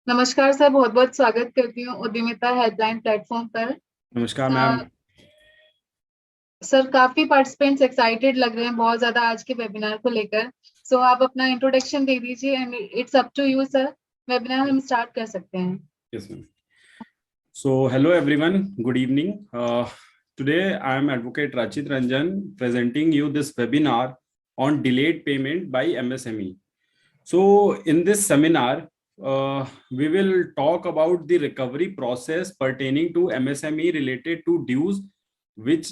नमस्कार सर, बहुत बहुत स्वागत करती हूँ उद्यमिता हेडलाइन प्लेटफॉर्म पर। नमस्कार मैम। अ, सर, काफी पार्टिसिपेंट्स एक्साइटेड लग रहे हैं बहुत ज्यादा आज के वेबिनार को लेकर। सो आप अपना इंट्रोडक्शन दे दीजिए and it's up to you sir. Webinar हम स्टार्ट कर सकते हैं। Yes ma'am. So hello everyone, good evening. Today I am advocate Rachit Ranjan presenting you this webinar on delayed payment by MSME. So in this seminar, we will talk about the recovery process pertaining to MSME related to dues which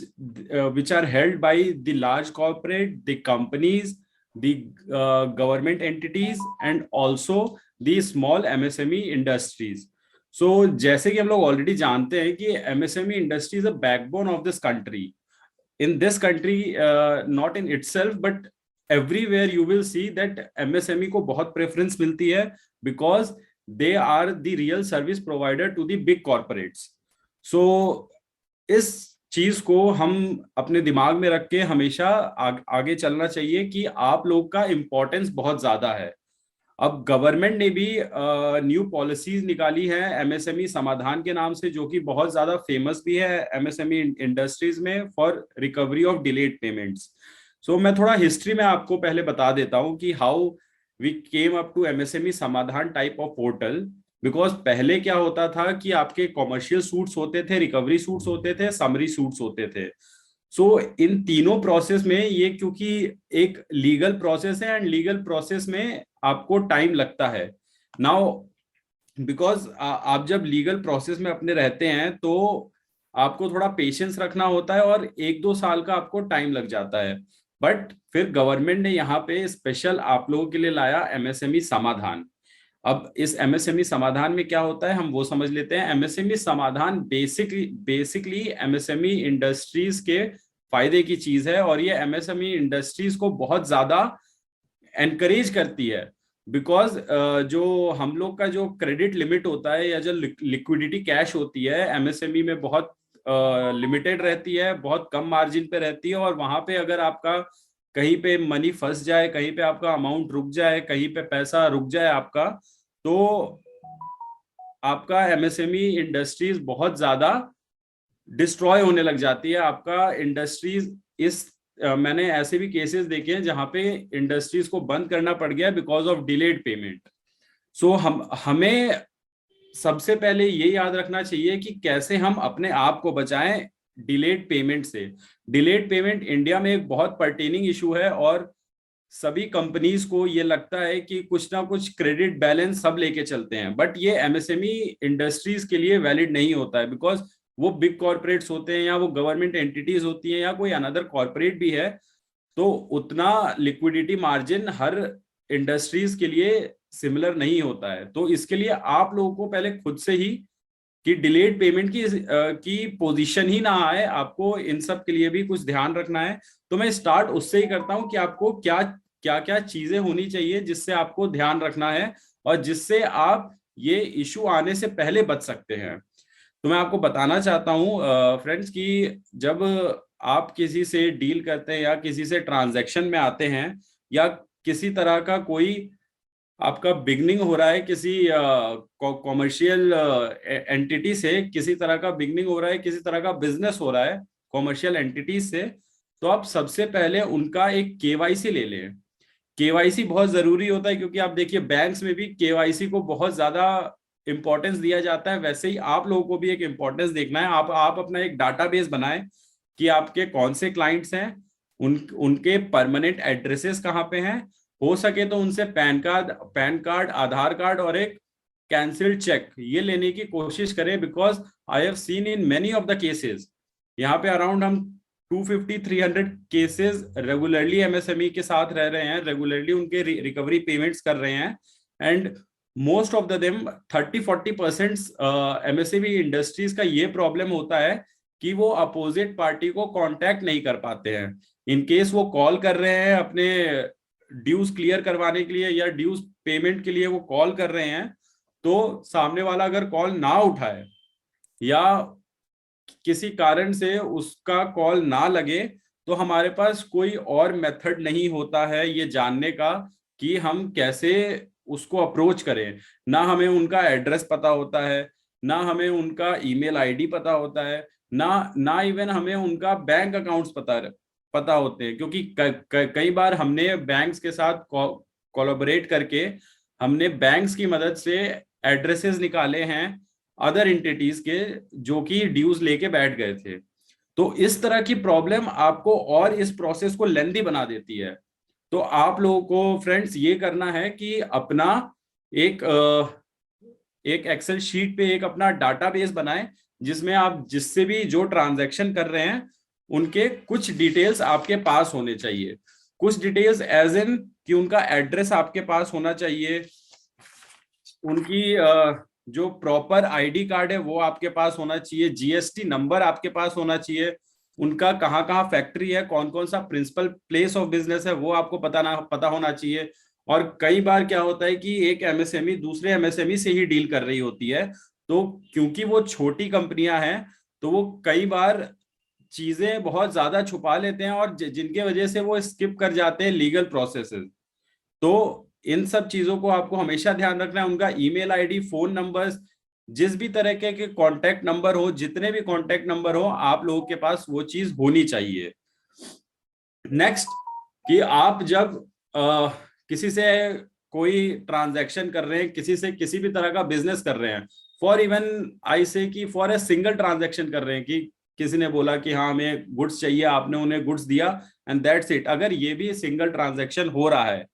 are held by the large corporate, the companies, the government entities, and also the small MSME industries. So जैसे कि हम लोग already जानते हैं कि MSME industry is a backbone of this country. In this country, not in itself but everywhere you will see that MSME को बहुत preference मिलती है because they are the real service provider to the big corporates. So इस चीज को हम अपने दिमाग में रख के हमेशा आगे चलना चाहिए कि आप लोग का इम्पोर्टेंस बहुत ज्यादा है। अब गवर्नमेंट ने भी न्यू पॉलिसीज निकाली है एमएसएमई समाधान के नाम से, जो कि बहुत ज्यादा फेमस भी है एमएसएमई इंडस्ट्रीज में for recovery of delayed payments. So मैं थोड़ा हिस्ट्री में आपको पहले बता देता हूं कि how we came up to MSME समाधान टाइप ऑफ पोर्टल। बिकॉज पहले क्या होता था कि आपके कॉमर्शियल सूट्स होते थे, रिकवरी सूट्स होते थे, समरी सूट्स होते थे। सो इन तीनों प्रोसेस में ये क्योंकि एक लीगल प्रोसेस है एंड लीगल प्रोसेस में आपको टाइम लगता है। नाउ बिकॉज आप जब लीगल प्रोसेस में अपने रहते हैं तो आपको थोड़ा पेशेंस रखना होता है और 1-2 साल का आपको टाइम लग जाता है। बट फिर गवर्नमेंट ने यहाँ पे स्पेशल आप लोगों के लिए लाया एमएसएमई समाधान। अब इस एमएसएमई समाधान में क्या होता है हम वो समझ लेते हैं। एमएसएमई समाधान बेसिकली एमएसएमई इंडस्ट्रीज के फायदे की चीज है और ये एमएसएमई इंडस्ट्रीज को बहुत ज्यादा एनकरेज करती है। बिकॉज जो हम लोग का जो क्रेडिट लिमिट होता है या जो लिक्विडिटी कैश होती है एमएसएमई में बहुत लिमिटेड रहती है, बहुत कम मार्जिन पे रहती है। और वहां पे अगर आपका कहीं पे मनी फंस जाए, कहीं पे आपका अमाउंट रुक जाए, कहीं पे पैसा रुक जाए आपका, तो आपका एमएसएमई इंडस्ट्रीज बहुत ज्यादा डिस्ट्रॉय होने लग जाती है। आपका इंडस्ट्रीज मैंने ऐसे भी केसेस देखे हैं जहां पे इंडस्ट्रीज को बंद करना पड़ गया बिकॉज ऑफ डिलेड पेमेंट। सो हमें सबसे पहले ये याद रखना चाहिए कि कैसे हम अपने आप को बचाएं डिलेड पेमेंट से। डिलेड पेमेंट इंडिया में एक बहुत पर्टेनिंग इशू है और सभी कंपनीज को ये लगता है कि कुछ ना कुछ क्रेडिट बैलेंस सब लेके चलते हैं, बट ये एमएसएमई इंडस्ट्रीज के लिए वैलिड नहीं होता है। बिकॉज वो बिग कॉर्पोरेट्स होते हैं या वो गवर्नमेंट एंटिटीज होती हैं या कोई अनदर कॉर्पोरेट भी है, तो उतना लिक्विडिटी मार्जिन हर इंडस्ट्रीज के लिए सिमिलर नहीं होता है। तो इसके लिए आप लोगों को पहले खुद से ही कि डिलेड पेमेंट की पोजीशन ही ना आए, आपको इन सब के लिए भी कुछ ध्यान रखना है। तो मैं स्टार्ट उससे ही करता हूं कि आपको क्या क्या क्या चीजें होनी चाहिए जिससे आपको ध्यान रखना है और जिससे आप ये इशू आने से पहले बच सकते हैं। तो मैं आपको बताना चाहता हूं फ्रेंड्स कि जब आप किसी से डील करते हैं या किसी से ट्रांजैक्शन में आते हैं या किसी तरह का कोई आपका बिगनिंग हो रहा है, किसी कॉमर्शियल एंटिटी से किसी तरह का बिगनिंग हो रहा है, किसी तरह का बिजनेस हो रहा है कॉमर्शियल एंटिटी से, तो आप सबसे पहले उनका एक केवाईसी ले लें। केवाईसी बहुत जरूरी होता है क्योंकि आप देखिए बैंक्स में भी केवाईसी को बहुत ज्यादा इंपॉर्टेंस दिया जाता है। वैसे ही आप लोगों को भी एक इंपॉर्टेंस देखना है। आप अपना एक डाटाबेस बनाएं कि आपके कौन से क्लाइंट्स हैं, उनके परमानेंट एड्रेसेस कहाँ पे हैं। हो सके तो उनसे पैन कार्ड, आधार कार्ड और एक कैंसिल्ड चेक ये लेने की कोशिश करें। Because I have seen in many of the cases, यहाँ पे अराउंड हम 250-300 केसेस रेगुलरली एमएसएमई के साथ रह रहे हैं, रेगुलरली उनके रिकवरी पेमेंट्स कर रहे हैं। And most of the them 30-40% MSME industries का ये प्रॉब्लम होता है कि वो अपोजिट पार्टी को कांटेक्ट नहीं कर पाते हैं। इन केस वो कॉल कर रहे हैं अपने ड्यूज क्लियर करवाने के लिए या ड्यूज पेमेंट के लिए वो कॉल कर रहे हैं, तो सामने वाला अगर कॉल ना उठाए या किसी कारण से उसका कॉल ना लगे, तो हमारे पास कोई और मेथड नहीं होता है ये जानने का कि हम कैसे उसको अप्रोच करें, ना हमें उनका एड्रेस पता होता है, ना हमें उनका ईमेल आईडी पता होता है, ना इवन हमें उनका बैंक अकाउंट्स पता होते हैं, क्योंकि कई बार हमने बैंक्स के साथ कोलैबोरेट करके हमने बैंक्स की मदद से एड्रेसेस निकाले हैं अदर एंटिटीज के, जो कि ड्यूज लेके बैठ गए थे। तो इस तरह की प्रॉब्लम आपको और इस प्रोसेस को लेंदी बना देती है। तो आप लोगों को फ्रेंड्स ये करना है कि अपना एक एक एक्सेल शीट पे एक अपना डाटाबेस बनाएं, जिसमें आप जिससे भी जो ट्रांजैक्शन कर रहे हैं उनके कुछ डिटेल्स आपके पास होने चाहिए। कुछ डिटेल्स एज इन कि उनका एड्रेस आपके पास होना चाहिए, उनकी जो प्रॉपर आईडी कार्ड है वो आपके पास होना चाहिए, जीएसटी नंबर आपके पास होना चाहिए, उनका कहाँ कहाँ फैक्ट्री है, कौन कौन सा प्रिंसिपल प्लेस ऑफ बिजनेस है वो आपको पता होना चाहिए। और कई बार क्या होता है कि एक एमएसएमई दूसरे एमएसएमई से ही डील कर रही होती है, तो क्योंकि वो छोटी कंपनियां हैं तो वो कई बार चीजें बहुत ज्यादा छुपा लेते हैं और जिनके वजह से वो स्किप कर जाते हैं लीगल प्रोसेसेस। तो इन सब चीजों को आपको हमेशा ध्यान रखना है, उनका ईमेल आईडी, फोन नंबर्स, जिस भी तरह के कांटेक्ट नंबर हो, जितने भी कांटेक्ट नंबर हो, आप लोगों के पास वो चीज होनी चाहिए। नेक्स्ट, कि आप जब किसी से कोई ट्रांजैक्शन कर रहे हैं, किसी से किसी भी तरह का बिजनेस कर रहे हैं, फॉर इवन आई से कि फॉर ए सिंगल ट्रांजैक्शन कर रहे हैं, कि किसी ने बोला कि हाँ हमें गुड्स चाहिए, आपने उन्हें गुड्स दिया एंड दैट्स इट, अगर ये भी सिंगल ट्रांजैक्शन हो रहा है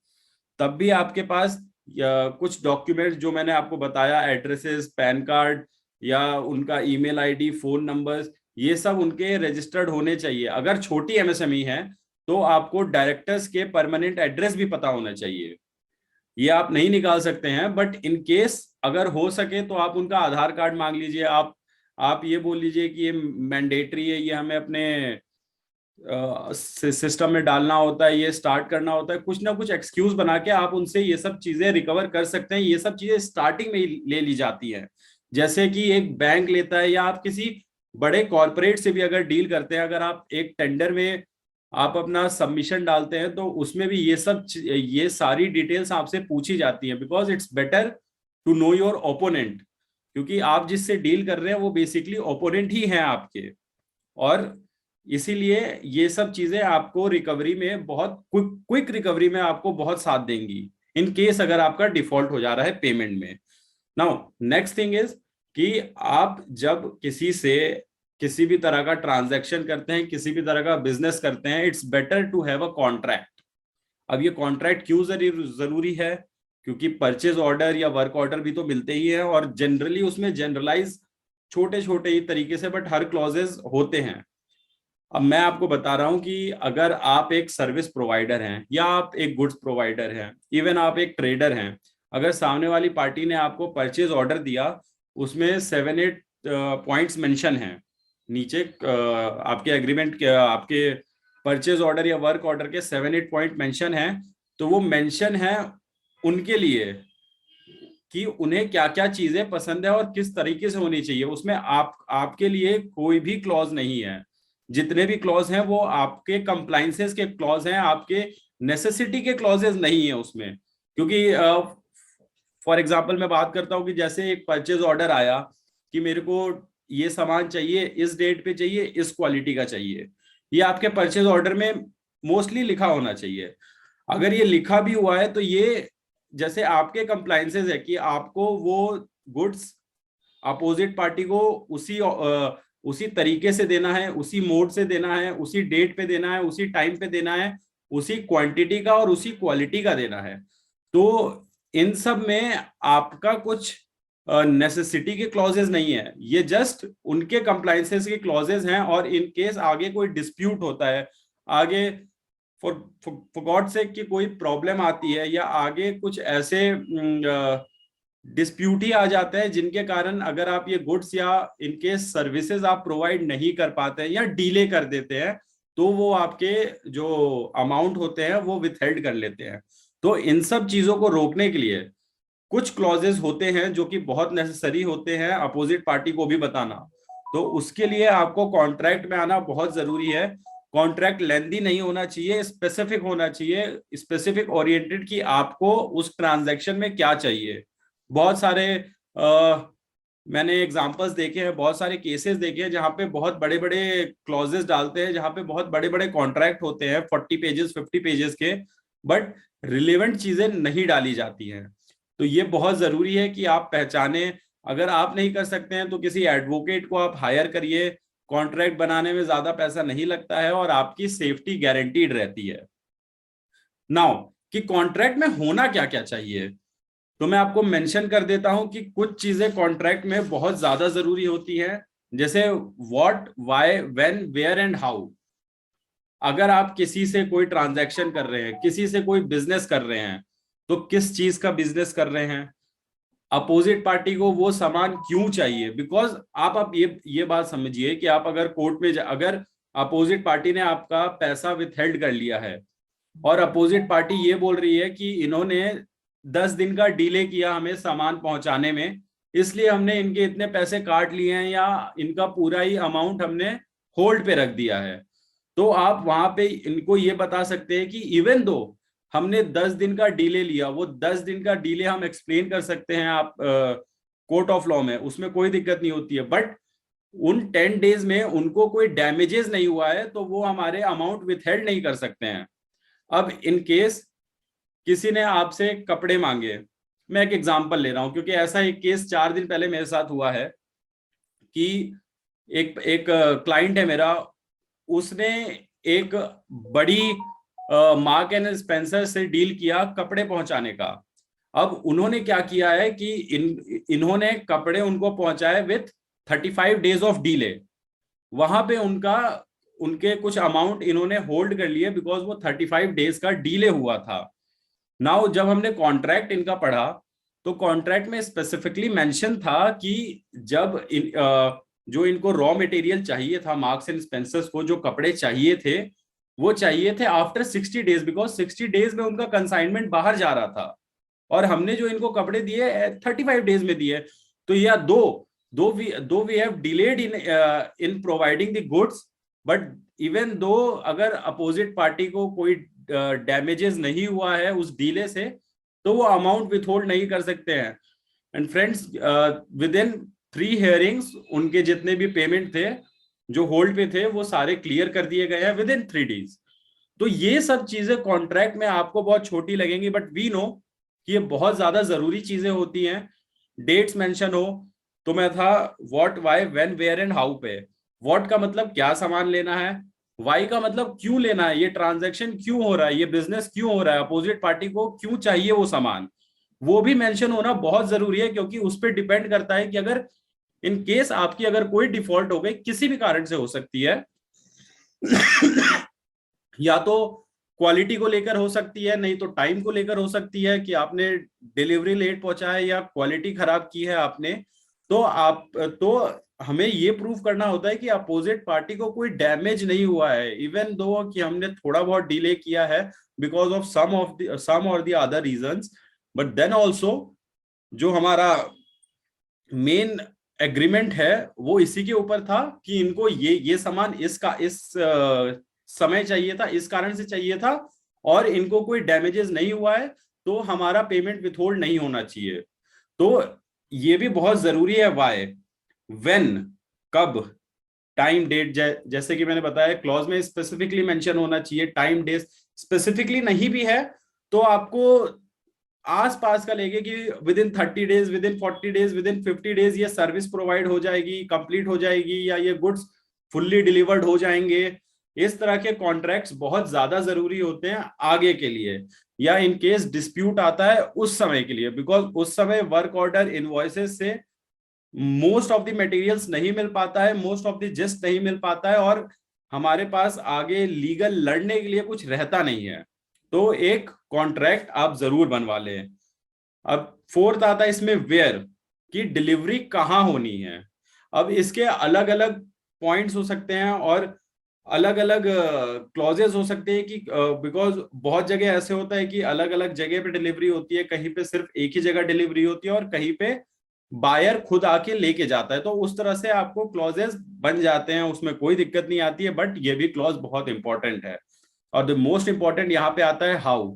तब भी आपके पास कुछ डॉक्यूमेंट्स जो मैंने आपको बताया, एड्रेसेस, पैन कार्ड या उनका ईमेल आईडी, फोन नंबर्स, ये सब उनके रजिस्टर्ड होने चाहिए। अगर छोटी एमएसएमई है तो आपको डायरेक्टर्स के परमानेंट एड्रेस भी पता होना चाहिए। ये आप नहीं निकाल सकते हैं, बट इन केस अगर हो सके तो आप उनका आधार कार्ड मांग लीजिए। आप ये बोल लीजिए कि ये मैंडेटरी है, ये हमें अपने सिस्टम में डालना होता है, ये स्टार्ट करना होता है, कुछ ना कुछ एक्सक्यूज बना के आप उनसे ये सब चीजें रिकवर कर सकते हैं। ये सब चीजें स्टार्टिंग में ही ले ली जाती हैं, जैसे कि एक बैंक लेता है, या आप किसी बड़े कॉर्पोरेट से भी अगर डील करते हैं, अगर आप एक टेंडर में आप अपना सबमिशन डालते हैं तो उसमें भी ये सारी डिटेल्स आपसे पूछी जाती हैं, because it's better to know your opponent, क्योंकि आप जिससे डील कर रहे हैं वो बेसिकली ओपोनेंट ही हैं आपके। और इसीलिए ये सब चीजें आपको रिकवरी में बहुत क्विक रिकवरी में आपको बहुत साथ देंगी, इन केस अगर आपका डिफॉल्ट हो जा रहा है पेमेंट में। नाउ नेक्स्ट थिंग इज कि आप जब किसी से किसी भी तरह का ट्रांजैक्शन करते हैं, किसी भी तरह का बिजनेस करते हैं, it's better to have a contract. अब ये कॉन्ट्रैक्ट क्यों जरूरी है? क्योंकि परचेज ऑर्डर या वर्क ऑर्डर भी तो मिलते ही है, और जनरली उसमें जनरलाइज छोटे छोटे ही तरीके से बट हर क्लॉजेज होते हैं। अब मैं आपको बता रहा हूं कि अगर आप एक सर्विस प्रोवाइडर हैं, या आप एक गुड्स प्रोवाइडर हैं, इवन आप एक ट्रेडर हैं, अगर सामने वाली पार्टी ने आपको परचेज ऑर्डर दिया, उसमें 7-8 पॉइंट्स मेंशन हैं नीचे, आपके एग्रीमेंट के, आपके परचेज ऑर्डर या वर्क ऑर्डर के 7-8 पॉइंट मेंशन हैं, तो वो मेंशन है उनके लिए कि उन्हें क्या क्या चीजें पसंद है और किस तरीके से होनी चाहिए। उसमें आपके लिए कोई भी क्लॉज नहीं है। जितने भी क्लॉज हैं वो आपके कंप्लाइंसेस के क्लॉज हैं, आपके नेसेसिटी के क्लॉजेस नहीं है उसमें। क्योंकि फॉर एग्जांपल मैं बात करता हूं कि जैसे एक परचेज ऑर्डर आया कि मेरे को ये सामान चाहिए, इस डेट पे चाहिए, इस क्वालिटी का चाहिए, ये आपके परचेज ऑर्डर में मोस्टली लिखा होना चाहिए। अगर ये लिखा भी हुआ है तो ये जैसे आपके कंप्लाइंसेस है कि आपको वो गुड्स अपोजिट पार्टी को उसी तरीके से देना है, उसी मोड से देना है, उसी डेट पे देना है, उसी टाइम पे देना है, उसी क्वांटिटी का और उसी क्वालिटी का देना है। तो इन सब में आपका कुछ नेसेसिटी के क्लॉजेस नहीं है, ये जस्ट उनके कंप्लाइंसेस के क्लॉजेस हैं। और इन केस आगे कोई डिस्प्यूट होता है, आगे फॉर गॉड सेक कि कोई प्रॉब्लम आती है, या आगे कुछ ऐसे डिस्प्यूट ही आ जाते हैं जिनके कारण अगर आप ये गुड्स या इनके सर्विसेज आप प्रोवाइड नहीं कर पाते हैं या डिले कर देते हैं, तो वो आपके जो अमाउंट होते हैं वो विथहेल्ड कर लेते हैं। तो इन सब चीजों को रोकने के लिए कुछ क्लॉजेस होते हैं जो कि बहुत नेसेसरी होते हैं अपोजिट पार्टी को भी बताना। तो उसके लिए आपको कॉन्ट्रैक्ट में आना बहुत जरूरी है। कॉन्ट्रैक्ट लेंदी नहीं होना चाहिए, स्पेसिफिक होना चाहिए, स्पेसिफिक ओरिएंटेड कि आपको उस ट्रांजैक्शन में क्या चाहिए। बहुत सारे मैंने एग्जांपल्स देखे हैं, बहुत सारे केसेस देखे हैं जहां पे बहुत बड़े बड़े क्लॉजेस डालते हैं, जहां पे बहुत बड़े बड़े कॉन्ट्रैक्ट होते हैं 40 पेजेस 50 पेजेस के, बट रिलेवेंट चीजें नहीं डाली जाती हैं। तो ये बहुत जरूरी है कि आप पहचाने। अगर आप नहीं कर सकते हैं तो किसी एडवोकेट को आप हायर करिए। कॉन्ट्रैक्ट बनाने में ज्यादा पैसा नहीं लगता है और आपकी सेफ्टी गारंटीड रहती है। नाउ कि कॉन्ट्रैक्ट में होना क्या क्या चाहिए, तो मैं आपको मेंशन कर देता हूं कि कुछ चीजें कॉन्ट्रैक्ट में बहुत ज्यादा जरूरी होती हैं, जैसे what, why, when, where and how. अगर आप किसी से कोई ट्रांजैक्शन कर रहे हैं, किसी से कोई बिजनेस कर रहे हैं, तो किस चीज का बिजनेस कर रहे हैं, अपोजिट पार्टी को वो सामान क्यों चाहिए। बिकॉज आप ये बात समझिए कि आप अगर कोर्ट में अगर अपोजिट पार्टी ने आपका पैसा विथहेल्ड कर लिया है और अपोजिट पार्टी ये बोल रही है कि इन्होंने 10 दिन का डिले किया हमें सामान पहुंचाने में, इसलिए हमने इनके इतने पैसे काट लिए हैं या इनका पूरा ही अमाउंट हमने होल्ड पे रख दिया है, तो आप वहां पे इनको ये बता सकते हैं कि इवन दो हमने 10 दिन का डिले लिया, वो 10 दिन का डिले हम एक्सप्लेन कर सकते हैं आप कोर्ट ऑफ लॉ में, उसमें कोई दिक्कत नहीं होती है। बट उन 10 डेज में उनको कोई डैमेजेस नहीं हुआ है तो वो हमारे अमाउंट विथहेल्ड नहीं कर सकते हैं। अब इन केस किसी ने आपसे कपड़े मांगे, मैं एक एग्जांपल ले रहा हूं क्योंकि ऐसा एक केस 4 दिन पहले मेरे साथ हुआ है कि एक क्लाइंट है मेरा, उसने एक बड़ी मार्क एंड स्पेंसर से डील किया कपड़े पहुंचाने का। अब उन्होंने क्या किया है कि इन्होंने कपड़े उनको पहुंचाए विथ 35 डेज ऑफ डीले। वहां पे उनके कुछ अमाउंट इन्होंने होल्ड कर लिए बिकॉज वो 35 डेज का डीले हुआ था। नाउ जब हमने कॉन्ट्रैक्ट इनका पढ़ा तो कॉन्ट्रैक्ट में स्पेसिफिकली मेंशन था कि जब जो इनको रॉ मटेरियल चाहिए था, मार्क्स एंड स्पेंसर्स को जो कपड़े चाहिए थे, वो चाहिए थे आफ्टर 60 डेज, बिकॉज 60 डेज में उनका कंसाइनमेंट बाहर जा रहा था और हमने जो इनको कपड़े दिए 35 डेज में दिए। तो या though we have delayed in providing the goods, but even though अगर अपोजिट पार्टी को कोई डैमेजेस नहीं हुआ है उस डीले से, तो वो अमाउंट विथहोल्ड नहीं कर सकते हैं। And friends, with in 3 hearings उनके जितने भी पेमेंट थे जो होल्ड पे थे वो सारे क्लियर कर दिए गए हैं विद इन 3 डेज। तो ये सब चीजें कॉन्ट्रैक्ट में आपको बहुत छोटी लगेंगी, बट वी नो कि ये बहुत ज्यादा जरूरी चीजें होती हैं। डेट्स मेंशन हो तो मैं था what, why, when, where and how पे। व्हाट का मतलब क्या सामान लेना है, वाई का मतलब क्यों लेना है, ये ट्रांजैक्शन क्यों हो रहा है, ये बिजनेस क्यों हो रहा है, अपोजिट पार्टी को क्यों चाहिए वो सामान, वो भी मेंशन होना बहुत जरूरी है। क्योंकि उस पर डिपेंड करता है कि अगर इन केस आपकी अगर कोई डिफॉल्ट हो गई, किसी भी कारण से हो सकती है या तो क्वालिटी को लेकर हो सकती है, नहीं तो टाइम को लेकर हो सकती है कि आपने डिलीवरी लेट पहुंचाया या क्वालिटी खराब की है आपने, तो हमें ये प्रूफ करना होता है कि अपोजिट पार्टी को कोई डैमेज नहीं हुआ है, इवन दो कि हमने थोड़ा बहुत डिले किया है because of some or the other reasons. But then also जो हमारा मेन एग्रीमेंट है वो इसी के ऊपर था कि इनको ये सामान इस समय चाहिए था, इस कारण से चाहिए था, और इनको कोई डैमेजेस नहीं हुआ है तो हमारा पेमेंट विथहोल्ड नहीं होना चाहिए। तो ये भी बहुत जरूरी है। वाई, व्हेन, कब, टाइम, डेट, जैसे कि मैंने बताया क्लॉज में स्पेसिफिकली मेंशन होना चाहिए। टाइम, डेट स्पेसिफिकली नहीं भी है तो आपको आसपास का लेके कि with in 30 days, with in 40 days, with in 50 days ये सर्विस प्रोवाइड हो जाएगी, कंप्लीट हो जाएगी, या ये गुड्स फुल्ली डिलीवर्ड हो जाएंगे। इस तरह के कॉन्ट्रैक्ट्स बहुत ज्यादा जरूरी होते हैं आगे के लिए, या इन केस डिस्प्यूट आता है उस समय के लिए, बिकॉज उस समय वर्क ऑर्डर इनवॉइसेस से मोस्ट ऑफ द मटेरियल्स नहीं मिल पाता है, मोस्ट ऑफ द जिस्ट नहीं मिल पाता है, और हमारे पास आगे लीगल लड़ने के लिए कुछ रहता नहीं है। तो एक कॉन्ट्रैक्ट आप जरूर बनवा लें। अब फोर्थ आता है इसमें वेयर, की डिलीवरी कहाँ होनी है। अब इसके अलग अलग पॉइंट्स हो सकते हैं और अलग अलग क्लॉजेस हो सकते हैं कि बिकॉज बहुत जगह ऐसे होता है कि अलग अलग जगह पे डिलीवरी होती है, कहीं पे सिर्फ एक ही जगह डिलीवरी होती है और कहीं पे बायर खुद आके लेके जाता है। तो उस तरह से आपको क्लॉजेस बन जाते हैं, उसमें कोई दिक्कत नहीं आती है। बट ये भी क्लॉज बहुत इंपॉर्टेंट है। और द मोस्ट इंपॉर्टेंट यहाँ पे आता है हाउ,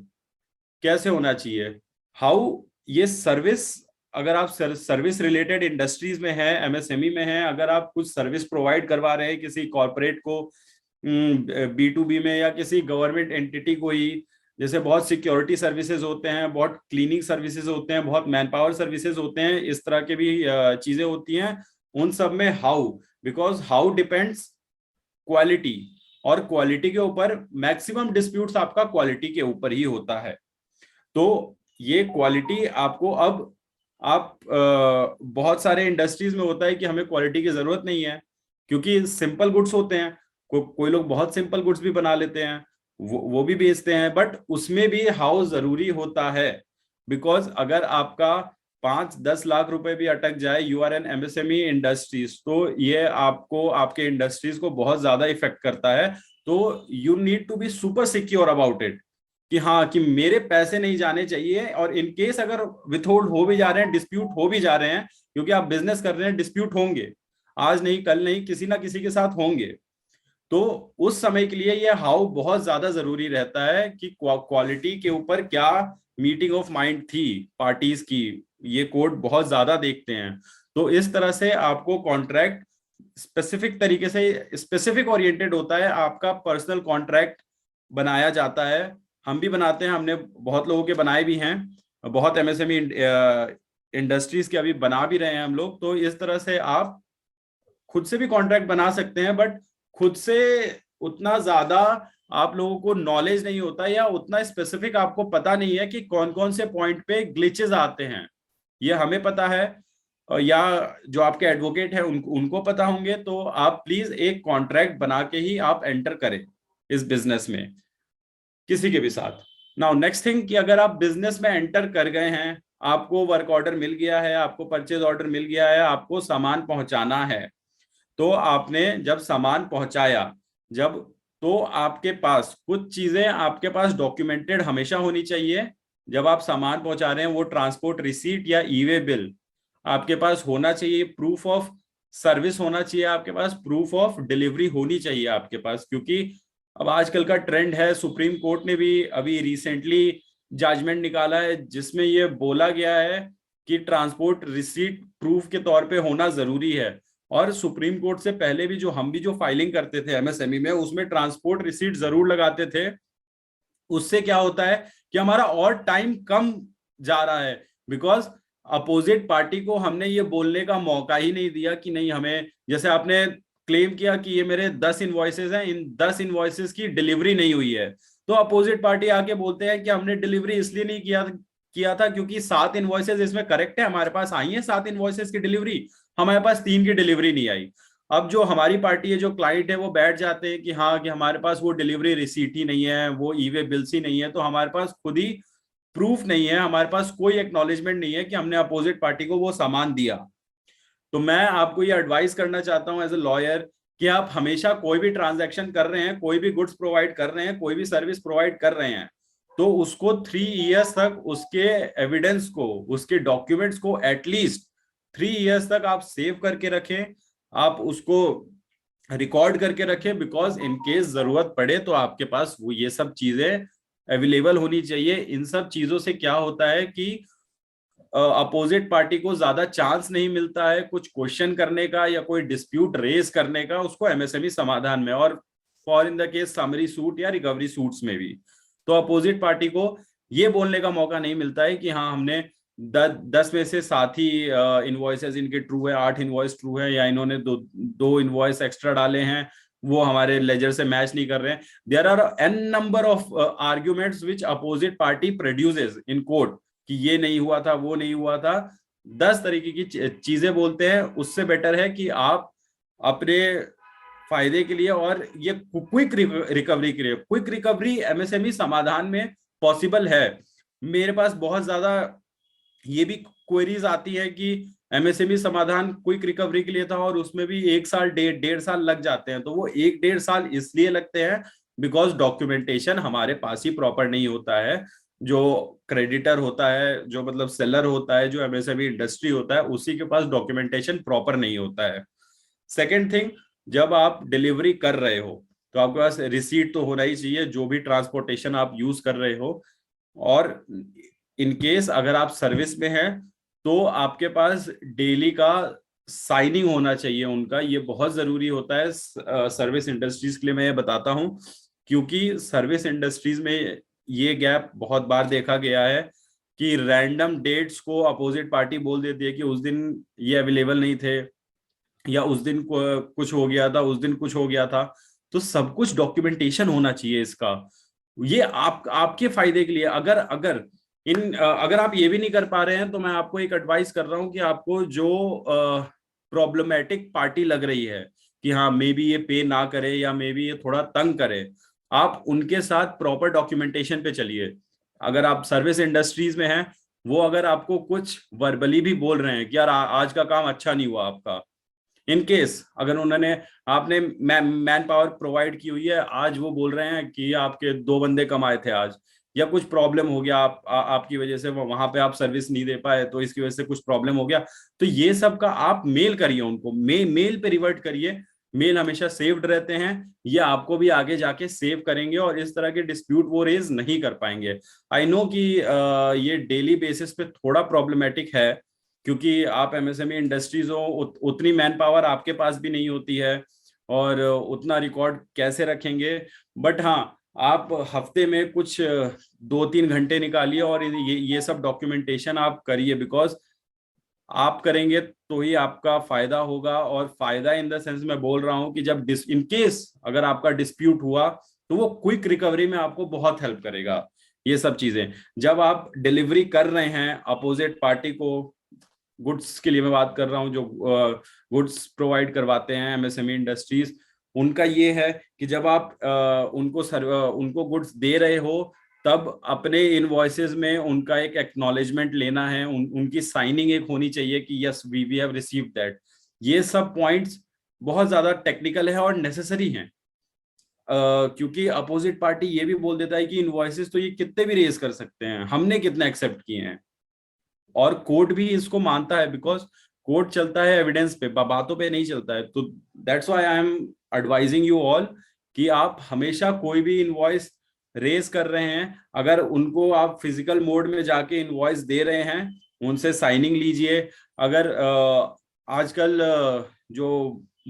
कैसे होना चाहिए। हाउ, ये सर्विस, अगर आप सर्विस रिलेटेड इंडस्ट्रीज में है, एमएसएमई में है, अगर आप कुछ सर्विस प्रोवाइड करवा रहे हैं किसी कॉर्पोरेट को, B2B में, या किसी गवर्नमेंट एंटिटी को ही, जैसे बहुत सिक्योरिटी सर्विसेज होते हैं, बहुत क्लीनिंग सर्विसेज होते हैं, बहुत मैन पावर सर्विसेज होते हैं, इस तरह के भी चीजें होती हैं। उन सब में how, because how depends quality, और क्वालिटी के ऊपर मैक्सिमम डिस्प्यूट्स आपका क्वालिटी के ऊपर ही होता है। तो ये क्वालिटी आपको अब, आप बहुत सारे इंडस्ट्रीज में होता है कि हमें क्वालिटी की जरूरत नहीं है, क्योंकि सिंपल गुड्स होते हैं। कोई लोग बहुत सिंपल गुड्स भी बना लेते हैं, वो भी बेचते हैं, बट उसमें भी हाउ जरूरी होता है। बिकॉज अगर आपका 5-10 लाख रुपए भी अटक जाए, you are an MSME industries, तो ये आपको, आपके इंडस्ट्रीज को बहुत ज्यादा इफेक्ट करता है। तो you need to be super secure about it, कि हाँ, कि मेरे पैसे नहीं जाने चाहिए। और इन केस अगर विथहोल्ड हो भी जा रहे हैं, डिस्प्यूट हो भी जा रहे हैं, क्योंकि आप बिजनेस कर रहे हैं, डिस्प्यूट होंगे, आज नहीं कल नहीं, किसी ना किसी के साथ होंगे। तो उस समय के लिए ये हाउ बहुत ज्यादा जरूरी रहता है, कि क्वालिटी के ऊपर क्या मीटिंग ऑफ माइंड थी पार्टीज की, ये कोड बहुत ज्यादा देखते हैं। तो इस तरह से आपको कॉन्ट्रैक्ट स्पेसिफिक तरीके से, स्पेसिफिक ओरिएंटेड होता है, आपका पर्सनल कॉन्ट्रैक्ट बनाया जाता है। हम भी बनाते हैं, हमने बहुत लोगों के बनाए भी हैं, बहुत एमएसएमई इंडस्ट्रीज के अभी बना भी रहे हैं हम लोग। तो इस तरह से आप खुद से भी कॉन्ट्रैक्ट बना सकते हैं, बट खुद से उतना ज्यादा आप लोगों को नॉलेज नहीं होता, या उतना स्पेसिफिक आपको पता नहीं है कि कौन कौन से पॉइंट पे ग्लिचेस आते हैं। ये हमें पता है, या जो आपके एडवोकेट है उनको पता होंगे। तो आप प्लीज एक कॉन्ट्रैक्ट बना के ही आप एंटर करें इस बिजनेस में, किसी के भी साथ। नाउ नेक्स्ट थिंग, कि अगर आप बिजनेस में एंटर कर गए हैं, आपको वर्क ऑर्डर मिल गया है, आपको परचेज ऑर्डर मिल गया है, आपको सामान पहुंचाना है, तो आपने जब सामान पहुंचाया, जब, तो आपके पास कुछ चीजें, आपके पास डॉक्यूमेंटेड हमेशा होनी चाहिए। जब आप सामान पहुंचा रहे हैं, वो ट्रांसपोर्ट रिसीट या ईवे बिल आपके पास होना चाहिए, प्रूफ ऑफ सर्विस होना चाहिए आपके पास, प्रूफ ऑफ डिलीवरी होनी चाहिए आपके पास। क्योंकि अब आजकल का ट्रेंड है, सुप्रीम कोर्ट ने भी अभी रिसेंटली जजमेंट निकाला है, जिसमें ये बोला गया है कि ट्रांसपोर्ट रिसीट प्रूफ के तौर पे होना जरूरी है। और सुप्रीम कोर्ट से पहले भी हम भी जो फाइलिंग करते थे एमएसएमई में, उसमें ट्रांसपोर्ट रिसीट जरूर लगाते थे। उससे क्या होता है कि हमारा और टाइम कम जा रहा है, बिकॉज अपोजिट पार्टी को हमने ये बोलने का मौका ही नहीं दिया कि नहीं, हमें, जैसे आपने क्लेम किया कि ये मेरे 10 इनवॉइसेस हैं, इन 10 इनवॉइसेस की डिलीवरी नहीं हुई है, तो अपोजिट पार्टी आके बोलते हैं कि हमने डिलीवरी इसलिए नहीं किया था क्योंकि 7 इनवॉइसेस इसमें करेक्ट है, हमारे पास आई है 7 इनवॉइसेस की डिलीवरी, हमारे पास 3 की डिलीवरी नहीं आई। अब जो हमारी पार्टी है, जो क्लाइंट है, वो बैठ जाते हैं कि हाँ, कि हमारे पास वो डिलीवरी रिसीट ही नहीं है, वो ईवे बिल्स ही नहीं है, तो हमारे पास खुद ही प्रूफ नहीं है, हमारे पास कोई एक्नॉलेजमेंट नहीं है कि हमने अपोजिट पार्टी को वो सामान दिया। तो मैं आपको ये एडवाइस करना चाहता हूं एज ए लॉयर, कि आप हमेशा कोई भी ट्रांजैक्शन कर रहे हैं, कोई भी गुड्स प्रोवाइड कर रहे हैं, कोई भी सर्विस प्रोवाइड कर रहे हैं, तो उसको 3 इयर्स तक, उसके एविडेंस को, उसके डॉक्यूमेंट्स को एटलीस्ट 3 इयर्स तक आप सेव करके रखें, आप उसको रिकॉर्ड करके रखें। बिकॉज इन केस जरूरत पड़े तो आपके पास वो ये सब चीजें अवेलेबल होनी चाहिए। इन सब चीजों से क्या होता है कि अपोजिट पार्टी को ज्यादा चांस नहीं मिलता है कुछ क्वेश्चन करने का या कोई डिस्प्यूट रेज करने का, उसको एमएसएमई समाधान में, और for in the case summary suit या रिकवरी सूट्स में भी। तो अपोजिट पार्टी को ये बोलने का मौका नहीं मिलता है कि हाँ, हमने 10 में से 7 ही इनवॉइसेस इनके ट्रू है, 8 इनवॉइस ट्रू है, या इन्होंने दो इनवॉइस एक्स्ट्रा डाले हैं, वो हमारे लेजर से मैच नहीं कर रहे हैं। There are an number of arguments which opposite party produces in court, कि ये नहीं हुआ था, वो नहीं हुआ था, 10 तरीके की चीजें बोलते हैं। उससे बेटर है कि आप अपने फायदे के लिए, और ये क्विक रिकवरी के लिए, क्विक रिकवरी एमएसएमई समाधान में पॉसिबल है। मेरे पास बहुत ज्यादा ये भी क्वेरीज आती है कि एमएसएमई समाधान क्विक रिकवरी के लिए था, और उसमें भी 1 साल 1.5 साल लग जाते हैं। तो वो 1-1.5 साल इसलिए लगते हैं बिकॉज डॉक्यूमेंटेशन हमारे पास ही प्रॉपर नहीं होता है। जो क्रेडिटर होता है, जो मतलब सेलर होता है, जो एमएसएमई इंडस्ट्री होता है, उसी के पास डॉक्यूमेंटेशन प्रॉपर नहीं होता है। सेकेंड थिंग, जब आप डिलीवरी कर रहे हो तो आपके पास रिसीट तो होना ही चाहिए, जो भी ट्रांसपोर्टेशन आप यूज कर रहे हो। और इन केस अगर आप सर्विस में हैं तो आपके पास डेली का साइनिंग होना चाहिए उनका। ये बहुत जरूरी होता है सर्विस इंडस्ट्रीज के लिए, मैं ये बताता हूँ, क्योंकि सर्विस इंडस्ट्रीज में ये गैप बहुत बार देखा गया है कि रैंडम डेट्स को अपोजिट पार्टी बोल देती है कि उस दिन ये अवेलेबल नहीं थे, या उस दिन कुछ हो गया था, उस दिन कुछ हो गया था। तो सब कुछ डॉक्यूमेंटेशन होना चाहिए इसका। ये आपके फायदे के लिए। अगर अगर अगर आप ये भी नहीं कर पा रहे हैं तो मैं आपको एक एडवाइस कर रहा हूं कि आपको जो प्रॉब्लमेटिक पार्टी लग रही है कि हाँ मे बी ये पे ना करे या मे बी ये थोड़ा तंग करे, आप उनके साथ प्रॉपर डॉक्यूमेंटेशन पे चलिए। अगर आप सर्विस इंडस्ट्रीज में हैं, वो अगर आपको कुछ वर्बली भी बोल रहे हैं कि यार आज का काम अच्छा नहीं हुआ आपका, इन केस अगर उन्होंने आपने मैन पावर प्रोवाइड की हुई है, आज वो बोल रहे हैं कि आपके 2 बंदे कम आए थे आज, या कुछ प्रॉब्लम हो गया आपकी वजह से वहां पे आप सर्विस नहीं दे पाए, तो इसकी वजह से कुछ प्रॉब्लम हो गया, तो ये सब का आप मेल करिए उनको, मेल पे रिवर्ट करिए। मेल हमेशा सेव्ड रहते हैं, ये आपको भी आगे जाके सेव करेंगे और इस तरह के डिस्प्यूट वो रेज नहीं कर पाएंगे। आई नो कि ये डेली बेसिस पे थोड़ा प्रॉब्लमेटिक है, क्योंकि आप एमएसएमई इंडस्ट्रीज हो, उतनी मैन पावर आपके पास भी नहीं होती है, और उतना रिकॉर्ड कैसे रखेंगे। बट हाँ, आप हफ्ते में कुछ 2-3 घंटे निकालिए और ये सब डॉक्यूमेंटेशन आप करिए, बिकॉज आप करेंगे तो ही आपका फायदा होगा। और फायदा इन द सेंस मैं बोल रहा हूं कि जब इन केस अगर आपका डिस्प्यूट हुआ तो वो क्विक रिकवरी में आपको बहुत हेल्प करेगा। ये सब चीजें जब आप डिलीवरी कर रहे हैं अपोजिट पार्टी को, गुड्स के लिए मैं बात कर रहा हूँ, जो गुड्स प्रोवाइड करवाते हैं एमएसएमई इंडस्ट्रीज, उनका ये है कि जब आप उनको गुड्स दे रहे हो, तब अपने इनवॉइसेस में उनका एक एक्नॉलेजमेंट लेना है, उनकी साइनिंग एक होनी चाहिए कि yes we have received that. ये सब पॉइंट्स बहुत ज्यादा टेक्निकल है और नेसेसरी हैं, क्योंकि अपोजिट पार्टी ये भी बोल देता है कि इनवॉइसेस तो ये कितने भी रेज कर सकते हैं, हमने कितने एक्सेप्ट किए हैं। और कोर्ट भी इसको मानता है, बिकॉज कोर्ट चलता है एविडेंस पे, बातों पे नहीं चलता है। तो that's why I am advising you all कि आप हमेशा कोई भी इनवॉइस रेज कर रहे हैं, अगर उनको आप फिजिकल मोड में जाके इनवॉइस दे रहे हैं, उनसे साइनिंग लीजिए। अगर आजकल जो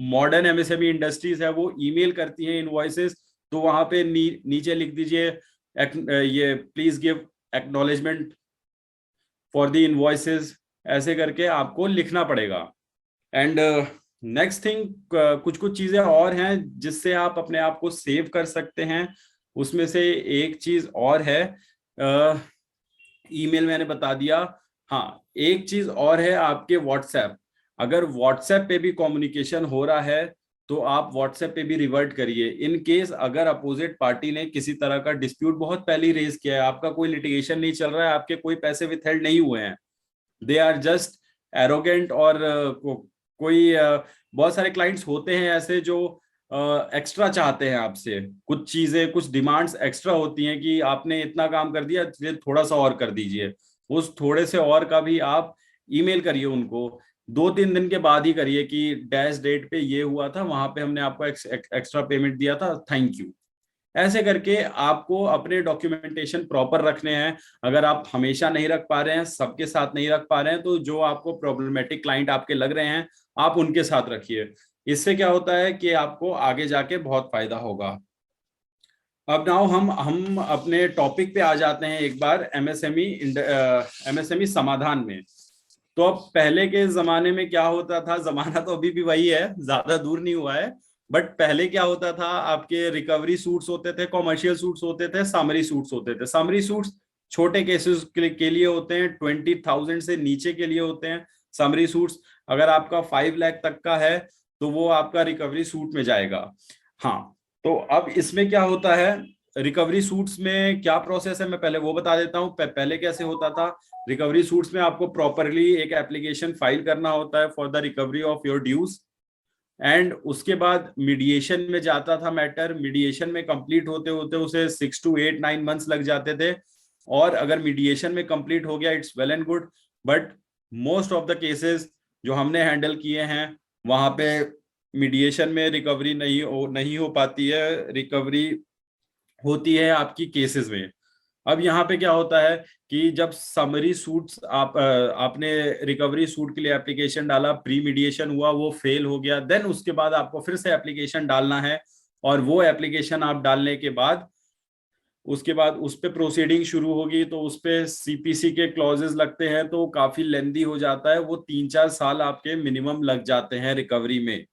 मॉडर्न एमएसएमई इंडस्ट्रीज है वो ईमेल करती हैं इनवॉइसेस, तो वहां पे नीचे लिख दीजिए ये please give acknowledgement for the invoices, ऐसे करके आपको लिखना पड़ेगा। एंड नेक्स्ट थिंग, कुछ कुछ चीजें और हैं जिससे आप अपने आप को सेव कर सकते हैं। उसमें से एक चीज और है, ईमेल मैंने बता दिया। हाँ, एक चीज और है, आपके व्हाट्सएप, अगर व्हाट्सएप पे भी कम्युनिकेशन हो रहा है तो आप व्हाट्सएप पे भी रिवर्ट करिए। इन केस अगर अपोजिट पार्टी ने किसी तरह का डिस्प्यूट बहुत पहले ही रेज किया है, आपका कोई लिटिगेशन नहीं चल रहा है, आपके कोई पैसे विथहेल्ड नहीं हुए हैं, दे आर जस्ट एरोगेंट, और कोई बहुत सारे क्लाइंट्स होते हैं ऐसे जो एक्स्ट्रा चाहते हैं आपसे, कुछ चीजें, कुछ डिमांड्स एक्स्ट्रा होती हैं कि आपने इतना काम कर दिया, थोड़ा सा और कर दीजिए। उस थोड़े से और का भी आप ईमेल करिए उनको, 2-3 दिन के बाद ही करिए कि डैश डेट पे ये हुआ था, वहां पे हमने आपको एक्स्ट्रा पेमेंट दिया था, थैंक यू। ऐसे करके आपको अपने डॉक्यूमेंटेशन प्रॉपर रखने हैं। अगर आप हमेशा नहीं रख पा रहे हैं, सबके साथ नहीं रख पा रहे हैं, तो जो आपको प्रॉब्लमेटिक क्लाइंट आपके लग रहे हैं आप उनके साथ रखिए। इससे क्या होता है कि आपको आगे जाके बहुत फायदा होगा। अब नाउ हम अपने टॉपिक पे आ जाते हैं एक बार, एमएसएमई समाधान में। तो अब पहले के जमाने में क्या होता था, जमाना तो अभी भी वही है, ज्यादा दूर नहीं हुआ है, बट पहले क्या होता था, आपके रिकवरी सूट्स होते थे, कॉमर्शियल सूट्स होते थे, समरी सूट्स होते थे। समरी सूट्स छोटे केसेस के लिए होते हैं, 20,000 से नीचे के लिए होते हैं समरी सूट्स। अगर आपका 5 लाख तक का है तो वो आपका रिकवरी सूट में जाएगा। हाँ, तो अब इसमें क्या होता है, रिकवरी सूट्स में क्या प्रोसेस है मैं पहले वो बता देता हूँ। पहले कैसे होता था, रिकवरी सूट्स में आपको प्रॉपरली एक एप्लीकेशन फाइल करना होता है for the recovery of your dues, and उसके बाद मीडिएशन में जाता था मैटर। मीडिएशन में कंप्लीट होते होते उसे 6 to 8-9 मंथ्स लग जाते थे। और अगर मीडिएशन में कंप्लीट हो गया it's well and good, but most of the cases जो हमने हैंडल किए हैं वहां पे मीडिएशन में रिकवरी नहीं हो पाती है, रिकवरी होती है आपकी केसेस में। अब यहाँ पे क्या होता है कि जब समरी सूट्स आपने रिकवरी सूट के लिए एप्लीकेशन डाला, प्री मीडिएशन हुआ, वो फेल हो गया, देन उसके बाद आपको फिर से एप्लीकेशन डालना है, और वो एप्लीकेशन आप डालने के बाद उसके बाद उस पे प्रोसीडिंग शुरू होगी, तो उस पे सीपीसी के क्लॉजेस लगते हैं, तो काफी लेंदी हो जाता है, वो 3-4 साल आपके मिनिमम लग जाते हैं रिकवरी में।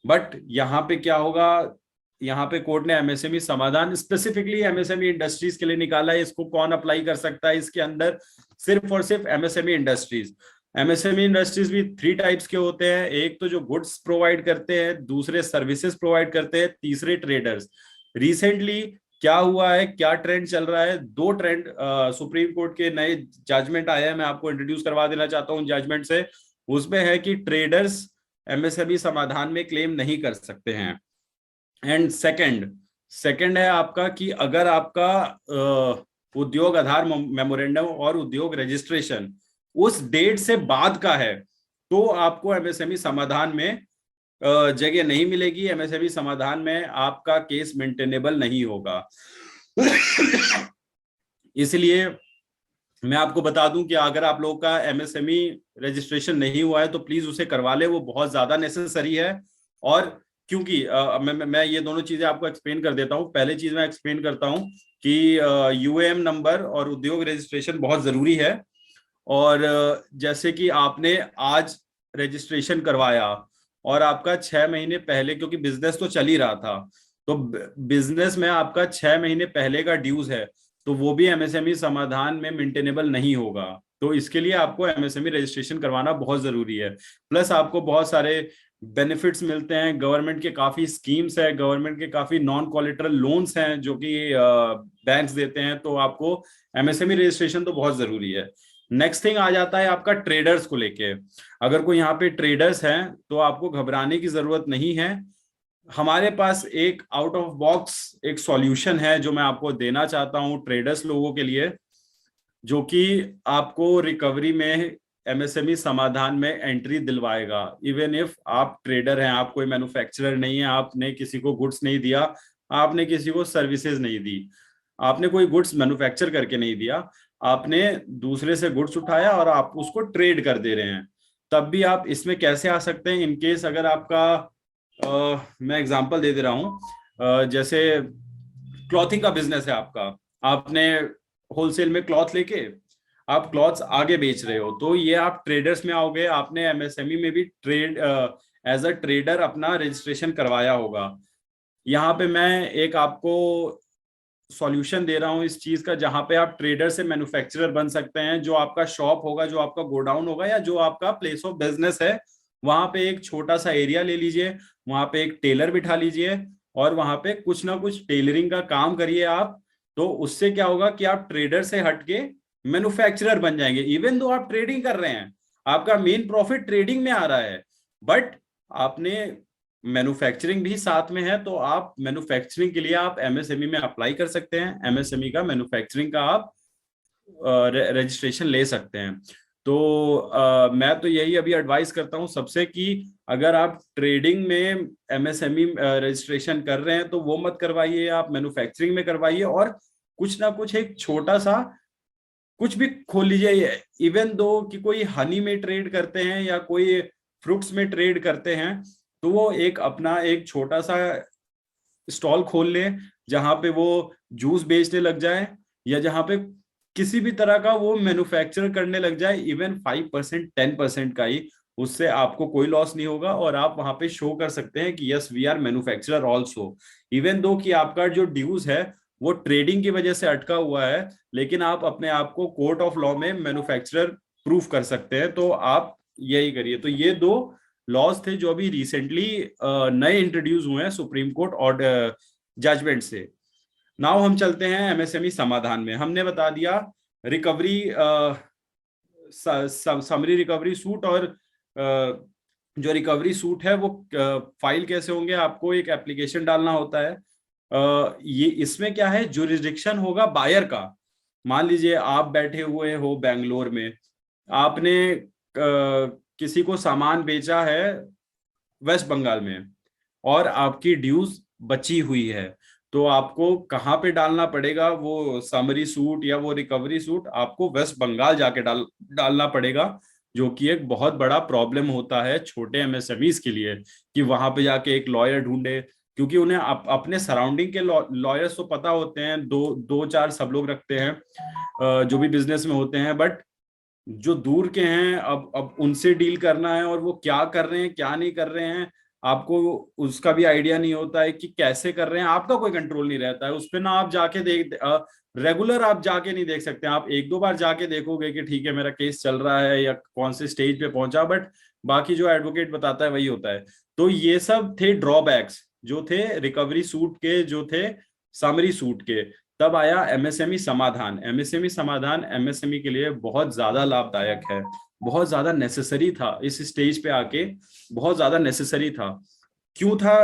बट यहाँ पे क्या होगा, यहाँ पे कोर्ट ने एमएसएमई समाधान स्पेसिफिकली एमएसएमई इंडस्ट्रीज के लिए निकाला है। इसको कौन अप्लाई कर सकता है इसके अंदर, सिर्फ और सिर्फ एमएसएमई इंडस्ट्रीज। एमएसएमई इंडस्ट्रीज भी 3 टाइप्स के होते हैं, एक तो जो गुड्स प्रोवाइड करते हैं, दूसरे सर्विसेज प्रोवाइड करते हैं, तीसरे ट्रेडर्स। रिसेंटली क्या हुआ है, क्या ट्रेंड चल रहा है, 2 ट्रेंड सुप्रीम कोर्ट के नए जजमेंट आए हैं, मैं आपको इंट्रोड्यूस करवा देना चाहता हूँ जजमेंट से। उसमें है कि ट्रेडर्स एमएसएमई समाधान में क्लेम नहीं कर सकते हैं। एंड सेकंड है आपका कि अगर आपका उद्योग आधार मेमोरेंडम और उद्योग रजिस्ट्रेशन उस डेट से बाद का है, तो आपको एमएसएमई समाधान में जगह नहीं मिलेगी, एमएसएमई समाधान में आपका केस मेंटेनेबल नहीं होगा। इसलिए मैं आपको बता दूं कि अगर आप लोगों का एमएसएमई रजिस्ट्रेशन नहीं हुआ है तो प्लीज उसे करवा ले, वो बहुत ज्यादा नेसेसरी है। और क्योंकि मैं ये दोनों चीजें आपको एक्सप्लेन कर देता हूं। पहले चीज मैं एक्सप्लेन करता हूं कि यूएएम नंबर और उद्योग रजिस्ट्रेशन बहुत जरूरी है। और जैसे कि आपने आज रजिस्ट्रेशन करवाया और आपका 6 महीने पहले, क्योंकि बिजनेस तो चल ही रहा था, तो बिजनेस में आपका 6 महीने पहले का ड्यूज है, तो वो भी एमएसएमई समाधान में मेंटेनेबल नहीं होगा। तो इसके लिए आपको एमएसएमई रजिस्ट्रेशन करवाना बहुत जरूरी है। प्लस आपको बहुत सारे बेनिफिट्स मिलते हैं, गवर्नमेंट के काफी स्कीम्स है, गवर्नमेंट के काफी नॉन कोलेटरल लोन्स हैं जो कि बैंक्स देते हैं, तो आपको एमएसएमई रजिस्ट्रेशन तो बहुत जरूरी है। नेक्स्ट थिंग आ जाता है आपका ट्रेडर्स को लेके। अगर कोई यहाँ पे ट्रेडर्स हैं तो आपको घबराने की जरूरत नहीं है। हमारे पास एक आउट ऑफ बॉक्स एक सॉल्यूशन है जो मैं आपको देना चाहता हूँ ट्रेडर्स लोगों के लिए, जो कि आपको रिकवरी में एमएसएमई समाधान में एंट्री दिलवाएगा। इवन इफ आप ट्रेडर हैं, आप कोई मैन्युफैक्चरर नहीं है, आपने किसी को गुड्स नहीं दिया, आपने किसी को सर्विसेज नहीं दी, आपने कोई गुड्स मैन्युफैक्चर करके नहीं दिया, आपने दूसरे से गुड्स उठाया और आप उसको ट्रेड कर दे रहे हैं, तब भी आप इसमें कैसे आ सकते हैं। इनकेस अगर आपका मैं एग्जांपल दे रहा हूं, जैसे क्लॉथिंग का बिजनेस है आपका, आपने होलसेल में क्लॉथ लेके आप क्लॉथ्स आगे बेच रहे हो, तो ये आप ट्रेडर्स में आओगे। आपने एमएसएमई में भी ट्रेड एज अ ट्रेडर अपना रजिस्ट्रेशन करवाया होगा। यहाँ पे मैं एक आपको सॉल्यूशन दे रहा हूँ इस चीज का, जहां पे आप ट्रेडर से मैन्युफैक्चरर बन सकते हैं। जो आपका शॉप होगा, जो आपका गोडाउन होगा, या जो आपका प्लेस ऑफ बिजनेस है, वहां पे एक छोटा सा एरिया ले लीजिए, वहां पे एक टेलर बिठा लीजिए और वहां पे कुछ ना कुछ टेलरिंग का काम करिए आप। तो उससे क्या होगा कि आप ट्रेडर से हटके मैन्युफैक्चरर बन जाएंगे। इवन दो आप ट्रेडिंग कर रहे हैं, आपका मेन प्रॉफिट ट्रेडिंग में आ रहा है, बट आपने मैन्युफैक्चरिंग भी साथ में है, तो आप मैन्युफैक्चरिंग के लिए आप एमएसएमई में अप्लाई कर सकते हैं। एमएसएमई का मैन्युफैक्चरिंग का आप रजिस्ट्रेशन ले सकते हैं। तो मैं तो यही अभी एडवाइस करता हूं सबसे कि अगर आप ट्रेडिंग में एमएसएमई रजिस्ट्रेशन कर रहे हैं तो वो मत करवाइए, आप मैन्युफैक्चरिंग में करवाइए, और कुछ ना कुछ एक छोटा सा कुछ भी खोल लीजिए। इवन दो कि कोई हनी में ट्रेड करते हैं या कोई फ्रूट्स में ट्रेड करते हैं, तो वो एक अपना एक छोटा सा स्टॉल खोल ले जहां पे वो जूस बेचने लग जाए, या जहां पे किसी भी तरह का वो मैन्युफैक्चर करने लग जाए, इवन 5% 10% का ही, उससे आपको कोई लॉस नहीं होगा। और आप वहां पे शो कर सकते हैं कि yes we are manufacturer also, even though कि आपका जो ड्यूज है वो ट्रेडिंग की वजह से अटका हुआ है, लेकिन आप अपने आप को कोर्ट ऑफ लॉ में मैन्युफैक्चरर प्रूफ कर सकते हैं। तो आप यही करिए। तो ये 2 लॉज थे जो अभी रिसेंटली नए इंट्रोड्यूस हुए हैं सुप्रीम कोर्ट और जजमेंट से। नाउ हम चलते हैं एमएसएमई समाधान में। हमने बता दिया रिकवरी, समरी रिकवरी सूट, और जो रिकवरी सूट है वो फाइल कैसे होंगे। आपको एक एप्लीकेशन डालना होता है। ये इसमें क्या है, जुरिस्डिक्शन होगा बायर का, मान लीजिए आप बैठे हुए हो बेंगलोर में, आपने किसी को सामान बेचा है वेस्ट बंगाल में, और आपकी ड्यूज बची हुई है, तो आपको कहाँ पे डालना पड़ेगा? वो समरी सूट या वो रिकवरी सूट आपको वेस्ट बंगाल जाके डालना पड़ेगा, जो कि एक बहुत बड़ा प्रॉब्लम होता है छोटे एमएसएमईज के लिए, कि वहां पे जाके एक लॉयर ढूंढे, क्योंकि उन्हें अपने सराउंडिंग के लॉयर्स तो पता होते हैं, दो दो चार सब लोग रखते हैं जो भी बिजनेस में होते हैं, बट जो दूर के हैं, अब उनसे डील करना है, और वो क्या कर रहे हैं क्या नहीं कर रहे हैं, आपको उसका भी आइडिया नहीं होता है कि कैसे कर रहे हैं, आपका कोई कंट्रोल नहीं रहता है उस पर ना। आप जाके देख रेगुलर आप जाके नहीं देख सकते, आप एक दो बार जाके देखोगे कि ठीक है मेरा केस चल रहा है या कौन से स्टेज पे पहुंचा, बट बाकी जो एडवोकेट बताता है वही होता है। तो ये सब थे ड्रॉबैक्स जो थे रिकवरी सूट के, जो थे समरी सूट के। तब आया एमएसएमई समाधान। एमएसएमई समाधान एमएसएमई के लिए बहुत ज्यादा लाभदायक है, बहुत ज्यादा नेसेसरी था इस स्टेज पे आके, बहुत ज्यादा नेसेसरी था। क्यों था,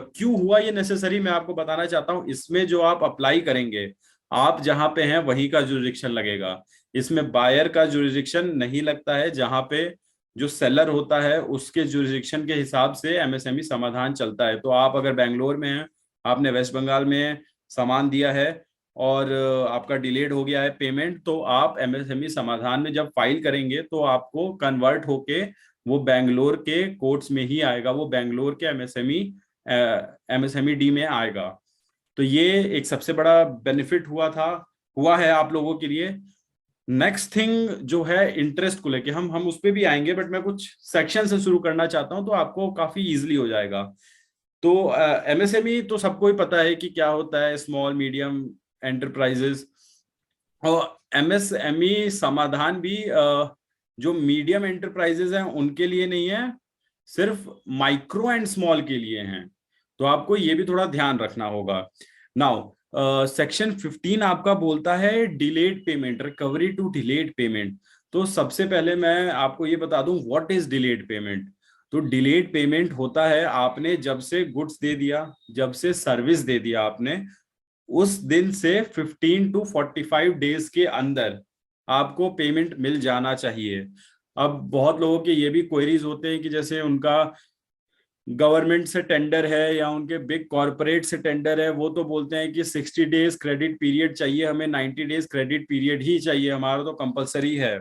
क्यों हुआ ये नेसेसरी, मैं आपको बताना चाहता हूँ। इसमें जो आप अप्लाई करेंगे, आप जहां पे हैं वहीं का जुरिडिक्शन लगेगा। इसमें बायर का जुरिडिक्शन नहीं लगता है, जहां पे जो सेलर होता है उसके जुरिडिक्शन के हिसाब से एमएसएमई समाधान चलता है। तो आप अगर बेंगलोर में हैं, आपने वेस्ट बंगाल में सामान दिया है और आपका डिलेड हो गया है पेमेंट, तो आप एमएसएमई समाधान में जब फाइल करेंगे तो आपको कन्वर्ट होके वो बेंगलोर के कोर्ट्स में ही आएगा, वो बेंगलोर के एमएसएमई डी में आएगा। तो ये एक सबसे बड़ा बेनिफिट हुआ है आप लोगों के लिए। नेक्स्ट थिंग जो है इंटरेस्ट को लेके, हम उस पर भी आएंगे, बट मैं कुछ सेक्शन से शुरू करना चाहता हूं तो आपको काफी इजीली हो जाएगा। तो एमएसएमई तो सबको ही पता है कि क्या होता है, स्मॉल मीडियम एंटरप्राइजेस। और एमएसएमई समाधान भी जो मीडियम एंटरप्राइजेस हैं उनके लिए नहीं है, सिर्फ माइक्रो एंड स्मॉल के लिए हैं। तो आपको ये भी थोड़ा ध्यान रखना होगा। नाउ सेक्शन 15 आपका बोलता है delayed payment, recovery to delayed payment. तो सबसे पहले मैं आपको ये बता दूं व्हाट इज डिलेड पेमेंट। तो डिलेड पेमेंट होता है, आपने जब से गुड्स दे दिया, जब से सर्विस दे दिया आपने, उस दिन से 15 टू 45 डेज के अंदर आपको पेमेंट मिल जाना चाहिए। अब बहुत लोगों के ये भी क्वेरीज होते हैं कि जैसे उनका गवर्नमेंट से टेंडर है या उनके बिग कॉर्पोरेट से टेंडर है, वो तो बोलते हैं कि 60 डेज क्रेडिट पीरियड चाहिए हमें, 90 डेज क्रेडिट पीरियड ही चाहिए, हमारा तो कंपलसरी है।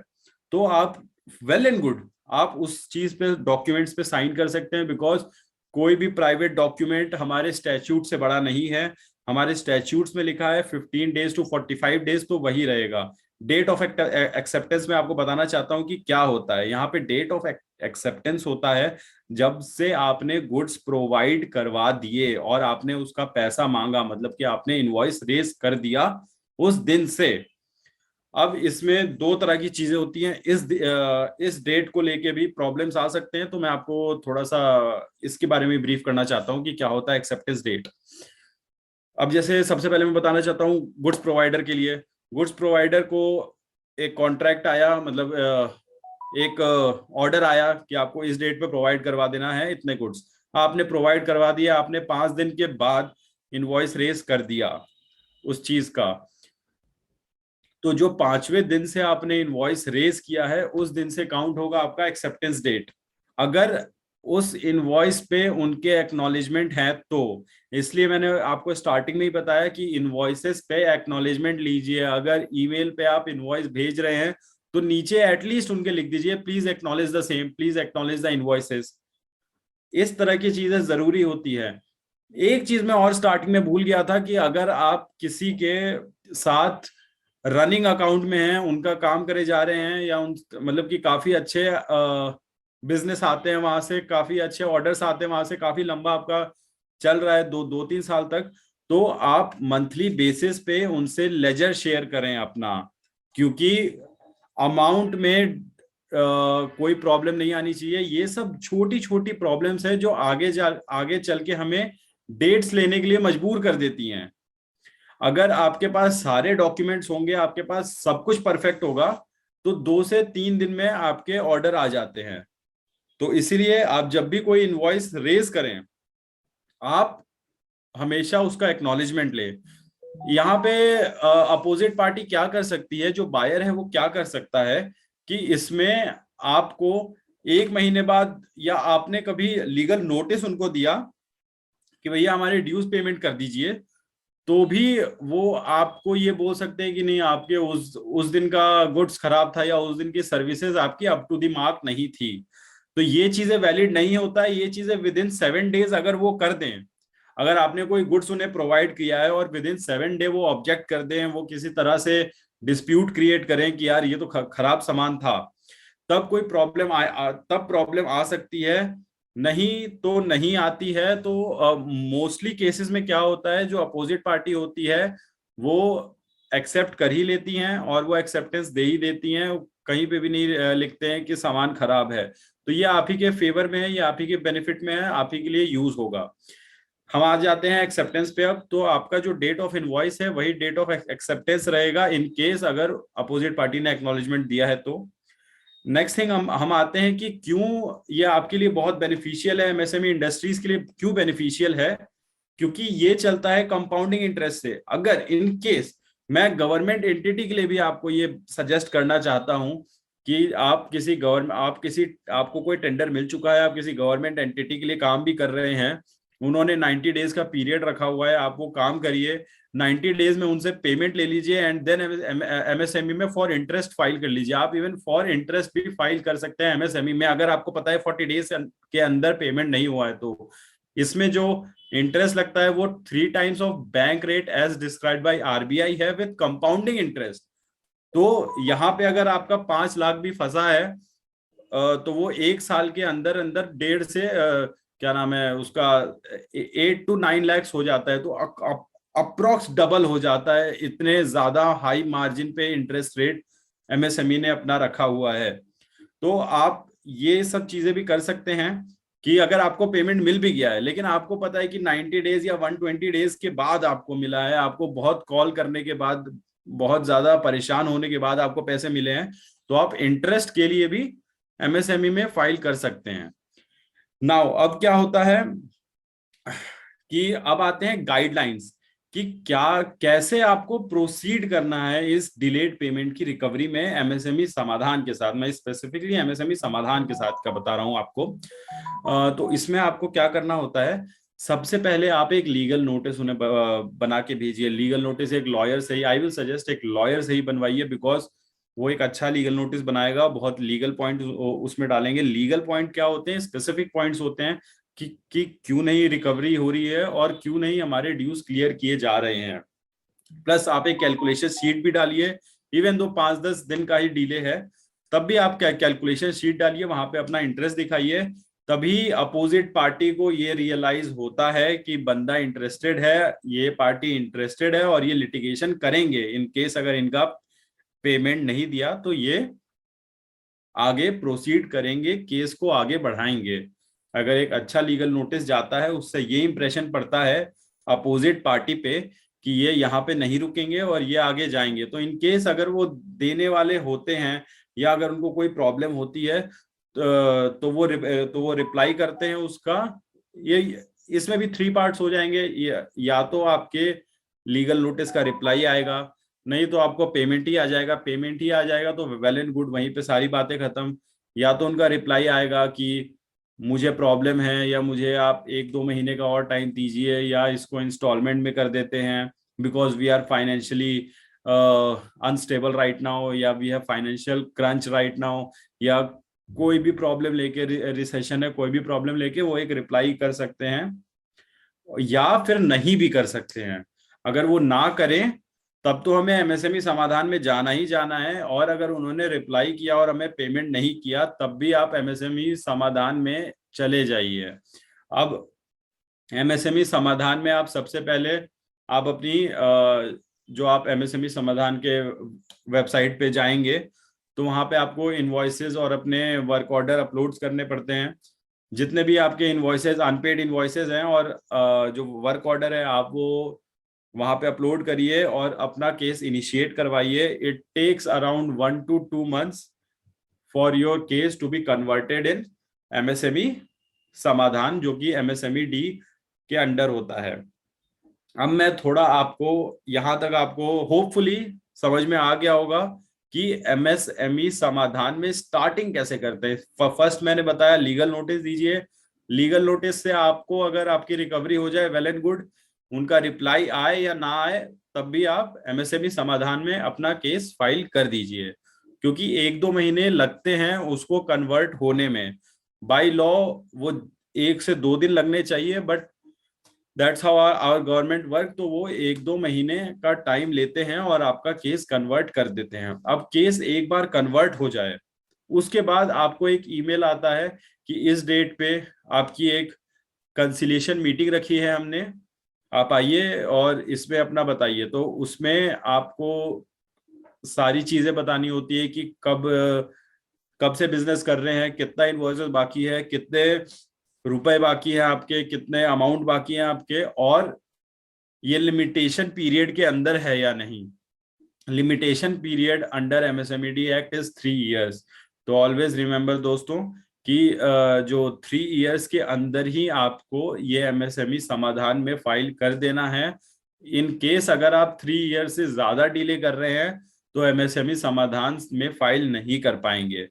तो आप वेल एंड गुड, आप उस चीज पे डॉक्यूमेंट्स पे साइन कर सकते हैं, बिकॉज कोई भी प्राइवेट डॉक्यूमेंट हमारे स्टैच्यूट से बड़ा नहीं है। हमारे स्टैच्यूट्स में लिखा है 15 डेज टू 45 डेज, तो वही रहेगा। डेट ऑफ एक्सेप्टेंस में आपको बताना चाहता हूं कि क्या होता है यहाँ पे। डेट ऑफ एक्सेप्टेंस होता है जब से आपने गुड्स प्रोवाइड करवा दिए और आपने उसका पैसा मांगा, मतलब कि आपने इनवॉइस रेज कर दिया उस दिन से। अब इसमें दो तरह की चीजें होती हैं, इस डेट को लेके भी प्रॉब्लम्स आ सकते हैं, तो मैं आपको थोड़ा सा इसके बारे में ब्रीफ करना चाहता हूं कि क्या होता है एक्सेप्टेंस डेट। अब जैसे सबसे पहले मैं बताना चाहता हूँ गुड्स प्रोवाइडर के लिए। गुड्स प्रोवाइडर को एक कॉन्ट्रैक्ट आया, मतलब एक ऑर्डर आया कि आपको इस डेट पे प्रोवाइड करवा देना है इतने गुड्स। आपने प्रोवाइड करवा दिया, आपने 5 दिन के बाद इनवॉइस रेज कर दिया उस चीज का, तो जो 5वें दिन से आपने इनवॉइस रेज किया है उस दिन से काउंट होगा आपका एक्सेप्टेंस डेट। अगर उस इनवॉइस पे उनके एक्नॉलेजमेंट है तो, इसलिए मैंने आपको स्टार्टिंग में ही बताया कि इनवॉइसेस पे एक्नॉलेजमेंट लीजिए। अगर ईमेल पे आप इनवॉइस भेज रहे हैं तो नीचे एटलीस्ट उनके लिख दीजिए please acknowledge the same, please acknowledge the invoices. इस तरह की चीजें जरूरी होती है। एक चीज मैं और स्टार्टिंग में भूल गया था कि अगर आप किसी के साथ रनिंग अकाउंट में हैं, उनका काम करे जा रहे हैं, या उन मतलब कि काफी अच्छे बिजनेस आते हैं वहां से, काफी अच्छे ऑर्डर्स आते हैं वहां से, काफी लंबा आपका चल रहा है 2-3 साल तक, तो आप मंथली बेसिस पे उनसे लेजर शेयर करें अपना, क्योंकि अमाउंट में कोई प्रॉब्लम नहीं आनी चाहिए। ये सब छोटी छोटी प्रॉब्लम्स है जो आगे चल के हमें डेट्स लेने के लिए मजबूर कर देती हैं। अगर आपके पास सारे डॉक्यूमेंट्स होंगे, आपके पास सब कुछ परफेक्ट होगा, तो 2 से 3 दिन में आपके ऑर्डर आ जाते हैं। तो इसीलिए आप जब भी कोई इनवॉइस रेज करें, आप हमेशा उसका एक्नॉलेजमेंट ले। यहाँ पे अपोजिट पार्टी क्या कर सकती है, जो बायर है वो क्या कर सकता है कि इसमें आपको 1 महीने बाद, या आपने कभी लीगल नोटिस उनको दिया कि भैया हमारे ड्यूज पेमेंट कर दीजिए, तो भी वो आपको ये बोल सकते हैं कि नहीं, आपके उस दिन का गुड्स खराब था, या उस दिन की सर्विसेज आपकी अप टू द मार्क नहीं थी। तो ये चीजें वैलिड नहीं होता है। ये चीजें विद इन 7 डेज अगर वो कर दें, अगर आपने कोई गुड्स उन्हें प्रोवाइड किया है और विद इन 7 डे वो ऑब्जेक्ट कर दें, वो किसी तरह से डिस्प्यूट क्रिएट करें कि यार ये तो खराब सामान था, तब कोई प्रॉब्लम तब प्रॉब्लम आ सकती है। नहीं तो नहीं आती है। तो मोस्टली केसेस में क्या होता है, जो अपोजिट पार्टी होती है वो एक्सेप्ट कर ही लेती हैं, और वो एक्सेप्टेंस दे ही देती हैं। कहीं पे भी नहीं लिखते हैं कि सामान खराब है। तो ये आप ही के फेवर में है, ये आप ही के बेनिफिट में है, आप ही के लिए यूज होगा। हम आ जाते हैं एक्सेप्टेंस पे। अब तो आपका जो डेट ऑफ इनवॉइस है वही डेट ऑफ एक्सेप्टेंस रहेगा, इन केस अगर अपोजिट पार्टी ने एक्नॉलेजमेंट दिया है तो। नेक्स्ट थिंग हम आते हैं कि क्यों ये आपके लिए बहुत बेनिफिशियल है, एमएसएमई इंडस्ट्रीज के लिए क्यों बेनिफिशियल है। क्योंकि ये चलता है कंपाउंडिंग इंटरेस्ट से। अगर इन केस मैं गवर्नमेंट एंटिटी के लिए भी आपको ये सजेस्ट करना चाहता हूं कि आप किसी गवर्नमेंट आप किसी आपको कोई टेंडर मिल चुका है, आप किसी गवर्नमेंट एंटिटी के लिए काम भी कर रहे हैं, उन्होंने 90 डेज का पीरियड रखा हुआ है, आप वो काम करिए, 90 डेज में उनसे पेमेंट ले लीजिए, एंड देन एमएसएमई में फॉर इंटरेस्ट फाइल कर लीजिए। आप इवन फॉर इंटरेस्ट भी फाइल कर सकते हैं एमएसएमई में, अगर आपको पता है 40 डेज के अंदर पेमेंट नहीं हुआ है तो। इसमें जो इंटरेस्ट लगता है वो 3 times of bank rate as described by RBI है, विद कंपाउंडिंग इंटरेस्ट। तो यहाँ पे अगर आपका 5 लाख भी फंसा है, तो वो 1 साल के अंदर अंदर 1.5 से क्या नाम है उसका 8 to 9 lakhs हो जाता है। तो अप्रोक्स डबल हो जाता है, इतने ज्यादा हाई मार्जिन पे इंटरेस्ट रेट एमएसएमई ने अपना रखा हुआ है। तो आप ये सब चीजें भी कर सकते हैं कि अगर आपको पेमेंट मिल भी गया है, लेकिन आपको पता है कि 90 डेज या 120 डेज के बाद आपको मिला है, आपको बहुत कॉल करने के बाद, बहुत ज्यादा परेशान होने के बाद आपको पैसे मिले हैं, तो आप इंटरेस्ट के लिए भी एमएसएमई में फाइल कर सकते हैं। नाउ अब क्या होता है कि अब आते हैं गाइडलाइंस कि क्या कैसे आपको प्रोसीड करना है इस डिलेड पेमेंट की रिकवरी में एमएसएमई समाधान के साथ। मैं स्पेसिफिकली एमएसएमई समाधान के साथ का बता रहा हूं आपको। तो इसमें आपको क्या करना होता है, सबसे पहले आप एक लीगल नोटिस उन्हें बना के भेजिए। लीगल नोटिस एक लॉयर से ही, आई विल सजेस्ट एक लॉयर से ही बनवाइए, बिकॉज वो एक अच्छा लीगल नोटिस बनाएगा, बहुत लीगल पॉइंट उसमें डालेंगे। लीगल पॉइंट क्या होते हैं, स्पेसिफिक पॉइंट्स होते हैं कि क्यों नहीं रिकवरी हो रही है और क्यों नहीं हमारे ड्यूज क्लियर किए जा रहे हैं। प्लस आप एक कैलकुलेशन शीट भी डालिए, इवन दो 5-10 दिन का ही डिले है, तब भी आप कैलकुलेशन शीट डालिए, वहां पे अपना इंटरेस्ट दिखाइए। तभी अपोजिट पार्टी को ये रियलाइज होता है कि बंदा इंटरेस्टेड है, ये पार्टी इंटरेस्टेड है, और ये लिटिगेशन करेंगे। इन केस अगर इनका पेमेंट नहीं दिया तो ये आगे प्रोसीड करेंगे, केस को आगे बढ़ाएंगे। अगर एक अच्छा लीगल नोटिस जाता है, उससे ये इंप्रेशन पड़ता है अपोजिट पार्टी पे कि ये यहाँ पे नहीं रुकेंगे और ये आगे जाएंगे। तो इन केस अगर वो देने वाले होते हैं, या अगर उनको कोई प्रॉब्लम होती है, तो वो रिप्लाई करते हैं उसका। ये इसमें भी 3 पार्ट्स हो जाएंगे। या तो आपके लीगल नोटिस का रिप्लाई आएगा, नहीं तो आपको पेमेंट ही आ जाएगा। पेमेंट ही आ जाएगा तो वेल एंड गुड, वहीं पे सारी बातें खत्म। या तो उनका रिप्लाई आएगा कि मुझे प्रॉब्लम है, या मुझे आप 1-2 महीने का और टाइम दीजिए, या इसको इंस्टॉलमेंट में कर देते हैं, because we are financially unstable right now, या we have financial crunch right now, या कोई भी प्रॉब्लम लेके, रिसेशन है, कोई भी प्रॉब्लम लेके वो एक रिप्लाई कर सकते हैं, या फिर नहीं भी कर सकते हैं। अगर वो ना करें तब तो हमें एमएसएमई समाधान में जाना ही जाना है, और अगर उन्होंने रिप्लाई किया और हमें पेमेंट नहीं किया तब भी आप एमएसएमई समाधान में चले जाइए। अब एमएसएमई समाधान में आप सबसे पहले आप अपनी जो आप एमएसएमई समाधान के वेबसाइट पे जाएंगे, तो वहां पे आपको इनवॉइसेस और अपने वर्क ऑर्डर अपलोड्स करने पड़ते हैं। जितने भी आपके इनवॉइसेस, अनपेड इनवॉइसेस हैं, और जो वर्क ऑर्डर है, आप वो वहां पे अपलोड करिए और अपना केस इनिशिएट करवाइए। It takes around 1 to 2 months for your case to be converted in MSME समाधान, जो कि एमएसएमई डी के अंडर होता है। अब मैं थोड़ा आपको यहां तक आपको होपफुली समझ में आ गया होगा कि एमएसएमई समाधान में स्टार्टिंग कैसे करते हैं। फर्स्ट मैंने बताया लीगल नोटिस दीजिए। लीगल नोटिस से आपको अगर आपकी रिकवरी हो जाए वेल एंड गुड, उनका रिप्लाई आए या ना आए तब भी आप एमएसएमई समाधान में अपना केस फाइल कर दीजिए, क्योंकि 1-2 महीने लगते हैं उसको कन्वर्ट होने में। बाय लॉ वो 1 से 2 दिन लगने चाहिए, but that's how our government work. तो वो 1-2 महीने का टाइम लेते हैं और आपका केस कन्वर्ट कर देते हैं। अब केस एक बार कन्वर्ट हो जाए उसके बाद आपको एक ईमेल आता है कि इस डेट पे आपकी एक कंसिलिएशन मीटिंग रखी है हमने, आप आइए और इसमें अपना बताइए। तो उसमें आपको सारी चीजें बतानी होती है कि कब कब से बिजनेस कर रहे हैं, कितना इनवॉइसेस बाकी है, कितने रुपए बाकी है आपके, कितने अमाउंट बाकी है आपके, और ये लिमिटेशन पीरियड के अंदर है या नहीं। Limitation period under MSMED act is 3 years. तो ऑलवेज रिमेंबर दोस्तों कि जो 3 इयर्स के अंदर ही आपको ये एमएसएमई समाधान में फाइल कर देना है। इन केस अगर आप 3 इयर्स से ज्यादा डिले कर रहे हैं तो एमएसएमई समाधान में फाइल नहीं कर पाएंगे।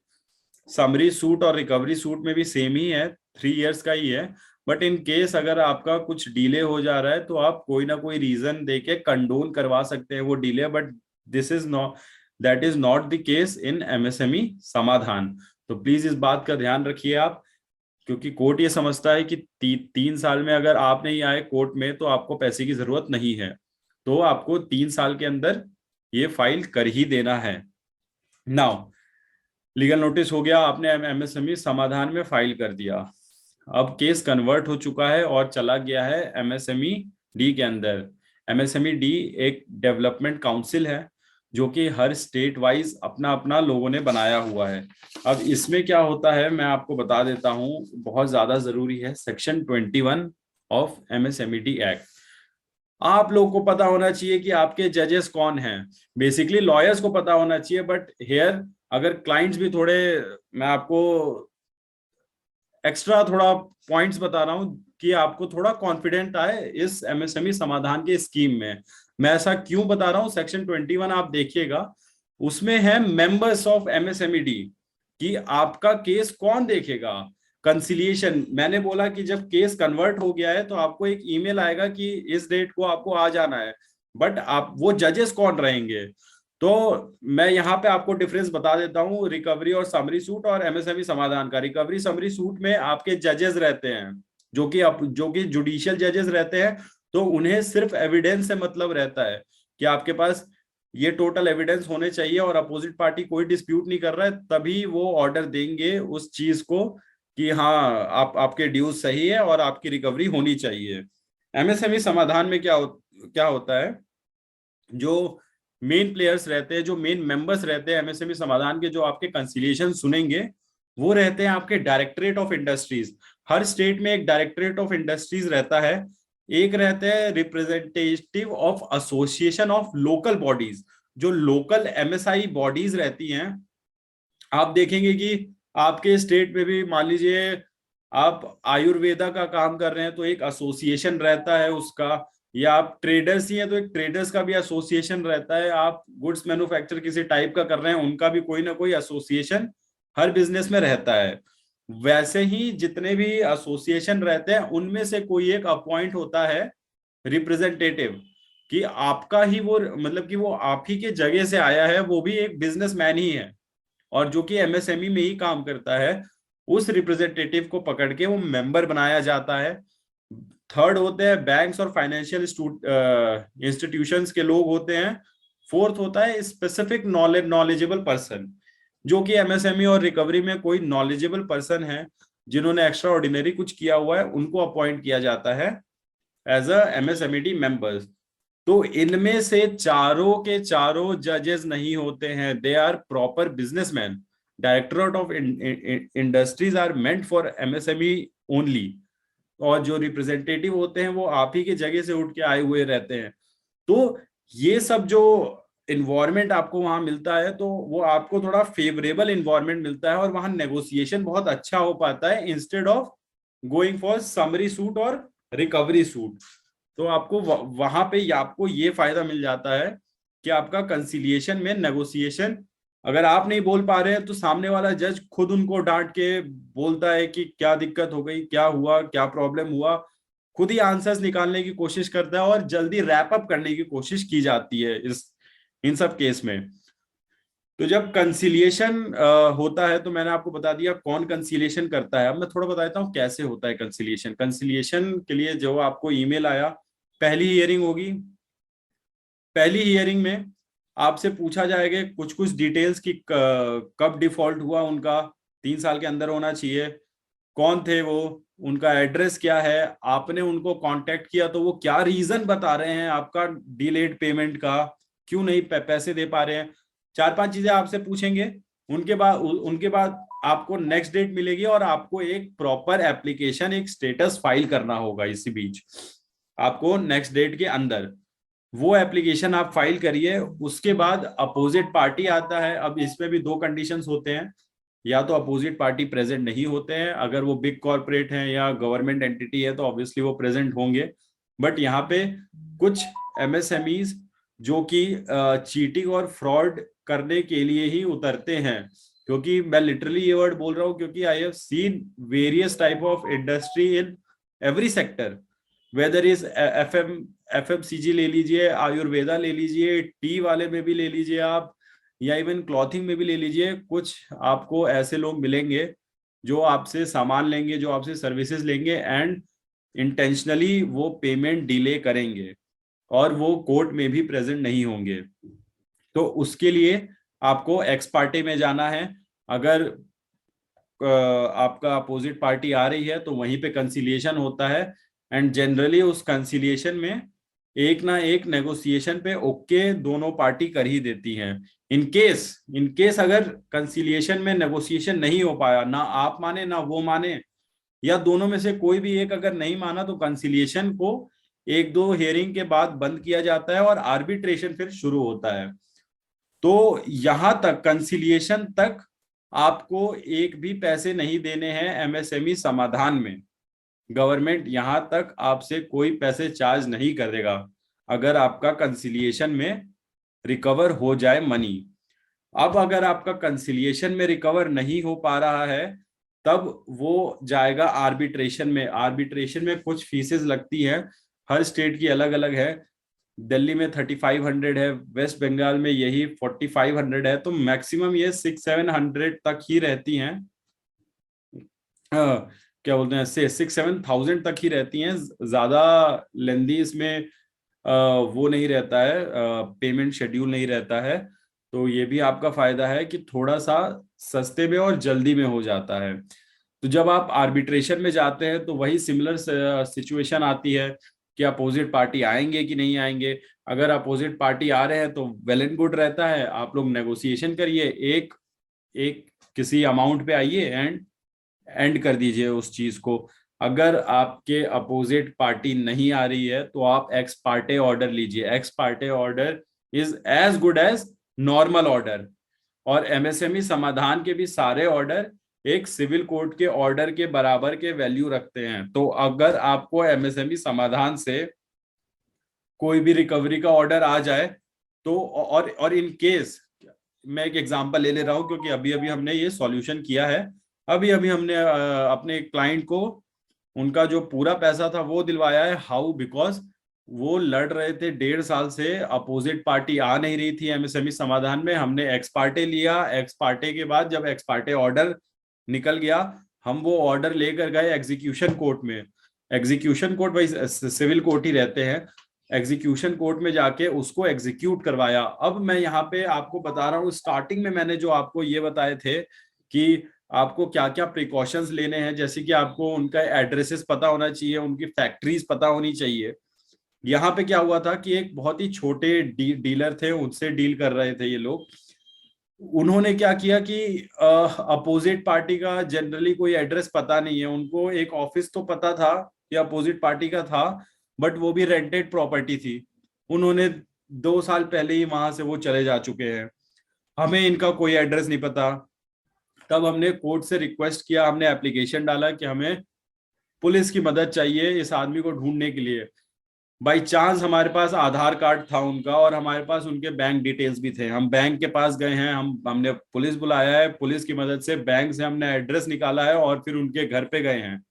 समरी सूट और रिकवरी सूट में भी सेम ही है, 3 इयर्स का ही है। बट इन केस अगर आपका कुछ डिले हो जा रहा है तो आप कोई ना कोई रीजन देके कंडोन करवा सकते हैं वो delay, but this is not that is not the case in MSME समाधान। तो प्लीज इस बात का ध्यान रखिए आप, क्योंकि कोर्ट ये समझता है कि 3 साल में अगर आप नहीं आए कोर्ट में तो आपको पैसे की जरूरत नहीं है, तो आपको 3 साल के अंदर ये फाइल कर ही देना है। नाउ लीगल नोटिस हो गया, आपने एमएसएमई समाधान में फाइल कर दिया। अब केस कन्वर्ट हो चुका है और चला गया है एमएसएमई डी के अंदर। एमएसएमई डी एक डेवलपमेंट काउंसिल है जो कि हर स्टेट वाइज अपना अपना लोगों ने बनाया हुआ है। अब इसमें क्या होता है मैं आपको बता देता हूं, बहुत ज्यादा जरूरी है। Section 21 of MSME D act, आप लोगों को पता होना चाहिए कि आपके जजेस कौन हैं। बेसिकली लॉयर्स को पता होना चाहिए, बट हेयर अगर क्लाइंट्स भी थोड़े, मैं आपको एक्स्ट्रा थोड़ा पॉइंट्स बता रहा हूं कि आपको थोड़ा कॉन्फिडेंट आए इस एमएसएमई समाधान के स्कीम में। मैं ऐसा क्यों बता रहा हूं, सेक्शन 21 आप देखिएगा, उसमें है मेंबर्स ऑफ एमएसएमई डी कि आपका केस कौन देखेगा। कंसिलिएशन, मैंने बोला कि जब केस कन्वर्ट हो गया है तो आपको एक ईमेल आएगा कि इस डेट को आपको आ जाना है, बट आप वो जजेस कौन रहेंगे। तो मैं यहाँ पे आपको डिफरेंस बता देता हूँ रिकवरी और समरी सूट और एमएसएमई समाधान का। रिकवरी समरी सूट में आपके जजेस रहते हैं जो कि जुडिशियल जजेस रहते हैं, तो उन्हें सिर्फ एविडेंस से मतलब रहता है कि आपके पास ये टोटल एविडेंस होने चाहिए और अपोजिट पार्टी कोई डिस्प्यूट नहीं कर रहा है, तभी वो ऑर्डर देंगे उस चीज को कि हाँ आपके ड्यूज सही है और आपकी रिकवरी होनी चाहिए। एमएसएमई समाधान में क्या होता है, जो मेन प्लेयर्स रहते हैं, जो मेन मेंबर्स रहते हैं एमएसएमई समाधान के, जो आपके कंसिलिएशन सुनेंगे, वो रहते हैं आपके directorate of industries. Her state में एक डायरेक्टरेट ऑफ इंडस्ट्रीज रहता है, एक रहते हैं representative of association of local bodies. जो लोकल एमएसआई बॉडीज रहती हैं, आप देखेंगे कि आपके स्टेट में भी मान लीजिए आप आयुर्वेदा का काम कर रहे हैं तो एक एसोसिएशन रहता है उसका, या आप ट्रेडर्स ही हैं तो एक ट्रेडर्स का भी एसोसिएशन रहता है, आप गुड्स मैन्युफैक्चर किसी टाइप का कर रहे हैं उनका भी कोई ना कोई एसोसिएशन हर बिजनेस में रहता है। वैसे ही जितने भी एसोसिएशन रहते हैं उनमें से कोई एक अपॉइंट होता है रिप्रेजेंटेटिव, कि आपका ही वो मतलब कि वो आप ही के जगह से आया है, वो भी एक बिजनेसमैन ही है और जो कि एमएसएमई में ही काम करता है। उस रिप्रेजेंटेटिव को पकड़ के वो मेंबर बनाया जाता है। थर्ड होते हैं बैंक्स और फाइनेंशियल इंस्टीट्यूशंस के लोग होते हैं। फोर्थ होता है स्पेसिफिक नॉलेजेबल पर्सन, जो कि एमएसएमई और रिकवरी में कोई नॉलेजेबल पर्सन है जिन्होंने एक्स्ट्रा ऑर्डिनरी कुछ किया हुआ है, उनको अपॉइंट किया जाता है एज अ एमएसएमईडी मेंबर्स। तो इनमें से चारों के चारों जजेस नहीं होते हैं, they are proper businessman. Directorate of industries are meant for MSME only, और जो रिप्रेजेंटेटिव होते हैं वो आप ही के जगह से उठ के आए हुए रहते हैं। तो ये सब जो इन्वायरमेंट आपको वहां मिलता है तो वो आपको थोड़ा फेवरेबल इन्वायरमेंट मिलता है और वहां नेगोशिएशन बहुत अच्छा हो पाता है instead of going for summary suit और रिकवरी सूट। तो आपको वहां पे आपको ये फायदा मिल जाता है कि आपका कंसिलिएशन में नेगोशिएशन, अगर आप नहीं बोल पा रहे हैं तो सामने वाला जज खुद उनको डांट के बोलता है कि क्या दिक्कत हो गई, क्या हुआ, क्या प्रॉब्लम हुआ, खुद ही आंसर्स निकालने की कोशिश करता है और जल्दी रैप अप करने की कोशिश की जाती है इस इन सब केस में। तो जब कंसिलिएशन होता है, तो मैंने आपको बता दिया कौन कंसिलिएशन करता है। अब मैं थोड़ा बता देता हूँ कैसे होता है कंसिलिएशन। कंसिलिएशन के लिए जो आपको ईमेल आया, पहली हियरिंग होगी। पहली हियरिंग में आपसे पूछा जाएगा कुछ कुछ डिटेल्स कि कब डिफॉल्ट हुआ उनका, 3 साल के अंदर होना चाहिए, कौन थे वो, उनका एड्रेस क्या है, आपने उनको कांटेक्ट किया तो वो क्या रीजन बता रहे हैं आपका डिलेड पेमेंट का, क्यों नहीं पैसे दे पा रहे हैं। 4-5 चीजें आपसे पूछेंगे। उनके बाद आपको नेक्स्ट डेट मिलेगी और आपको एक प्रॉपर एप्लीकेशन, एक स्टेटस फाइल करना होगा। इसी बीच आपको नेक्स्ट डेट के अंदर वो एप्लीकेशन आप फाइल करिए। उसके बाद अपोजिट पार्टी आता है। अब इसमें भी 2 कंडीशंस होते हैं, या तो अपोजिट पार्टी प्रेजेंट नहीं होते हैं, अगर वो बिग कॉर्पोरेट हैं या गवर्नमेंट एंटिटी है तो ऑब्वियसली वो प्रेजेंट होंगे। बट यहाँ पे कुछ एमएसएमईज जो कि चीटिंग और फ्रॉड करने के लिए ही उतरते हैं, क्योंकि मैं लिटरली ये वर्ड बोल रहा हूँ क्योंकि I have seen various type of industry in every sector, whether is FMCG ले लीजिए, आयुर्वेदा ले लीजिए, टी वाले में भी ले लीजिए आप, या इवन क्लॉथिंग में भी ले लीजिए। कुछ आपको ऐसे लोग मिलेंगे जो आपसे सामान लेंगे, जो आपसे सर्विसेज लेंगे एंड इंटेंशनली वो पेमेंट डिले करेंगे और वो कोर्ट में भी प्रेजेंट नहीं होंगे। तो उसके लिए आपको एक्स पार्टी में जाना है। अगर आपका अपोजिट पार्टी आ रही है तो वहीं पे कंसिलिएशन होता है एंड जनरली उस कंसिलिएशन में एक ना एक नेगोशिएशन पे ओके दोनों पार्टी कर ही देती हैं। इन केस अगर कंसिलिएशन में नेगोशिएशन नहीं हो पाया, ना आप माने ना वो माने, या दोनों में से कोई भी एक अगर नहीं माना, तो कंसिलिएशन को 1-2 हियरिंग के बाद बंद किया जाता है और आर्बिट्रेशन फिर शुरू होता है। तो यहां तक कंसिलिएशन तक आपको एक भी पैसे नहीं देने हैं एमएसएमई समाधान में। गवर्नमेंट यहां तक आपसे कोई पैसे चार्ज नहीं करेगा अगर आपका कंसिलिएशन में रिकवर हो जाए मनी। अब अगर आपका कंसिलिएशन में रिकवर नहीं हो पा रहा है, तब वो जाएगा आर्बिट्रेशन में। आर्बिट्रेशन में कुछ फीसेस लगती है, हर स्टेट की अलग अलग है। दिल्ली में 3500 है, वेस्ट बंगाल में यही 4500 है, तो मैक्सिमम ये 6-700 तक ही रहती हैं। क्या बोलते हैं, से 6-7,000 तक ही रहती हैं। ज्यादा लेंदी इसमें वो नहीं रहता है, पेमेंट शेड्यूल नहीं रहता है। तो ये भी आपका फायदा है कि थोड़ा सा सस्ते में और जल्दी में हो जाता है। तो जब आप आर्बिट्रेशन में जाते हैं तो वही सिमिलर सिचुएशन आती है कि अपोजिट पार्टी आएंगे कि नहीं आएंगे। अगर अपोजिट पार्टी आ रहे हैं तो वेल एंड गुड रहता है, आप लोग नेगोशिएशन करिए, एक एक किसी अमाउंट पे आइए एंड एंड कर दीजिए उस चीज को। अगर आपके अपोजिट पार्टी नहीं आ रही है तो आप एक्स पार्टे ऑर्डर लीजिए। Ex parte order is as good as normal order. और एमएसएमई समाधान के भी सारे ऑर्डर एक सिविल कोर्ट के ऑर्डर के बराबर के वैल्यू रखते हैं। तो अगर आपको एमएसएमई समाधान से कोई भी रिकवरी का ऑर्डर आ जाए तो, और इन केस, मैं एक एग्जांपल ले ले रहा हूं क्योंकि अभी अभी हमने ये सॉल्यूशन किया है। अभी अभी हमने अपने क्लाइंट को उनका जो पूरा पैसा था वो दिलवाया है। हाउ? बिकॉज वो लड़ रहे थे 1.5 साल से, अपोजिट पार्टी आ नहीं रही थी एमएसएमई समाधान में। हमने एक्स पार्टे लिया, एक्स पार्टे के बाद जब एक्स पार्टे ऑर्डर निकल गया, हम वो ऑर्डर लेकर गए एग्जीक्यूशन कोर्ट में। एग्जीक्यूशन कोर्ट भाई सिविल कोर्ट ही रहते हैं। एग्जीक्यूशन कोर्ट में जाके उसको एग्जीक्यूट करवाया। अब मैं यहाँ पे आपको बता रहा हूँ, स्टार्टिंग में मैंने जो आपको ये बताए थे कि आपको क्या क्या प्रिकॉशंस लेने हैं, जैसे कि आपको उनका एड्रेसेस पता होना चाहिए, उनकी फैक्ट्रीज पता होनी चाहिए। यहाँ पे क्या हुआ था कि एक बहुत ही छोटे डीलर थे, उनसे डील कर रहे थे ये लोग। उन्होंने क्या किया कि अपोजिट पार्टी का जनरली कोई एड्रेस पता नहीं है उनको। एक ऑफिस तो पता था कि अपोजिट पार्टी का था, बट वो भी रेंटेड प्रॉपर्टी थी। उन्होंने 2 साल पहले ही वहां से वो चले जा चुके हैं। हमें इनका कोई एड्रेस नहीं पता। तब हमने कोर्ट से रिक्वेस्ट किया, हमने एप्लीकेशन डाला कि हमें पुलिस की मदद चाहिए इस आदमी को ढूंढने के लिए। बाई चांस हमारे पास आधार कार्ड था उनका और हमारे पास उनके बैंक डिटेल्स भी थे, हम बैंक के पास गए हैं, हमने पुलिस बुलाया है, पुलिस की मदद से बैंक से हमने एड्रेस निकाला है और फिर उनके घर पे गए हैं।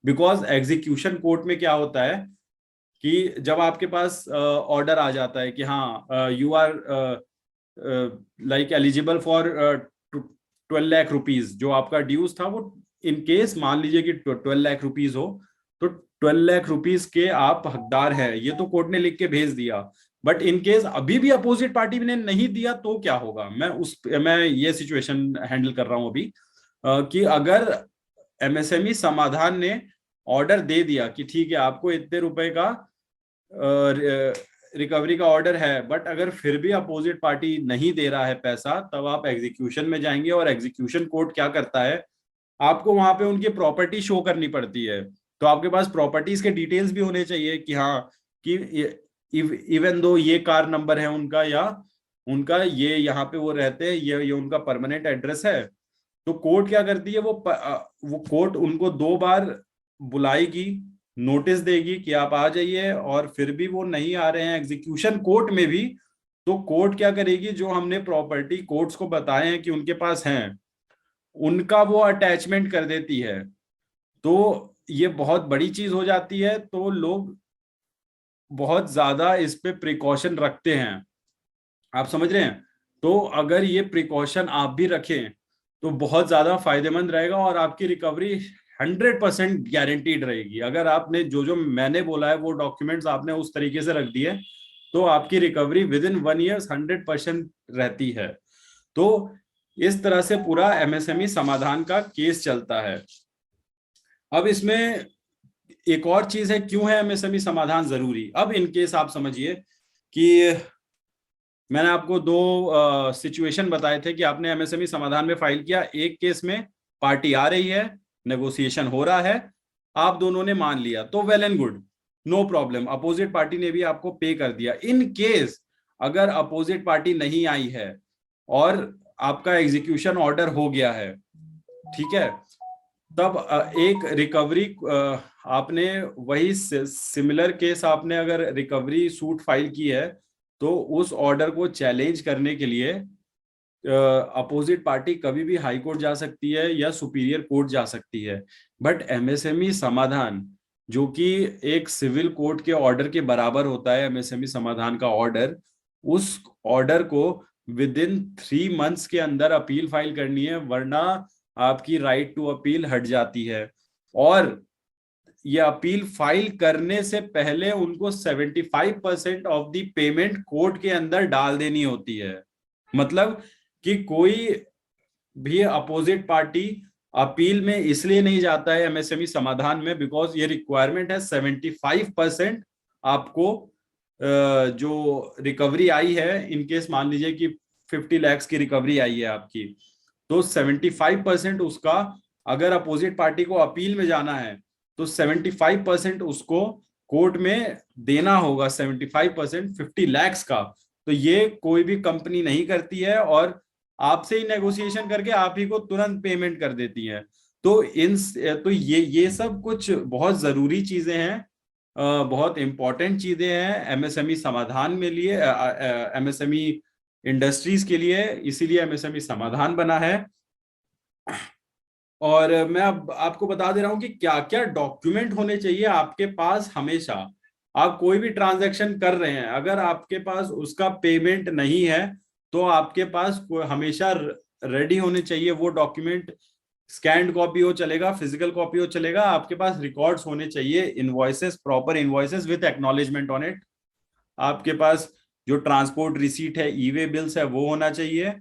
बिकॉज एग्जीक्यूशन कोर्ट में क्या होता है कि जब आपके पास ऑर्डर आ जाता है कि हाँ you are like eligible for 12 lakh rupees, जो आपका ड्यूज था वो इन केस मान लीजिए कि 12 लाख रुपीज हो, तो 12 लाख रुपीज के आप हकदार हैं, ये तो कोर्ट ने लिख के भेज दिया। बट इन केस अभी भी अपोजिट पार्टी ने नहीं दिया तो क्या होगा, मैं ये सिचुएशन हैंडल कर रहा हूं अभी कि अगर एमएसएमई समाधान ने ऑर्डर दे दिया कि ठीक है आपको इतने रुपए का रिकवरी का ऑर्डर है, बट अगर फिर भी अपोजिट पार्टी नहीं दे रहा है पैसा, तब आप एग्जीक्यूशन में जाएंगे और एग्जीक्यूशन कोर्ट क्या करता है, आपको वहां पे उनकी प्रॉपर्टी शो करनी पड़ती है। तो आपके पास प्रॉपर्टीज के डिटेल्स भी होने चाहिए कि हाँ कि इवन दो ये कार नंबर है उनका या उनका ये यहाँ पे वो रहते हैं, ये उनका परमानेंट एड्रेस है। तो कोर्ट क्या करती है, वो कोर्ट उनको 2 बार बुलाएगी, नोटिस देगी कि आप आ जाइए, और फिर भी वो नहीं आ रहे हैं एग्जीक्यूशन कोर्ट में भी, तो कोर्ट क्या करेगी, जो हमने प्रॉपर्टी कोर्ट्स को बताए हैं कि उनके पास हैं, उनका वो अटैचमेंट कर देती है। तो ये बहुत बड़ी चीज हो जाती है, तो लोग बहुत ज्यादा इस पे प्रिकॉशन रखते हैं, आप समझ रहे हैं। तो अगर ये प्रिकॉशन आप भी रखें तो बहुत ज्यादा फायदेमंद रहेगा और आपकी रिकवरी 100% गारंटीड रहेगी। अगर आपने जो जो मैंने बोला है वो डॉक्यूमेंट्स आपने उस तरीके से रख दिए, तो आपकी रिकवरी विद इन 1 ईयर 100% रहती है। तो इस तरह से पूरा एमएसएमई समाधान का केस चलता है। अब इसमें एक और चीज है, क्यों है एमएसएमई समाधान जरूरी। अब इन केस आप समझिए कि मैंने आपको 2 सिचुएशन बताए थे कि आपने एमएसएमई समाधान में फाइल किया, एक केस में पार्टी आ रही है, नेगोशिएशन हो रहा है, आप दोनों ने मान लिया तो well and good, no problem, opposite party ने भी आपको पे कर दिया। इन केस अगर अपोजिट पार्टी नहीं आई है और आपका एग्जीक्यूशन ऑर्डर हो गया है, ठीक है, तब एक रिकवरी आपने वही सिमिलर केस आपने अगर रिकवरी सूट फाइल की है, तो उस ऑर्डर को चैलेंज करने के लिए अपोजिट पार्टी कभी भी हाई कोर्ट जा सकती है या सुपीरियर कोर्ट जा सकती है। बट एमएसएमई समाधान, जो कि एक सिविल कोर्ट के ऑर्डर के बराबर होता है, एमएसएमई समाधान का ऑर्डर, उस ऑर्डर को विद इन 3 मंथ्स के अंदर अपील फाइल करनी है, वरना आपकी राइट टू अपील हट जाती है। और ये अपील फाइल करने से पहले उनको 75% ऑफ द पेमेंट कोर्ट के अंदर डाल देनी होती है। मतलब कि कोई भी अपोजिट पार्टी अपील में इसलिए नहीं जाता है एमएसएमई समाधान में, बिकॉज ये रिक्वायरमेंट है 75% आपको जो रिकवरी आई है, इनकेस मान लीजिए कि 50 लाख की रिकवरी आई है आपकी, तो 75% उसका अगर अपोजिट पार्टी को अपील में जाना है तो 75% उसको कोर्ट में देना होगा, 75% 50 लाख का। तो ये कोई भी कंपनी नहीं करती है और आपसे ही नेगोशिएशन करके आप ही को तुरंत पेमेंट कर देती है। तो ये सब कुछ बहुत जरूरी चीजें हैं, बहुत इंपॉर्टेंट चीजें हैं एमएसएमई समाधान में लिए, एमएसएमई इंडस्ट्रीज के लिए, इसीलिए एमएसएमई समाधान बना है। और मैं अब आपको बता दे रहा हूं कि क्या क्या डॉक्यूमेंट होने चाहिए आपके पास हमेशा। आप कोई भी ट्रांजैक्शन कर रहे हैं, अगर आपके पास उसका पेमेंट नहीं है, तो आपके पास हमेशा रेडी होने चाहिए वो डॉक्यूमेंट। स्कैन्ड कॉपी हो चलेगा, फिजिकल कॉपी हो चलेगा, आपके पास रिकॉर्ड्स होने चाहिए, invoices, proper invoices with acknowledgement on it. आपके पास जो ट्रांसपोर्ट रिसीट है, ई वे बिल्स है, वो होना चाहिए।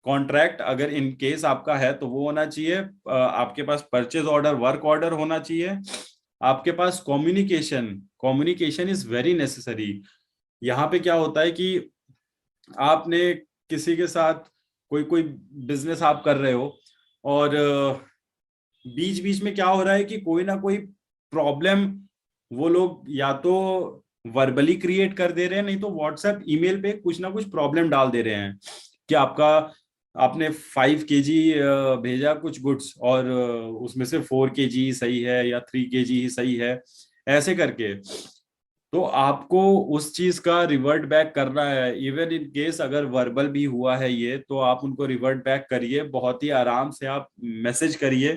कॉन्ट्रैक्ट अगर इन केस आपका है तो वो होना चाहिए। आपके पास परचेज ऑर्डर, वर्क ऑर्डर होना चाहिए। आपके पास कम्युनिकेशन इज वेरी नेसेसरी। यहाँ पे क्या होता है कि आपने किसी के साथ कोई बिजनेस आप कर रहे हो और बीच बीच में क्या हो रहा है कि कोई ना कोई प्रॉब्लम वो लोग या तो वर्बली क्रिएट कर दे रहे हैं, नहीं तो व्हाट्सएप ईमेल पे कुछ ना कुछ प्रॉब्लम डाल दे रहे हैं कि आपने 5 kg भेजा कुछ गुड्स और उसमें से 4 kg ही सही है या 3 kg ही सही है, ऐसे करके। तो आपको उस चीज का रिवर्ट बैक करना है। इवन इन केस अगर वर्बल भी हुआ है ये, तो आप उनको रिवर्ट बैक करिए, बहुत ही आराम से आप मैसेज करिए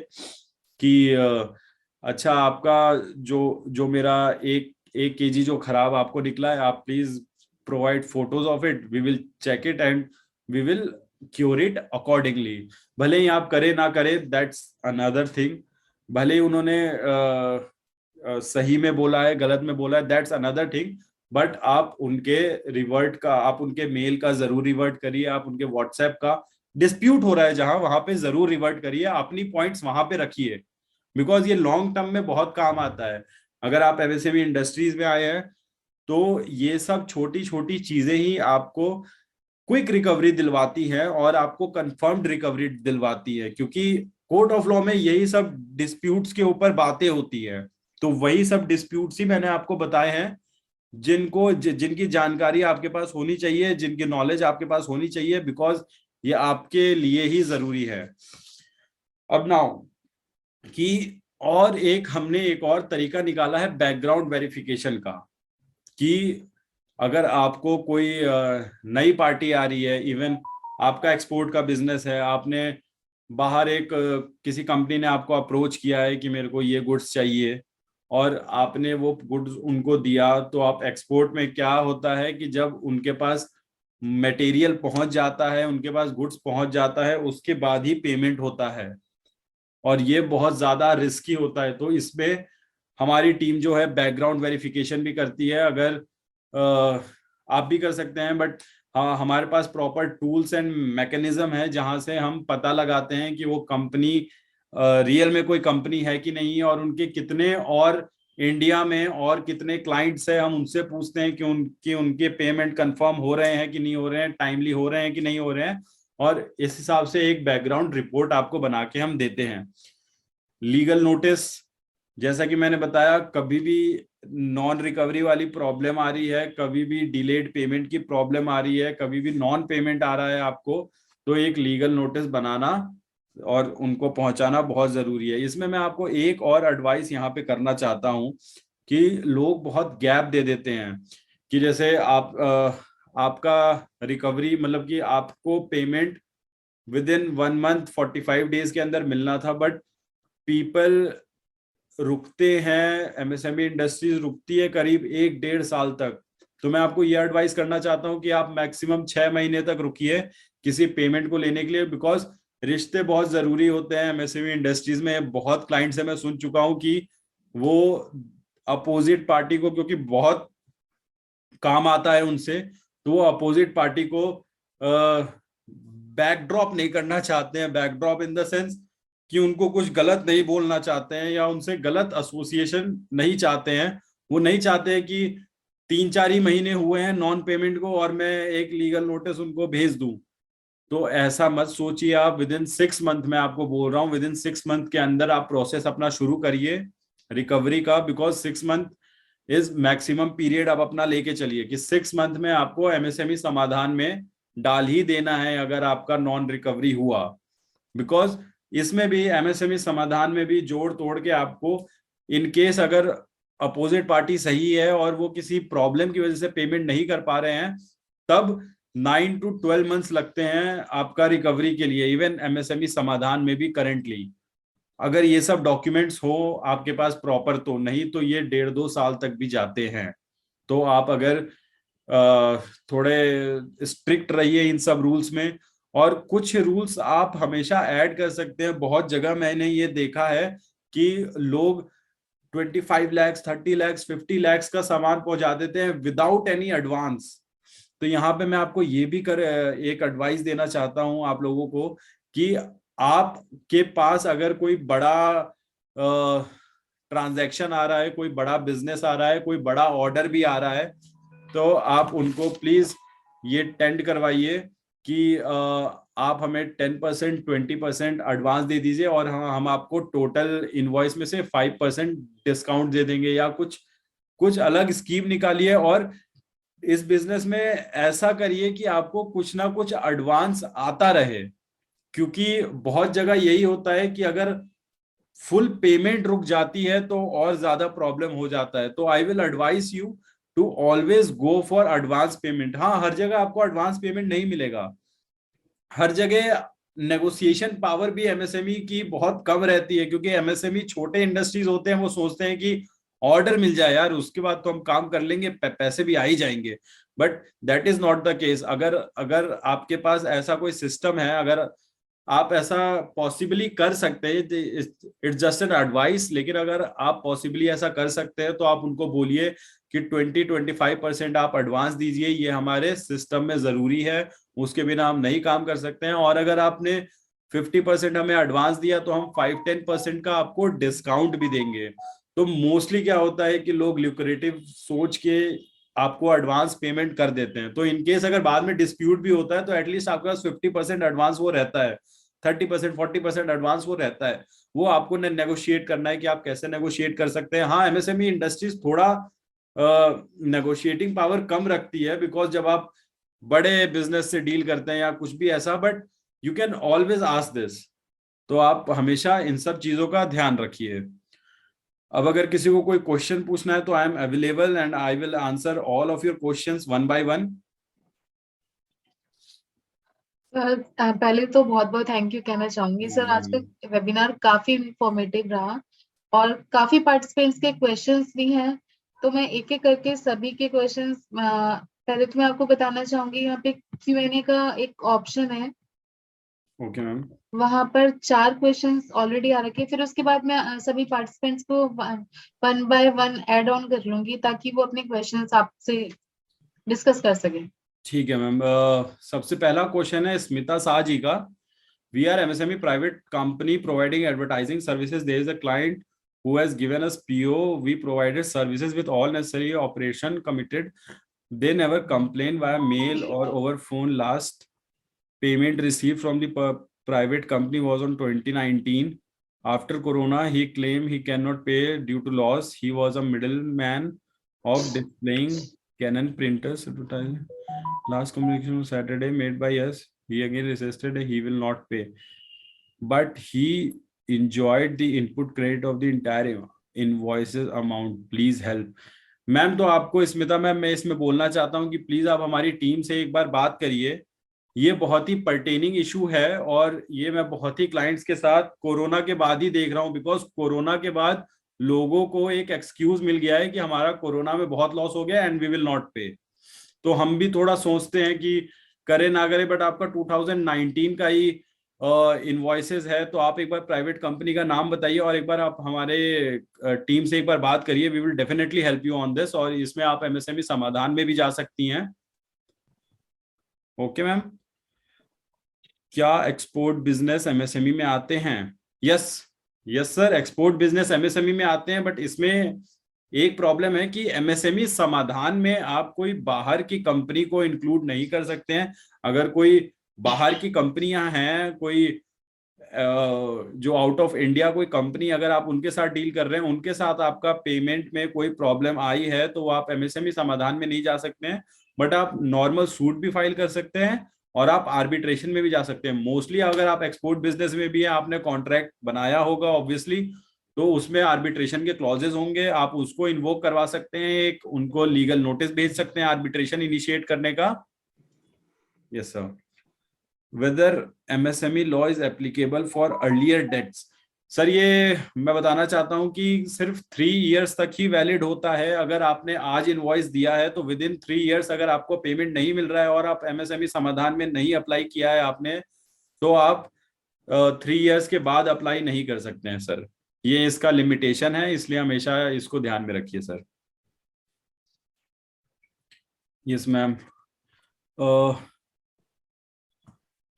कि अच्छा आपका जो जो मेरा एक 1 kg जो खराब आपको निकला है, आप please provide photos of it, we will check it and we will cure it accordingly. भले ही आप करें ना करें, दैट्स अनदर थिंग। भले ही उन्होंने सही में बोला है, गलत में बोला है, दैट्स अनदर थिंग। बट आप उनके रिवर्ट का, आप उनके मेल का जरूर रिवर्ट करिए, आप उनके व्हाट्सएप का, डिस्प्यूट हो रहा है जहां, वहां पे जरूर रिवर्ट करिए, अपनी पॉइंट्स वहां पे रखिए, बिकॉज ये लॉन्ग टर्म में बहुत काम आता है। अगर आप एमएसएमई इंडस्ट्रीज में आए हैं तो ये सब छोटी छोटी चीजें ही आपको क्विक रिकवरी दिलवाती है और आपको कंफर्म्ड रिकवरी दिलवाती है, क्योंकि कोर्ट ऑफ लॉ में यही सब डिस्प्यूट्स के ऊपर बातें होती है। तो वही सब डिस्प्यूट्स ही मैंने आपको बताए हैं जिनकी जानकारी आपके पास होनी चाहिए, जिनकी नॉलेज आपके पास होनी चाहिए, बिकॉज ये आपके लिए ही जरूरी है। अब नाउ कि और हमने एक और तरीका निकाला है बैकग्राउंड वेरिफिकेशन का, कि अगर आपको कोई नई पार्टी आ रही है, इवन आपका एक्सपोर्ट का बिजनेस है, आपने बाहर किसी कंपनी ने आपको अप्रोच किया है कि मेरे को ये गुड्स चाहिए, और आपने वो गुड्स उनको दिया, तो आप एक्सपोर्ट में क्या होता है कि जब उनके पास मटेरियल पहुंच जाता है, उनके पास गुड्स पहुंच जाता है, उसके बाद ही पेमेंट होता है, और ये बहुत ज्यादा रिस्की होता है। तो इसमें हमारी टीम जो है बैकग्राउंड वेरिफिकेशन भी करती है। अगर आप भी कर सकते हैं, बट हाँ, हमारे पास प्रॉपर टूल्स एंड मैकेनिज्म है जहां से हम पता लगाते हैं कि वो कंपनी रियल में कोई कंपनी है कि नहीं, और उनके कितने और इंडिया में और कितने क्लाइंट्स है, हम उनसे पूछते हैं कि उनके पेमेंट कंफर्म हो रहे हैं कि नहीं हो रहे हैं, टाइमली हो रहे हैं कि नहीं हो रहे हैं, और इस हिसाब से एक बैकग्राउंड रिपोर्ट आपको बना के हम देते हैं। लीगल नोटिस, जैसा कि मैंने बताया, कभी भी नॉन रिकवरी वाली प्रॉब्लम आ रही है, कभी भी डिलेड पेमेंट की प्रॉब्लम आ रही है, कभी भी नॉन पेमेंट आ रहा है आपको, तो एक लीगल नोटिस बनाना और उनको पहुंचाना बहुत जरूरी है। इसमें मैं आपको एक और एडवाइस यहाँ पे करना चाहता हूँ कि लोग बहुत गैप दे देते हैं, कि जैसे आपका रिकवरी, मतलब कि आपको payment with in 1 month 45 days के अंदर मिलना था, बट पीपल रुकते हैं, एमएसएमई इंडस्ट्रीज रुकती है करीब 1-1.5 साल तक। तो मैं आपको ये एडवाइस करना चाहता हूँ कि आप मैक्सिमम 6 महीने तक रुकिए किसी पेमेंट को लेने के लिए, बिकॉज रिश्ते बहुत जरूरी होते हैं एमएसएमई इंडस्ट्रीज में। बहुत क्लाइंट से मैं सुन चुका हूँ कि वो अपोजिट पार्टी को, क्योंकि बहुत काम आता है उनसे, तो वो अपोजिट पार्टी को बैकड्रॉप नहीं करना चाहते हैं। बैकड्रॉप इन द सेंस कि उनको कुछ गलत नहीं बोलना चाहते हैं, या उनसे गलत एसोसिएशन नहीं चाहते हैं। वो नहीं चाहते हैं कि 3-4 ही महीने हुए हैं नॉन पेमेंट को और मैं एक लीगल नोटिस उनको भेज दूं। तो ऐसा मत सोचिए आप। विद इन 6 मंथ, मैं आपको बोल रहा हूँ, विद इन 6 मंथ के अंदर आप प्रोसेस अपना शुरू करिए रिकवरी का, because 6 month is maximum period. आप अपना लेके चलिए कि 6 मंथ में आपको एमएसएमई समाधान में डाल ही देना है अगर आपका नॉन रिकवरी हुआ। बिकॉज इसमें भी एमएसएमई समाधान में भी जोड़ तोड़ के आपको, इन केस अगर अपोजिट पार्टी सही है और वो किसी प्रॉब्लम की वजह से पेमेंट नहीं कर पा रहे हैं, तब 9 to 12 मंथ्स लगते हैं आपका रिकवरी के लिए, इवन एमएसएमई समाधान में भी करेंटली। अगर ये सब डॉक्यूमेंट्स हो आपके पास प्रॉपर, तो नहीं तो ये 1.5-2 साल तक भी जाते हैं। तो आप अगर थोड़े स्ट्रिक्ट रहिए इन सब रूल्स में, और कुछ रूल्स आप हमेशा ऐड कर सकते हैं। बहुत जगह मैंने ये देखा है कि लोग 25 lakhs 30 lakhs 50 lakhs का सामान पहुंचा देते हैं विदाउट एनी एडवांस। तो यहाँ पे मैं आपको ये भी एक एडवाइस देना चाहता हूँ आप लोगों को, कि आपके पास अगर कोई बड़ा ट्रांजैक्शन आ रहा है, कोई बड़ा बिजनेस आ रहा है, कोई बड़ा ऑर्डर भी आ रहा है, तो आप उनको प्लीज ये टेंड करवाइए कि आप हमें 10% 20% एडवांस दे दीजिए, और हम आपको टोटल इनवॉइस में से 5% डिस्काउंट दे देंगे, या कुछ कुछ अलग स्कीम निकालिए। और इस बिजनेस में ऐसा करिए कि आपको कुछ ना कुछ एडवांस आता रहे, क्योंकि बहुत जगह यही होता है कि अगर फुल पेमेंट रुक जाती है तो और ज्यादा प्रॉब्लम हो जाता है। तो I will advise you to always go for advance payment. हाँ, हर जगह आपको एडवांस पेमेंट नहीं मिलेगा, हर जगह नेगोशिएशन पावर भी एमएसएमई की बहुत कम रहती है, क्योंकि एमएसएमई छोटे इंडस्ट्रीज होते हैं, वो सोचते हैं कि ऑर्डर मिल जाए यार, उसके बाद तो हम काम कर लेंगे, पैसे भी आ ही जाएंगे। But that is not the case. अगर अगर आपके पास ऐसा कोई सिस्टम है, अगर आप ऐसा पॉसिबली कर सकते हैं, इट्स जस्ट एन एडवाइस, लेकिन अगर आप पॉसिबली ऐसा कर सकते हैं तो आप उनको बोलिए कि 20-25% आप एडवांस दीजिए, ये हमारे सिस्टम में जरूरी है, उसके बिना हम नहीं काम कर सकते हैं। और अगर आपने 50% हमें एडवांस दिया तो हम 5-10% का आपको डिस्काउंट भी देंगे। तो मोस्टली क्या होता है कि लोग ल्यूक्रेटिव सोच के आपको एडवांस पेमेंट कर देते हैं, तो इनकेस अगर बाद में डिस्प्यूट भी होता है तो एटलीस्ट आपके पास 50% एडवांस वो रहता है, 30% 40% एडवांस वो रहता है। वो आपको नेगोशिएट करना है कि आप कैसे नेगोशिएट कर सकते हैं। हाँ, एमएसएमई इंडस्ट्रीज थोड़ा नेगोशिएटिंग पावर कम रखती है, बिकॉज जब आप बड़े बिजनेस से डील करते हैं या कुछ भी ऐसा, but you can always ask this. तो आप हमेशा इन सब चीजों का ध्यान रखिए। अब अगर किसी को कोई क्वेश्चन पूछना है तो I am available and I will answer all of your questions one by one. Sir पहले तो बहुत बहुत थैंक यू कहना चाहूंगी सर, आज का वेबिनार काफी इंफॉर्मेटिव रहा और काफी पार्टिसिपेंट्स के क्वेश्चंस भी हैं। तो मैं एक एक करके सभी के क्वेश्चंस, पहले तो मैं आपको बताना चाहूंगी यहाँ पे Q&A का एक ऑप्शन है। Okay ma'am. वहां पर 4 क्वेश्चंस ऑलरेडी आ रखे हैं, फिर उसके बाद मैं सभी पार्टिसिपेंट्स को 1 बाय 1 ऐड ऑन कर लूंगी ताकि वो अपने क्वेश्चंस आपसे डिस्कस कर सकें। ठीक है मैम। सबसे पहला क्वेश्चन है स्मिता शाह जी का। We are MSME private company providing advertising services, there is a client who has given us PO, we provided services with all necessary operation committed, they never complained via mail or over phone. Last payment received from the private company was on 2019. After corona he claimed he cannot pay due to loss. He was a middleman of displaying Canon printers advertising. Last communication was Saturday made by us. He again resisted, he will not pay, but he enjoyed the input credit of the entire invoices amount. Please help. Ma'am, तो आपको Smita ma'am, मैं इसमें बोलना चाहता हूं कि please आप हमारी टीम से एक बार बात करिए। ये बहुत ही पर्टेनिंग इशू है और ये मैं बहुत ही क्लाइंट्स के साथ कोरोना के बाद ही देख रहा हूं, बिकॉज कोरोना के बाद लोगों को एक एक्सक्यूज मिल गया है कि हमारा कोरोना में बहुत लॉस हो गया एंड वी विल नॉट पे। तो हम भी थोड़ा सोचते हैं कि करे ना करे, बट आपका 2019 का ही इनवॉइसेस है, तो आप एक बार प्राइवेट कंपनी का नाम बताइए और एक बार आप हमारे टीम से एक बार बात करिए। We will definitely help you on this, और इसमें आप एमएसएमई समाधान में भी जा सकती हैं। Okay ma'am. क्या एक्सपोर्ट बिजनेस एमएसएमई में आते हैं? Yes, yes sir, export business MSME में आते हैं, बट इसमें एक प्रॉब्लम है कि एमएसएमई समाधान में आप कोई बाहर की कंपनी को इंक्लूड नहीं कर सकते हैं। अगर कोई बाहर की कंपनियां हैं, कोई जो आउट ऑफ इंडिया कोई कंपनी, अगर आप उनके साथ डील कर रहे हैं, उनके साथ आपका पेमेंट में कोई प्रॉब्लम आई है, तो आप एमएसएमई समाधान में नहीं जा सकते हैं। बट आप नॉर्मल सूट भी फाइल कर सकते हैं और आप आर्बिट्रेशन में भी जा सकते हैं। मोस्टली अगर आप एक्सपोर्ट बिजनेस में भी है, आपने कॉन्ट्रैक्ट बनाया होगा ऑब्वियसली, तो उसमें आर्बिट्रेशन के क्लॉजेस होंगे, आप उसको इन्वोक करवा सकते हैं, एक उनको लीगल नोटिस भेज सकते हैं आर्बिट्रेशन इनिशिएट करने का। Yes sir. Whether MSME law is applicable for earlier dates? Sir, ये मैं बताना चाहता हूं कि सिर्फ 3 इयर्स तक ही वैलिड होता है। अगर आपने आज इनवॉइस दिया है तो विद इन 3 इयर्स अगर आपको पेमेंट नहीं मिल रहा है और आप एमएसएमई समाधान में नहीं अप्लाई किया है आपने, तो आप 3 इयर्स के बाद अप्लाई नहीं कर सकते हैं सर। ये इसका लिमिटेशन है, इसलिए हमेशा इसको ध्यान में रखिए sir. Yes ma'am.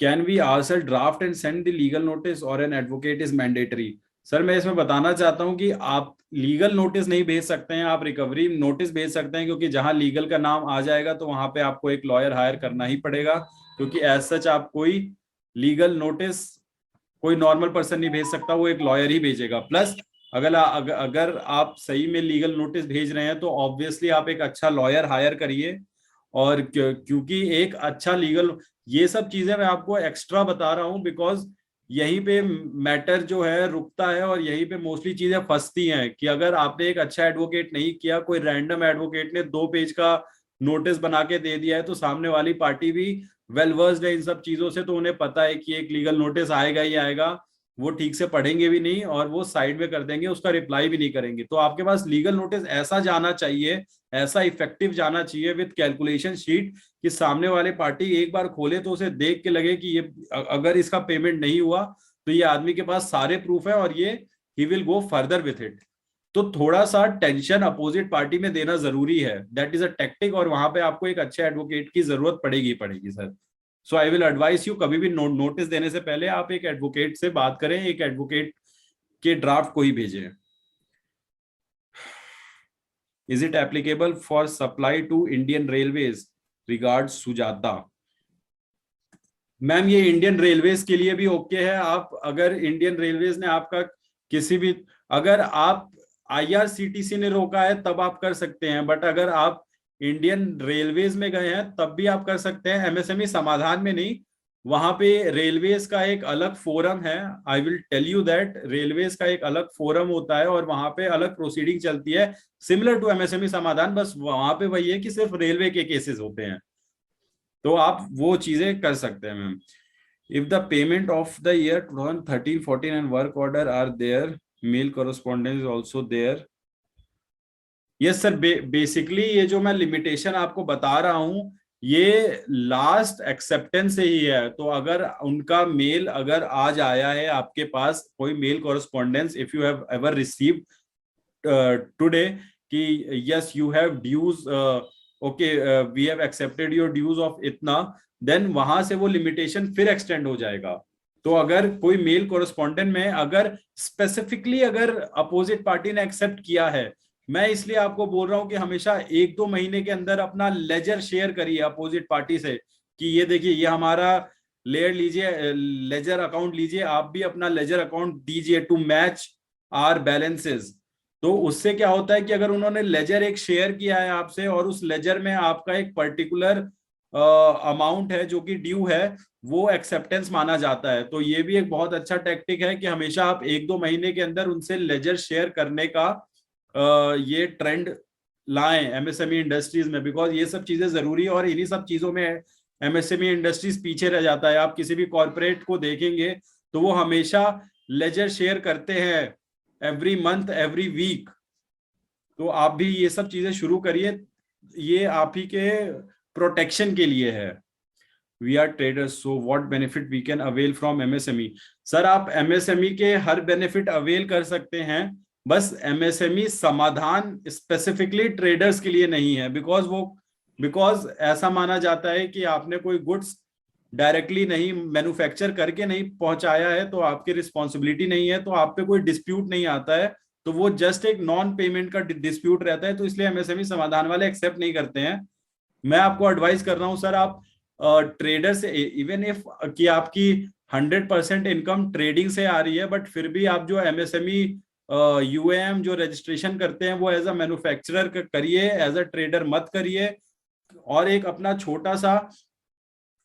Can we also draft and send the legal notice और an advocate is mandatory? Sir, मैं इसमें बताना चाहता हूं कि आप लीगल नोटिस नहीं भेज सकते हैं, आप रिकवरी नोटिस भेज सकते हैं, क्योंकि जहां लीगल का नाम आ जाएगा तो वहां पे आपको एक लॉयर हायर करना ही पड़ेगा, क्योंकि एज सच आप कोई लीगल नोटिस कोई नॉर्मल पर्सन नहीं भेज सकता, वो एक लॉयर ही भेजेगा। प्लस अगर आप सही में लीगल नोटिस भेज रहे हैं तो ऑब्वियसली आप एक अच्छा लॉयर हायर करिए। और क्योंकि एक अच्छा लीगल, ये सब चीजें मैं आपको एक्स्ट्रा बता रहा हूं बिकॉज यहीं पे मैटर जो है रुकता है और यहीं पे मोस्टली चीजें फंसती हैं कि अगर आपने एक अच्छा एडवोकेट नहीं किया, कोई रैंडम एडवोकेट ने 2 पेज का नोटिस बना के दे दिया है, तो सामने वाली पार्टी भी वेल वर्स्ड है इन सब चीजों से, तो उन्हें पता है कि एक लीगल नोटिस आएगा ही आएगा, वो ठीक से पढ़ेंगे भी नहीं और वो साइड में कर देंगे, उसका रिप्लाई भी नहीं करेंगे। तो आपके पास लीगल नोटिस ऐसा जाना चाहिए, ऐसा इफेक्टिव जाना चाहिए विद कैलकुलेशन शीट, कि सामने वाले पार्टी एक बार खोले तो उसे देख के लगे कि ये अगर इसका पेमेंट नहीं हुआ तो ये आदमी के पास सारे प्रूफ है और ये he will go further with it. तो थोड़ा सा टेंशन अपोजिट पार्टी में देना जरूरी है, दैट इज अ टेक्टिक, और वहां पे आपको एक अच्छे एडवोकेट की जरूरत पड़ेगी sir. So I will advise you, कभी भी नोटिस देने से पहले आप एक एडवोकेट से बात करें, एक एडवोकेट के ड्राफ्ट को ही भेजें। Is it applicable for supply to Indian railways, regard Sujata. Ma'am ये इंडियन रेलवेज के लिए भी ओके है। आप अगर इंडियन रेलवेज ने आपका किसी भी, अगर आप आईआरसीटीसी ने रोका है तब आप कर सकते हैं, बट अगर आप इंडियन रेलवेज में गए हैं तब भी आप कर सकते हैं, एमएसएमई समाधान में नहीं। वहां पे रेलवेज का एक अलग फोरम है, I will tell you that, railways का एक अलग फोरम होता है और वहां पे अलग प्रोसीडिंग चलती है, सिमिलर टू एमएसएमई समाधान, बस वहां पे वही है कि सिर्फ रेलवे के केसेस होते हैं, तो आप वो चीजें कर सकते हैं ma'am. If the payment of the year 2013-14 and work order are there, mail correspondence also there. Yes sir, basically ये जो मैं लिमिटेशन आपको बता रहा हूं ये लास्ट एक्सेप्टेंस से ही है। तो अगर उनका मेल अगर आज आया है आपके पास, कोई mail correspondence, if you have ever received today कि yes you have dues, okay we have accepted your dues of इतना, देन वहां से वो लिमिटेशन फिर एक्सटेंड हो जाएगा। तो अगर कोई मेल कॉरेस्पॉन्डेंट में अगर स्पेसिफिकली अगर अपोजिट पार्टी ने एक्सेप्ट किया है, मैं इसलिए आपको बोल रहा हूं कि हमेशा 1-2 महीने के अंदर अपना लेजर शेयर करिए अपोजिट पार्टी से कि ये देखिए ये हमारा लेयर लीजिए, लेजर अकाउंट लीजिए, आप भी अपना लेजर अकाउंट दीजिए टू मैच आर बैलेंसेस। तो उससे क्या होता है कि अगर उन्होंने लेजर एक शेयर किया है आपसे और उस लेजर में आपका एक पर्टिकुलर अमाउंट है जो कि ड्यू है, वो एक्सेप्टेंस माना जाता है। तो ये भी एक बहुत अच्छा टेक्टिक है कि हमेशा आप 1-2 महीने के अंदर उनसे लेजर शेयर करने का ये ट्रेंड लाएं एमएसएमई इंडस्ट्रीज में, बिकॉज ये सब चीजें जरूरी है और इन्हीं सब चीजों में एमएसएमई इंडस्ट्रीज पीछे रह जाता है। आप किसी भी कॉर्पोरेट को देखेंगे तो वो हमेशा लेजर शेयर करते हैं एवरी मंथ, एवरी वीक। तो आप भी ये सब चीजें शुरू करिए, ये आप ही के प्रोटेक्शन के लिए है। We are traders, so what benefit we can avail from MSME. Sir आप एमएसएमई के हर बेनिफिट अवेल कर सकते हैं, बस एमएसएमई समाधान स्पेसिफिकली ट्रेडर्स के लिए नहीं है, बिकॉज ऐसा माना जाता है कि आपने कोई गुड्स डायरेक्टली नहीं मैन्युफैक्चर करके नहीं पहुंचाया है तो आपकी रिस्पॉन्सिबिलिटी नहीं है, तो आप पे कोई डिस्प्यूट नहीं आता है, तो वो जस्ट एक नॉन पेमेंट का डिस्प्यूट रहता है, तो इसलिए एमएसएमई समाधान वाले एक्सेप्ट नहीं करते हैं। मैं आपको एडवाइस कर रहा हूं सर, आप ट्रेडर से, इवन इफ कि आपकी 100% इनकम ट्रेडिंग से आ रही है, बट फिर भी आप जो एमएसएमई यूएएम जो रजिस्ट्रेशन करते हैं वो एज अ मैन्युफैक्चरर करिए, एज अ ट्रेडर मत करिए। और एक अपना छोटा सा,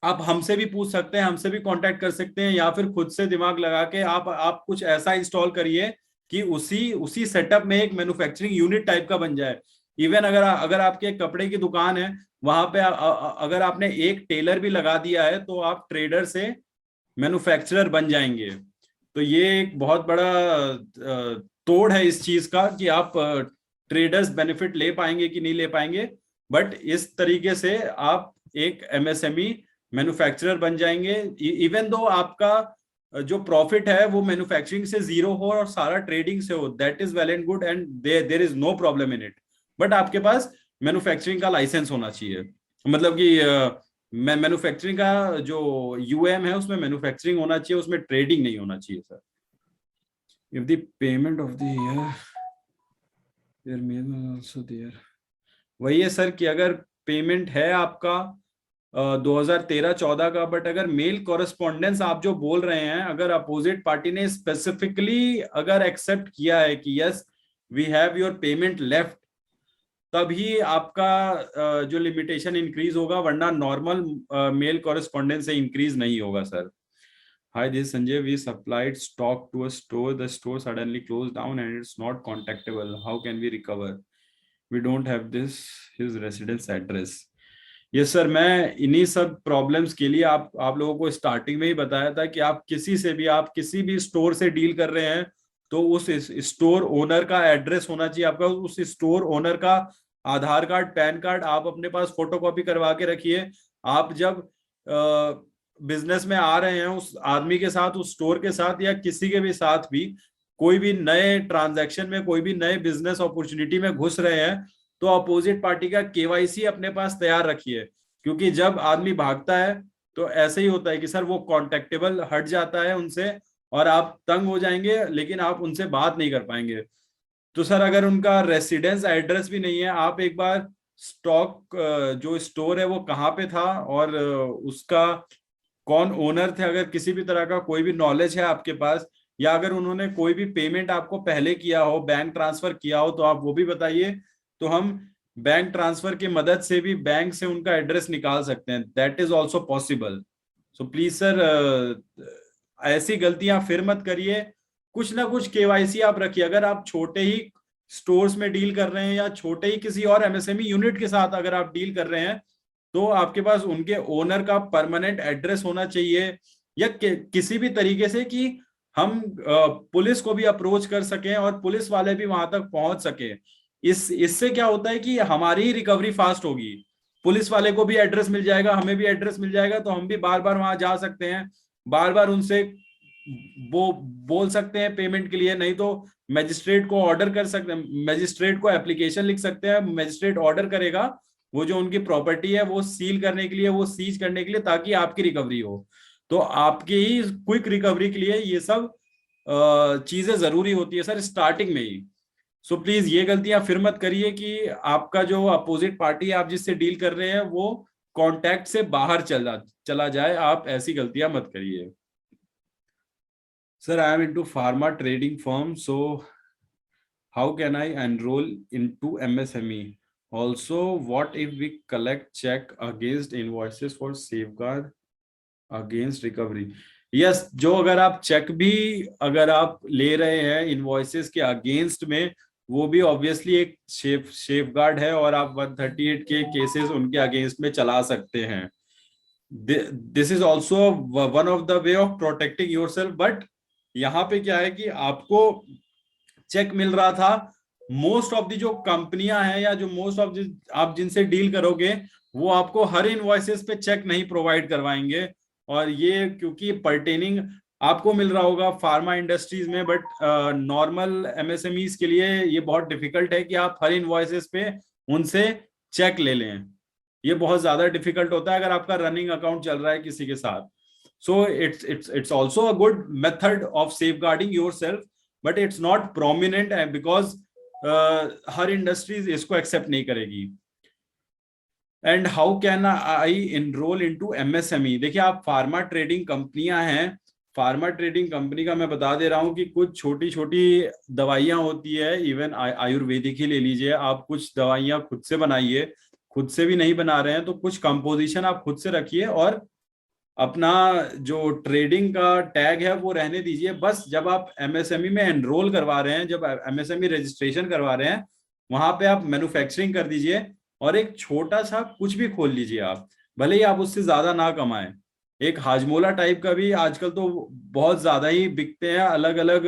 आप हमसे भी पूछ सकते हैं, हमसे भी कांटेक्ट कर सकते हैं, या फिर खुद से दिमाग लगा के आप कुछ ऐसा इंस्टॉल करिए कि उसी सेटअप में एक मैन्युफैक्चरिंग यूनिट टाइप का बन जाए। इवन अगर आपके एक कपड़े की दुकान है, वहां पे अगर आपने एक टेलर भी लगा दिया है तो आप ट्रेडर से मैन्युफैक्चरर बन जाएंगे। तो ये एक बहुत बड़ा तोड़ है इस चीज का कि आप ट्रेडर्स बेनिफिट ले पाएंगे कि नहीं ले पाएंगे, बट इस तरीके से आप एक एमएसएमई मैन्युफैक्चरर बन जाएंगे। इवन दो आपका जो प्रॉफिट है वो मैन्युफैक्चरिंग से जीरो हो और सारा ट्रेडिंग से हो, that is well and good and there is no problem in it, but आपके पास मैन्युफैक्चरिंग का लाइसेंस होना चाहिए, मतलब कि मैन्युफैक्चरिंग का जो यूएम है उसमें मैन्युफैक्चरिंग होना चाहिए, उसमें ट्रेडिंग नहीं होना चाहिए sir. If the payment of the year also there, वही है सर कि अगर पेमेंट है आपका 2013-14 का, बट अगर मेल कॉरेस्पॉन्डेंस आप जो बोल रहे हैं, अगर अपोजिट पार्टी ने स्पेसिफिकली अगर एक्सेप्ट किया है कि yes we have your payment left, तभी आपका जो लिमिटेशन इंक्रीज होगा, वरना नॉर्मल मेल कॉरेस्पॉन्डेंस से इंक्रीज नहीं होगा sir. Hi, this is Sanjay. We supplied stock to a store. The store suddenly closed down and it's not contactable. How can we recover? We don't have this his residence address. Yes sir, मैं इन्हीं सब problems के लिए आप लोगों को starting में ही बताया था कि आप किसी से भी, आप किसी भी स्टोर से डील कर रहे हैं तो उस स्टोर ओनर का एड्रेस होना चाहिए आपका, उस स्टोर ओनर का आधार कार्ड, पैन कार्ड आप अपने पास फोटोकॉपी करवा के रखिए। आप जब बिजनेस में आ रहे हैं उस आदमी के साथ, उस स्टोर के साथ या किसी के भी साथ भी कोई भी नए ट्रांजैक्शन में, कोई भी नए बिजनेस अपॉर्चुनिटी में घुस रहे हैं तो अपोजिट पार्टी का केवाईसी अपने पास तैयार रखिए, क्योंकि जब आदमी भागता है तो ऐसे ही होता है कि सर वो कॉन्टेक्टेबल हट जाता है उनसे और आप तंग हो जाएंगे, लेकिन आप उनसे बात नहीं कर पाएंगे। तो सर अगर उनका रेसिडेंस एड्रेस भी नहीं है, आप एक बार स्टॉक जो स्टोर है वो कहाँ पे था और उसका कौन ओनर थे, अगर किसी भी तरह का कोई भी नॉलेज है आपके पास, या अगर उन्होंने कोई भी पेमेंट आपको पहले किया हो, बैंक ट्रांसफर किया हो, तो आप वो भी बताइए। तो हम बैंक ट्रांसफर की मदद से भी बैंक से उनका एड्रेस निकाल सकते हैं, that is also possible. So please sir ऐसी गलतियां फिर मत करिए। कुछ ना कुछ केवाईसी आप रखिए। अगर आप छोटे ही स्टोर्स में डील कर रहे हैं या छोटे ही किसी और एमएसएमई यूनिट के साथ अगर आप डील कर रहे हैं तो आपके पास उनके ओनर का परमानेंट एड्रेस होना चाहिए, या किसी भी तरीके से कि हम पुलिस को भी अप्रोच कर सकें और पुलिस वाले भी वहां तक पहुंच सके। इससे क्या होता है कि हमारी ही रिकवरी फास्ट होगी, पुलिस वाले को भी एड्रेस मिल जाएगा, हमें भी एड्रेस मिल जाएगा, तो हम भी बार बार वहां जा सकते हैं, बार बार उनसे वो बोल सकते हैं पेमेंट के लिए। नहीं तो मजिस्ट्रेट को ऑर्डर कर सकते हैं, मजिस्ट्रेट को एप्लीकेशन लिख सकते हैं, मजिस्ट्रेट ऑर्डर करेगा वो जो उनकी प्रॉपर्टी है वो सील करने के लिए, वो सीज करने के लिए, ताकि आपकी रिकवरी हो। तो आपकी ही क्विक रिकवरी के लिए ये सब चीजें जरूरी होती है सर स्टार्टिंग में ही। सो प्लीज ये गलतियां फिर मत करिए कि आपका जो अपोजिट पार्टी आप जिससे डील कर रहे हैं वो कॉन्टैक्ट से बाहर चला जाए, आप ऐसी गलतियां मत करिए। Sir I am into pharma trading firm, so how can I enrol into MSME? Also what if we collect cheque against invoices for safeguard against recovery? Yes, जो अगर आप चेक भी अगर आप ले रहे हैं इनवॉइसेस के अगेंस्ट में, वो भी ऑब्वियसली एक सेफ गार्ड है और आप 138 के केसेस उनके अगेंस्ट में चला सकते हैं। This is also one of the way of protecting yourself. But यहाँ पे क्या है कि आपको चेक मिल रहा था, मोस्ट ऑफ दी जो कंपनियां हैं या जो मोस्ट ऑफ आप जिनसे डील करोगे वो आपको हर इनवॉइसेस पे चेक नहीं प्रोवाइड करवाएंगे। और ये क्योंकि पर्टेनिंग आपको मिल रहा होगा फार्मा इंडस्ट्रीज में, बट नॉर्मल एमएसएमईज के लिए ये बहुत डिफिकल्ट है कि आप हर इनवॉइसेस पे उनसे चेक ले लें। ये बहुत ज्यादा डिफिकल्ट होता है अगर आपका रनिंग अकाउंट चल रहा है किसी के साथ। So it's also a good method of safeguarding yourself, but it's not prominent because हर इंडस्ट्रीज इसको एक्सेप्ट नहीं करेगी। And how can I enrol into MSME? देखिए, आप फार्मा ट्रेडिंग कंपनियां हैं, फार्मा ट्रेडिंग कंपनी का मैं बता दे रहा हूं कि कुछ छोटी छोटी दवाइयां होती है, इवन आयुर्वेदिक ही ले लीजिए आप, कुछ दवाइयां खुद से बनाइए, खुद से भी नहीं बना रहे हैं तो कुछ कंपोजिशन आप खुद से रखिए और अपना जो ट्रेडिंग का टैग है वो रहने दीजिए। बस जब आप एमएसएमई में एनरोल करवा रहे हैं, जब एमएसएमई रजिस्ट्रेशन करवा रहे हैं, वहां पे आप मैन्युफैक्चरिंग कर दीजिए और एक छोटा सा कुछ भी खोल लीजिए आप, भले ही आप उससे ज्यादा ना कमाएं। एक हाजमोला टाइप का भी आजकल तो बहुत ज्यादा ही बिकते हैं, अलग अलग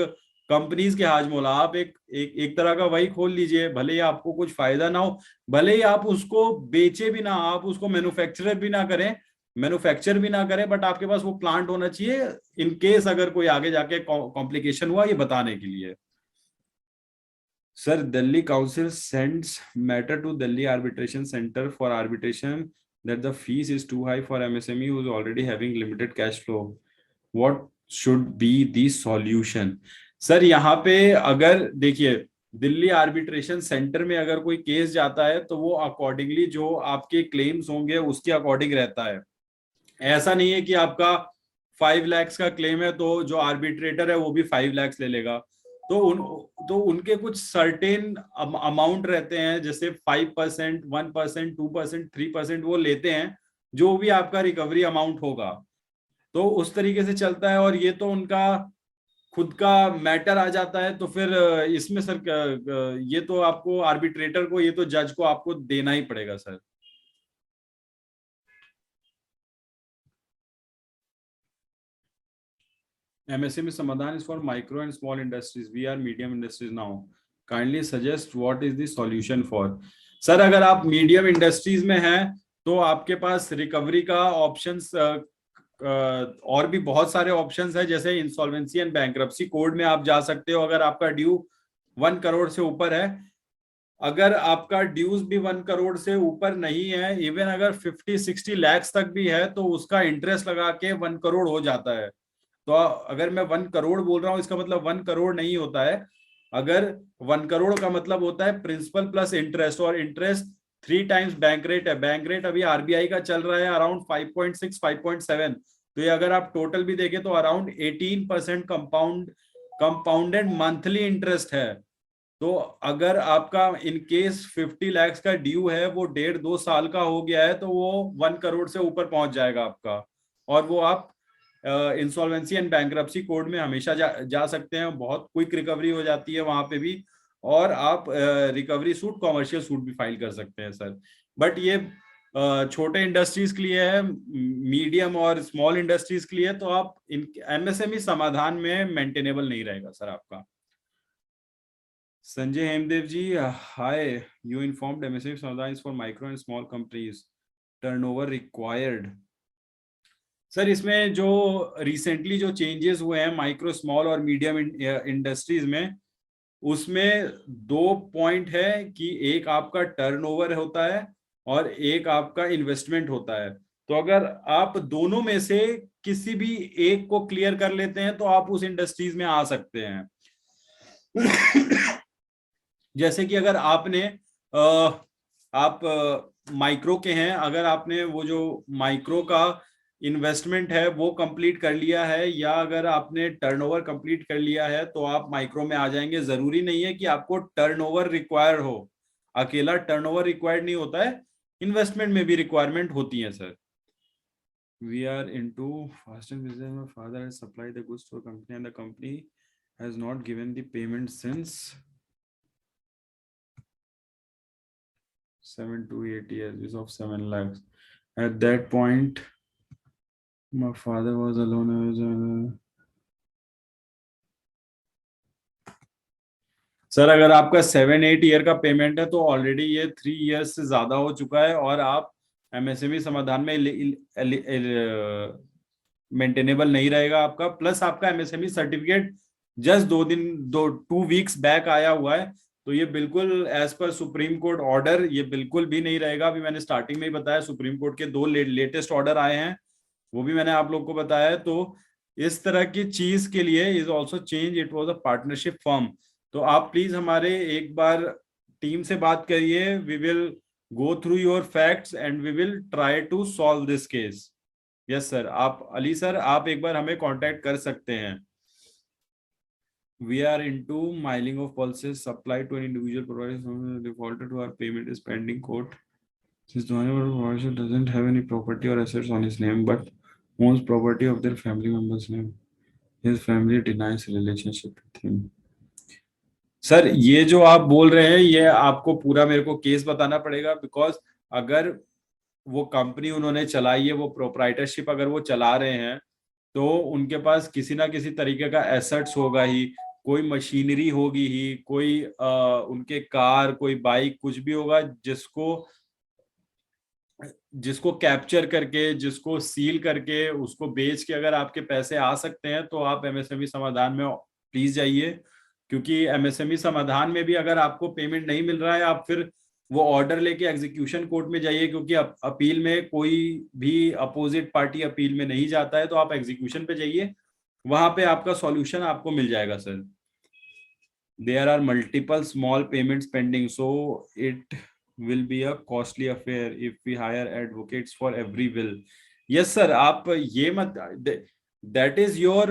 कंपनीज के हाजमोला, आप एक तरह का वही खोल लीजिए, भले ही आपको कुछ फायदा ना हो, भले ही आप उसको बेचे भी ना, आप उसको मैन्युफैक्चर भी ना करें, बट आपके पास वो प्लांट होना चाहिए इन केस अगर कोई आगे जाके कॉम्प्लिकेशन हुआ, ये बताने के लिए। Sir, Delhi council sends matter to Delhi arbitration centre for arbitration that the fees is too high for MSME who is already having limited cash flow. What should be the solution? Sir यहाँ पे अगर देखिए, Delhi arbitration centre में अगर कोई case जाता है तो वो अकॉर्डिंगली जो आपके क्लेम्स होंगे उसके अकॉर्डिंग रहता है। ऐसा नहीं है कि आपका 5 lakhs का क्लेम है तो जो आर्बिट्रेटर है वो भी 5 lakhs ले लेगा। तो उनके कुछ सर्टेन अमाउंट रहते हैं, जैसे 5%, 1%, 2%, 3% वो लेते हैं, जो भी आपका रिकवरी अमाउंट होगा। तो उस तरीके से चलता है, और ये तो उनका खुद का मैटर आ जाता है। तो फिर इसमें सर ये तो आपको आर्बिट्रेटर को, ये तो जज को आपको देना ही पड़ेगा सर। MSME समाधान is for micro and small industries. We are medium industries now. Kindly suggest what is the solution for. Sir अगर आप मीडियम इंडस्ट्रीज में हैं तो आपके पास रिकवरी का ऑप्शंस और भी बहुत सारे ऑप्शंस है, जैसे इंसॉल्वेंसी एंड बैंक्रप्सी कोड में आप जा सकते हो अगर आपका ड्यू 1 करोड़ से ऊपर है। अगर आपका ड्यूज भी 1 करोड़ से ऊपर नहीं है, इवन अगर 50-60 लाख तक भी है, तो उसका इंटरेस्ट लगा के 1 करोड़ हो जाता है। तो अगर मैं 1 करोड़ बोल रहा हूं, इसका मतलब 1 करोड़ नहीं होता है। अगर 1 करोड़ का मतलब होता है प्रिंसिपल प्लस इंटरेस्ट, और इंटरेस्ट 3 टाइम्स बैंक रेट है। बैंक रेट अभी आरबीआई का चल रहा है अराउंड 5.6 5.7। तो ये अगर आप टोटल भी देखें तो अराउंड 18% कंपाउंडेड मंथली इंटरेस्ट है। तो अगर आपका इन केस 50 लाख का ड्यू है, वो 1.5-2 साल का हो गया है, तो वो 1 करोड़ से ऊपर पहुंच जाएगा आपका, और वो आप इंसॉल्वेंसी एंड बैंक्रप्सी कोड में हमेशा जा सकते हैं। बहुत क्विक रिकवरी हो जाती है वहां पे भी, और आप रिकवरी सूट, कॉमर्शियल सूट भी फाइल कर सकते हैं सर। बट ये छोटे इंडस्ट्रीज के लिए है, मीडियम और स्मॉल इंडस्ट्रीज के लिए तो आप इन MSME समाधान में मेंटेनेबल नहीं रहेगा सर आपका। संजय हेमदेव जी, हाय, यू इन्फॉर्म्ड MSME समाधान for micro and small companies, turnover required. Sir इसमें जो रिसेंटली जो चेंजेस हुए हैं माइक्रो स्मॉल और मीडियम इंडस्ट्रीज में, उसमें 2 पॉइंट है कि एक आपका टर्नओवर होता है और एक आपका इन्वेस्टमेंट होता है। तो अगर आप दोनों में से किसी भी एक को क्लियर कर लेते हैं तो आप उस इंडस्ट्रीज में आ सकते हैं। जैसे कि अगर आपने आप माइक्रो के हैं, अगर आपने वो जो माइक्रो का इन्वेस्टमेंट है वो कंप्लीट कर लिया है, या अगर आपने टर्नओवर कंप्लीट कर लिया है, तो आप माइक्रो में आ जाएंगे। जरूरी नहीं है कि आपको टर्नओवर रिक्वायर हो, अकेला टर्नओवर रिक्वायर्ड नहीं होता है, इन्वेस्टमेंट में भी रिक्वायरमेंट होती है sir. We are into fasting business. My father has supplied the goods to a company and the company has not given the payment since 7 to 8 years of 7 lakhs. At that point, my father was alone. Sir अगर आपका 7-8 year का payment है तो already ये 3 years से ज्यादा हो चुका है, और आप MSME समाधान में मेंटेनेबल नहीं रहेगा आपका। प्लस आपका MSME certificate just 2 weeks back आया हुआ है, तो ये बिल्कुल as per supreme court order ये बिल्कुल भी नहीं रहेगा। अभी मैंने स्टार्टिंग में ही बताया, सुप्रीम कोर्ट के 2 लेटेस्ट ऑर्डर आए हैं, वो भी मैंने आप लोग को बताया है। तो इस तरह की चीज के लिए is also change, it was a partnership firm. तो आप प्लीज हमारे एक बार टीम से बात करिए, we will go through your facts and we will try to solve this case. Yes sir, आप अली सर आप एक बार हमें कांटेक्ट कर सकते हैं। We are into mailing of pulses supplied to an individual provider defaulted to our payment is pending court. Since the provider doesn't have any property or assets on his name but owns property of their family member's name, his family denies relationship with him. Sir ये जो आप बोल रहे हैं ये आपको पूरा मेरे को केस बताना पड़ेगा, बिकॉज अगर वो कंपनी उन्होंने चलाई है, वो प्रोप्राइटरशिप अगर वो चला रहे हैं, तो उनके पास किसी ना किसी तरीके का एसेट्स होगा ही, कोई मशीनरी होगी ही, कोई उनके कार, कोई बाइक, कुछ भी होगा जिसको कैप्चर करके, जिसको सील करके, उसको बेच के अगर आपके पैसे आ सकते हैं, तो आप MSME समाधान में प्लीज जाइए। क्योंकि MSME समाधान में भी अगर आपको पेमेंट नहीं मिल रहा है, आप फिर वो ऑर्डर लेके एग्जीक्यूशन कोर्ट में जाइए, क्योंकि अपील में कोई भी अपोजिट पार्टी अपील में नहीं जाता है। तो आप एग्जीक्यूशन पे जाइए, वहां पे आपका सॉल्यूशन आपको मिल जाएगा sir. There are multiple small payments pending, so it will be a costly affair if we hire advocates for every will. Yes sir, आप ये मत, that is your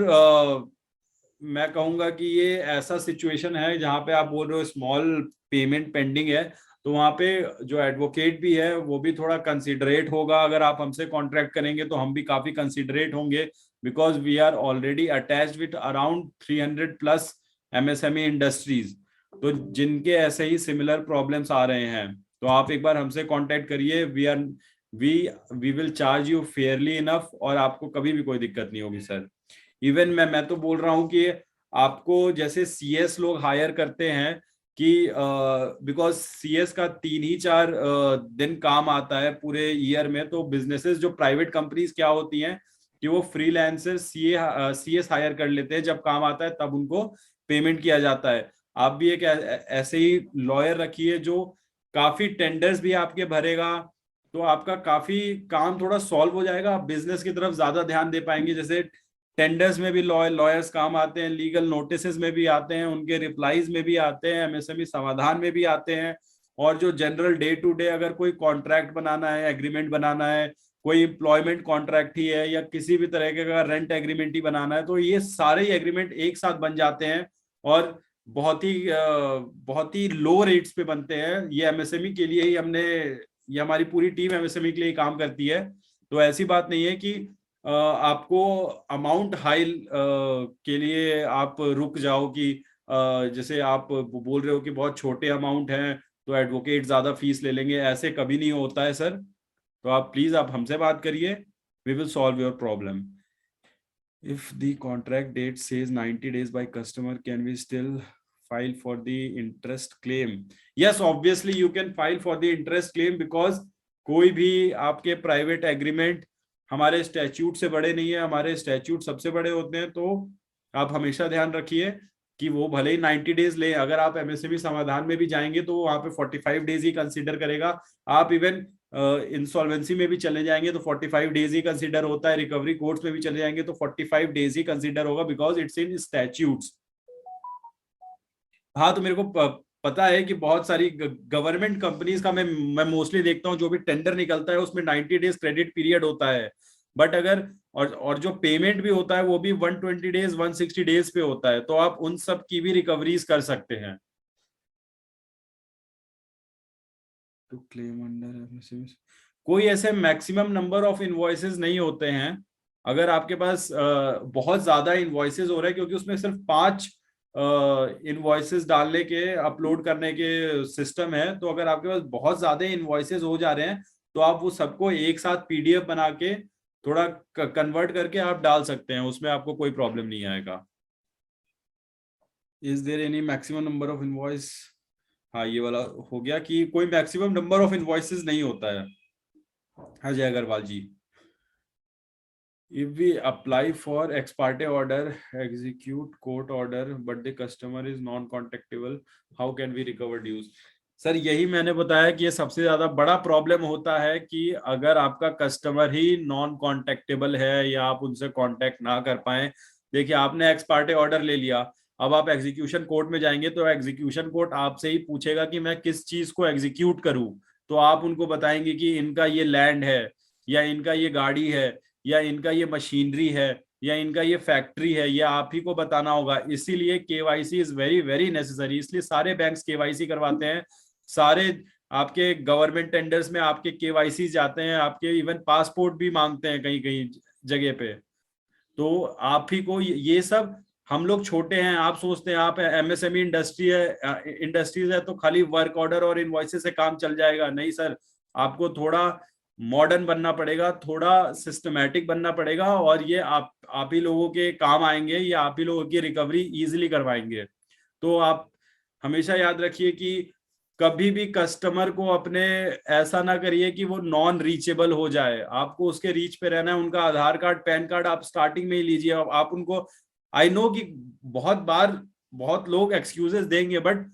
मैं कहूंगा कि ये ऐसा सिचुएशन है जहां पे आप बोल रहे हो स्मॉल पेमेंट पेंडिंग है। तो वहाँ पे जो एडवोकेट भी है वो भी थोड़ा कंसिडरेट होगा। अगर आप हमसे कॉन्ट्रैक्ट करेंगे तो हम भी काफी कंसिडरेट होंगे, because we are already attached with around 300 plus MSME industries, तो जिनके ऐसे ही सिमिलर प्रॉब्लम्स आ रहे हैं। तो आप एक बार हमसे कांटेक्ट करिए, we we will charge you fairly enough, और आपको कभी भी कोई दिक्कत नहीं होगी सर। इवन मैं तो बोल रहा हूँ कि आपको जैसे सीएस लोग हायर करते हैं कि बिकॉज सीएस का 3 ही 4 दिन काम आता है पूरे ईयर में, तो बिजनेसेस जो प्राइवेट कंपनीज क्या होती हैं कि वो फ्रीलांसर सीएस हायर कर लेते हैं, जब काम आता है तब उनको पेमेंट किया जाता है। आप भी एक ऐसे ही लॉयर रखिए जो काफी टेंडर्स भी आपके भरेगा, तो आपका काफी काम थोड़ा सॉल्व हो जाएगा, आप बिजनेस की तरफ ज्यादा ध्यान दे पाएंगे। जैसे टेंडर्स में भी लॉयर्स काम आते हैं, लीगल नोटिसेस में भी आते हैं, उनके रिप्लाईज में भी आते हैं, एमएसएमई समाधान में भी आते हैं, और जो जनरल डे टू डे अगर कोई कॉन्ट्रैक्ट बनाना है, एग्रीमेंट बनाना है, कोई एम्प्लॉयमेंट कॉन्ट्रैक्ट ही है या किसी भी तरह का रेंट एग्रीमेंट ही बनाना है, तो ये सारे ही एग्रीमेंट एक साथ बन जाते हैं और बहुत ही लो रेट्स पे बनते हैं। ये एमएसएमई के लिए ही ये हमारी पूरी टीम एमएसएमई के लिए काम करती है। तो ऐसी बात नहीं है कि आपको अमाउंट हाई के लिए आप रुक जाओ कि जैसे आप बोल रहे हो कि बहुत छोटे अमाउंट हैं तो एडवोकेट ज्यादा फीस ले लेंगे, ऐसे कभी नहीं होता है सर। तो आप प्लीज आप हमसे बात करिए, we will solve your problem. If the contract date says 90 days by customer, can we still file for the interest claim? Yes, obviously you can file for the interest claim, because कोई भी आपके private agreement हमारे statute से बड़े नहीं है, हमारे statute सबसे बड़े होते हैं। तो आप हमेशा ध्यान रखिए कि वो भले ही 90 डेज ले, अगर आप एमएसएमई समाधान में भी जाएंगे तो वहां पे 45 डेज ही कंसीडर करेगा। आप इवन इंसॉल्वेंसी में भी चले जाएंगे तो 45 डेज ही कंसीडर होता है, रिकवरी कोर्ट्स में भी चले जाएंगे तो 45 डेज ही कंसीडर होगा, बिकॉज इट्स इन स्टैच्यूट्स। हाँ, तो मेरे को पता है कि बहुत सारी गवर्नमेंट कंपनीज का मैं मोस्टली देखता हूँ जो भी टेंडर निकलता है उसमें 90 डेज क्रेडिट पीरियड होता है। बट अगर और जो पेमेंट भी होता है वो भी 120 डेज 160 डेज पे होता है, तो आप उन सब की भी रिकवरीज कर सकते हैं। टू क्लेम अंडर कोई ऐसे मैक्सिमम नंबर ऑफ इनवॉइसेस नहीं होते हैं। अगर आपके पास बहुत ज्यादा इनवॉइसेस हो रहे हैं, क्योंकि उसमें सिर्फ 5 इनवॉइसेस डालने के अपलोड करने के सिस्टम है, तो अगर आपके पास बहुत ज्यादा इनवॉइसेस हो जा रहे हैं तो आप वो सबको एक साथ पीडीएफ बना के थोड़ा कन्वर्ट करके आप डाल सकते हैं, उसमें आपको कोई प्रॉब्लम नहीं आएगा। Is there any maximum number of invoice? हाँ, ये वाला हो गया कि कोई मैक्सिमम नंबर ऑफ इनवॉइसेस नहीं होता है। अजय अग्रवाल जी, if we apply for ex parte order, execute court order, but the customer is non contactable, how can we recover dues? Sir यही मैंने बताया कि ये सबसे ज्यादा बड़ा प्रॉब्लम होता है कि अगर आपका कस्टमर ही नॉन कॉन्टेक्टेबल है या आप उनसे कांटेक्ट ना कर पाए। देखिए, आपने एक्स पार्टे ऑर्डर ले लिया, अब आप एग्जीक्यूशन कोर्ट में जाएंगे तो एग्जीक्यूशन कोर्ट आपसे ही पूछेगा कि मैं किस चीज को एग्जीक्यूट करूं, तो आप उनको बताएंगे कि इनका ये लैंड है, या इनका ये गाड़ी है, या इनका ये मशीनरी है, या इनका ये फैक्ट्री है, ये आप ही को बताना होगा। इसीलिए KYC is very very necessary, इसलिए सारे बैंक्स केवाईसी करवाते हैं। सारे आपके गवर्नमेंट टेंडर्स में आपके केवाईसी जाते हैं, आपके इवन पासपोर्ट भी मांगते हैं कहीं कहीं जगह पे। तो आप ही को ये सब, हम लोग छोटे हैं, आप सोचते हैं आप एमएसएमई इंडस्ट्रीज है तो खाली वर्क ऑर्डर और इनवॉइसेस से काम चल जाएगा। नहीं सर, आपको थोड़ा मॉडर्न बनना पड़ेगा, थोड़ा सिस्टमैटिक बनना पड़ेगा, और ये आप ही लोगों के काम आएंगे, ये आप ही लोगों की रिकवरी इजीली करवाएंगे। तो आप हमेशा याद रखिए कि कभी भी कस्टमर को अपने ऐसा ना करिए कि वो नॉन रीचेबल हो जाए, आपको उसके रीच पे रहना है। उनका आधार कार्ड पैन कार्ड आप स्टार्टिंग में ही लीजिए। आप उनको, आई नो कि बहुत बार बहुत लोग एक्सक्यूजेस देंगे, बट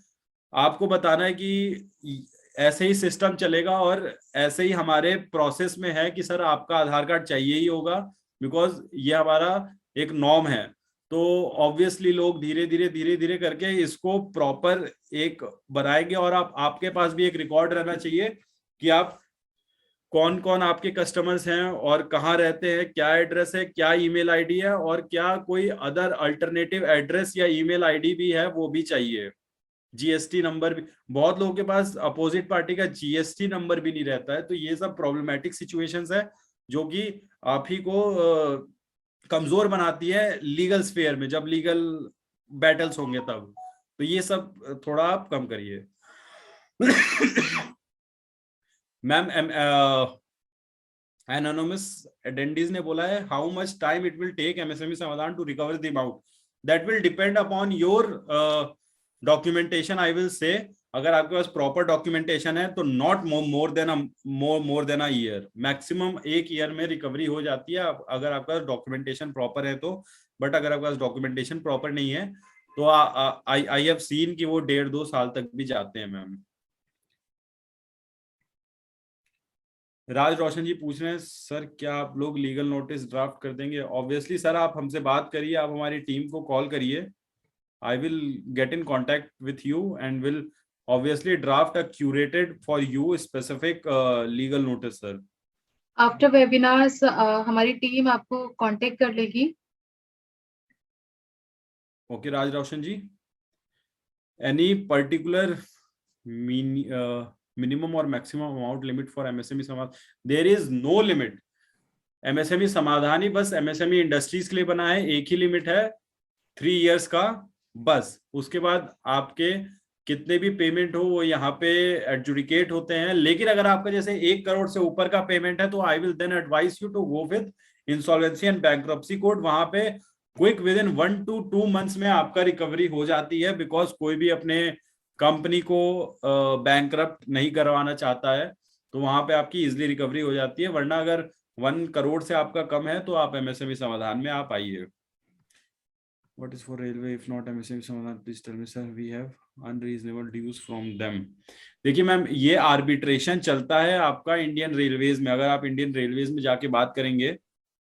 आपको बताना है कि ऐसे ही सिस्टम चलेगा और ऐसे ही हमारे प्रोसेस में है कि सर आपका आधार कार्ड चाहिए ही होगा, बिकॉज ये हमारा एक नॉर्म है। तो ऑब्वियसली लोग धीरे धीरे करके इसको प्रॉपर एक बनाएंगे, और आपके पास भी एक रिकॉर्ड रहना चाहिए कि आप कौन कौन आपके कस्टमर्स हैं और कहाँ रहते हैं, क्या एड्रेस है, क्या ईमेल आईडी है, और क्या कोई अदर अल्टरनेटिव एड्रेस या ईमेल आईडी भी है, वो भी चाहिए। जीएसटी नंबर भी, बहुत लोगों के पास अपोजिट पार्टी का जीएसटी नंबर भी नहीं रहता है। तो ये सब प्रॉब्लमेटिक सिचुएशंस है जो कि आप ही को कमजोर बनाती है लीगल स्फेयर में, जब लीगल बैटल्स होंगे तब। तो ये सब थोड़ा आप कम करिए। मैम एनोनिमस अटेंडीज ने बोला है, how much time it will take MSME Samadhan to recover the amount? That will depend upon your documentation. I will say, अगर आपके पास प्रॉपर डॉक्यूमेंटेशन है तो not more than a year, maximum 1 year में recovery हो जाती है अगर आपके पास डॉक्यूमेंटेशन प्रॉपर है तो। बट अगर आपके पास डॉक्यूमेंटेशन प्रॉपर नहीं है तो आई हैव सीन कि वो 1.5-2 साल तक भी जाते हैं मैम। राज रोशन जी पूछ रहे हैं, सर क्या आप लोग लीगल नोटिस ड्राफ्ट कर देंगे? ऑब्वियसली सर, आप हमसे बात करिए, आप हमारी टीम को कॉल करिए, I will get in contact with you and will obviously draft a curated for you specific legal notice sir. After webinars हमारी टीम आपको कांटेक्ट कर लेगी। Okay Raj Roshan ji, any particular minimum or maximum amount limit for MSME समाधान? There is no limit. MSME समाधान ही बस MSME industries के लिए बना है, एक ही लिमिट है 3 इयर्स का बस। उसके बाद आपके कितने भी पेमेंट हो वो यहाँ पे एडजुडिकेट होते हैं। लेकिन अगर आपका जैसे 1 करोड़ से ऊपर का पेमेंट है तो I will then advise you to go with insolvency and bankruptcy code. वहां पे quick within 1 to 2 months में आपका रिकवरी हो जाती है, बिकॉज कोई भी अपने कंपनी को बैंकरप्ट नहीं करवाना चाहता है, तो वहां पे आपकी इजिली रिकवरी हो जाती है। वरना अगर 1 करोड़ से आपका कम है तो आप एमएसएमई समाधान में आप आइए। What is for railway if not MSME समाधान? Please tell me sir, we have unreasonable dues from them. देखिए मैम, ये आर्बिट्रेशन चलता है आपका इंडियन रेलवेज में। अगर आप इंडियन रेलवेज में जाके बात करेंगे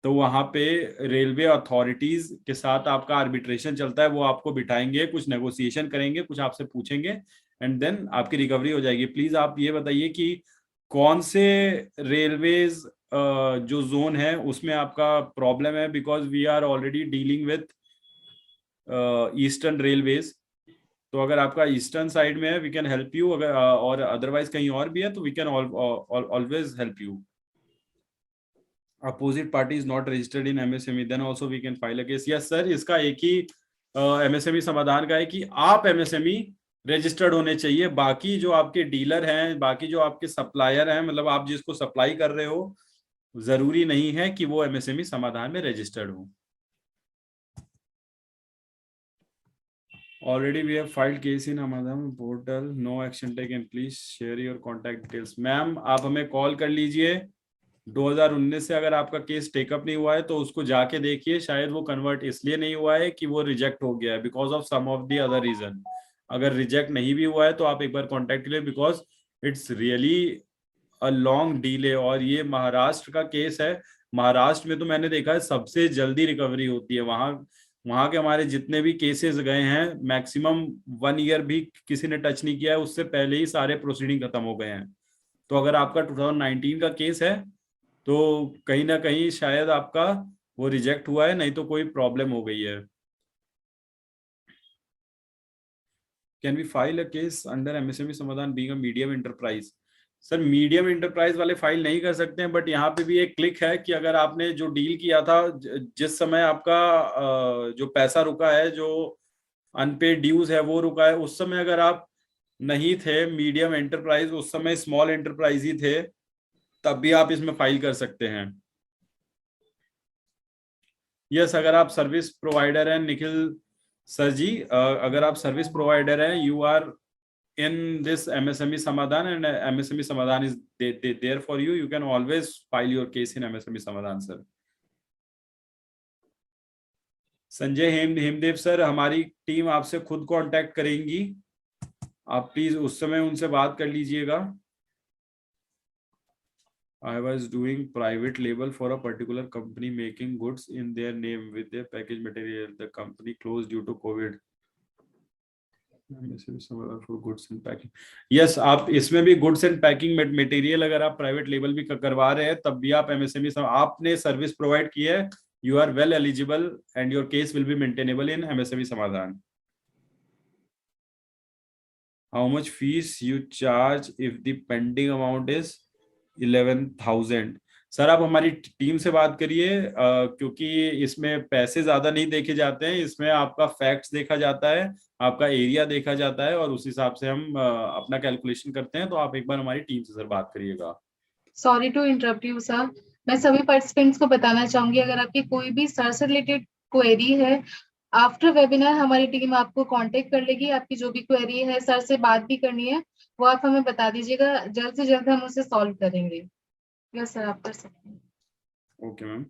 तो वहां पे रेलवे अथॉरिटीज के साथ आपका आर्बिट्रेशन चलता है। वो आपको बिठाएंगे, कुछ नेगोशिएशन करेंगे, कुछ आपसे पूछेंगे एंड देन आपकी रिकवरी हो जाएगी। प्लीज आप ये बताइए कि कौन से रेलवेज जो जोन है उसमें आपका प्रॉब्लम है, because we are already dealing with eastern railways. तो अगर आपका ईस्टर्न साइड में है वी कैन हेल्प यू, अगर और अदरवाइज कहीं और भी है तो we can always help you. Opposite party is not registered in MSME then also we can file a case. Yes sir, इसका एक ही एमएसएमई समाधान का है कि आप एमएसएमई रजिस्टर्ड होने चाहिए। बाकी जो आपके डीलर हैं, बाकी जो आपके सप्लायर हैं, मतलब आप जिसको सप्लाई कर रहे हो, जरूरी नहीं है कि वो एमएसएमई समाधान में रजिस्टर्ड हो। Already we have filed case in Amadham portal. No action taken. Please share your contact details. Ma'am आप हमें कॉल कर लीजिए। 2019 से अगर आपका केस टेकअप नहीं हुआ है तो उसको जाके देखिए, शायद वो कन्वर्ट इसलिए नहीं हुआ है कि वो रिजेक्ट हो गया है because of some of the other reason. अगर रिजेक्ट नहीं भी हुआ है तो आप एक बार कॉन्टेक्ट करिए, because it's really a long delay. और ये महाराष्ट्र का केस है। महाराष्ट्र में तो मैंने देखा है सबसे जल्दी रिकवरी होती है। वहां के हमारे जितने भी केसेस गए हैं, मैक्सिमम 1 ईयर भी किसी ने टच नहीं किया है, उससे पहले ही सारे प्रोसीडिंग खत्म हो गए हैं। तो अगर आपका 2019 का केस है तो कहीं ना कहीं शायद आपका वो रिजेक्ट हुआ है, नहीं तो कोई प्रॉब्लम हो गई है। Can we file a case under MSME Samadhan being a medium enterprise? Sir medium enterprise वाले फाइल नहीं कर सकते हैं, बट यहाँ पे भी एक क्लिक है कि अगर आपने जो डील किया था, जिस समय आपका जो पैसा रुका है, जो अनपेड ड्यूज है वो रुका है, उस समय अगर आप नहीं थे मीडियम एंटरप्राइज, उस समय स्मॉल एंटरप्राइज ही थे, तब भी आप इसमें फाइल कर सकते हैं। यस, अगर आप सर्विस प्रोवाइडर हैं निखिल सर जी, अगर आप सर्विस प्रोवाइडर हैं, you are in this MSME Samadhan and MSME Samadhan is there for you. You can always file your case in MSME Samadhan sir. Sanjay Hemdev sir, हमारी टीम आपसे खुद contact करेंगी, आप please उस समय उनसे बात कर लीजिएगा। I was doing private label for a particular company making goods in their name with their package material. The company closed due to COVID. For goods and packing. Yes, आप इसमें भी गुड्स एंड पैकिंग मटेरियल अगर आप private label भी करवा रहे हैं तब भी आप एमएसएमई आपने सर्विस प्रोवाइड की है, you are well eligible and your case will be maintainable in MSME Samadhan. How much fees you charge if the pending amount is 11,000। Sir आप हमारी टीम से बात करिए, क्योंकि इसमें पैसे ज्यादा नहीं देखे जाते हैं, इसमें आपका फैक्ट्स देखा जाता है, आपका एरिया देखा जाता है, और उस हिसाब से हम अपना कैलकुलेशन करते हैं। तो आप एक बार हमारी टीम से सर बात करिएगा। Sorry to interrupt you sir. मैं सभी पार्टिसिपेंट्स को बताना चाहूंगी, अगर आपकी कोई भी सर से रिलेटेड क्वेरी है, आफ्टर वेबिनार हमारी टीम आपको कांटेक्ट कर लेगी। आपकी जो भी क्वेरी है, सर से बात भी करनी है, वो आप हमें बता दीजिएगा, जल्द से जल्द हम उसे सॉल्व करेंगे। यस सर, आप कर सकते हैं। Okay ma'am.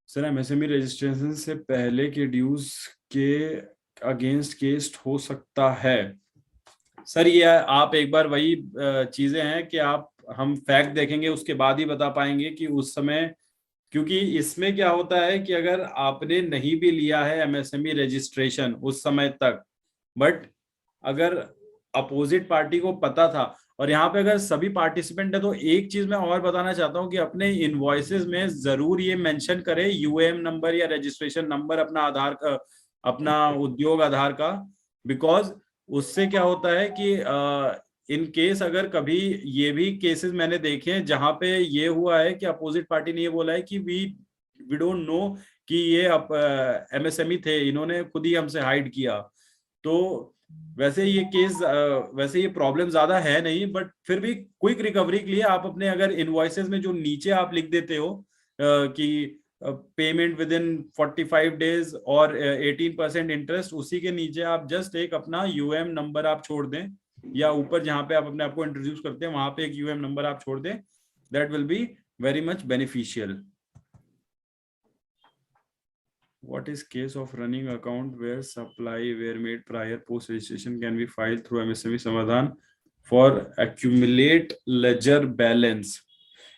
Sir MSME registration से पहले के ड्यूज के अगेंस्ट केस हो सकता है? सर ये आप एक बार वही चीजें हैं कि आप हम फैक्ट देखेंगे उसके बाद ही बता पाएंगे कि उस समय, क्योंकि इसमें क्या होता है कि अगर आपने नहीं भी लिया है एमएसएमई रजिस्ट्रेशन उस समय तक, बट अगर अपोजिट पार्टी को पता था, और यहाँ पे अगर सभी पार्टिसिपेंट है, तो एक चीज मैं और बताना चाहता हूँ कि अपने इनवॉइसेस में जरूर ये मेंशन करें यूएम नंबर या रजिस्ट्रेशन नंबर, अपना आधार का, अपना उद्योग आधार का। बिकॉज उससे क्या होता है कि इन केस अगर कभी, ये भी केसेस मैंने देखे हैं जहां पे ये हुआ है कि अपोजिट पार्टी ने ये बोला है कि वी डोंट नो कि ये एमएसएमई थे, इन्होंने खुद ही हमसे हाइड किया। तो वैसे ये केस, वैसे ये प्रॉब्लम ज्यादा है नहीं, बट फिर भी क्विक रिकवरी के लिए आप अपने अगर इनवॉइसेस में जो नीचे आप लिख देते हो कि पेमेंट विद इन 45 डेज और 18% इंटरेस्ट, उसी के नीचे आप जस्ट एक अपना यूएम नंबर आप छोड़ दें, या ऊपर जहां पे आप अपने आप को इंट्रोड्यूस करते हैं वहां पे एक यूएम नंबर आप छोड़ दें। That will be very much beneficial. What is case of running account where supply were made prior post registration can be filed through MSME Samadhan for accumulate ledger balance?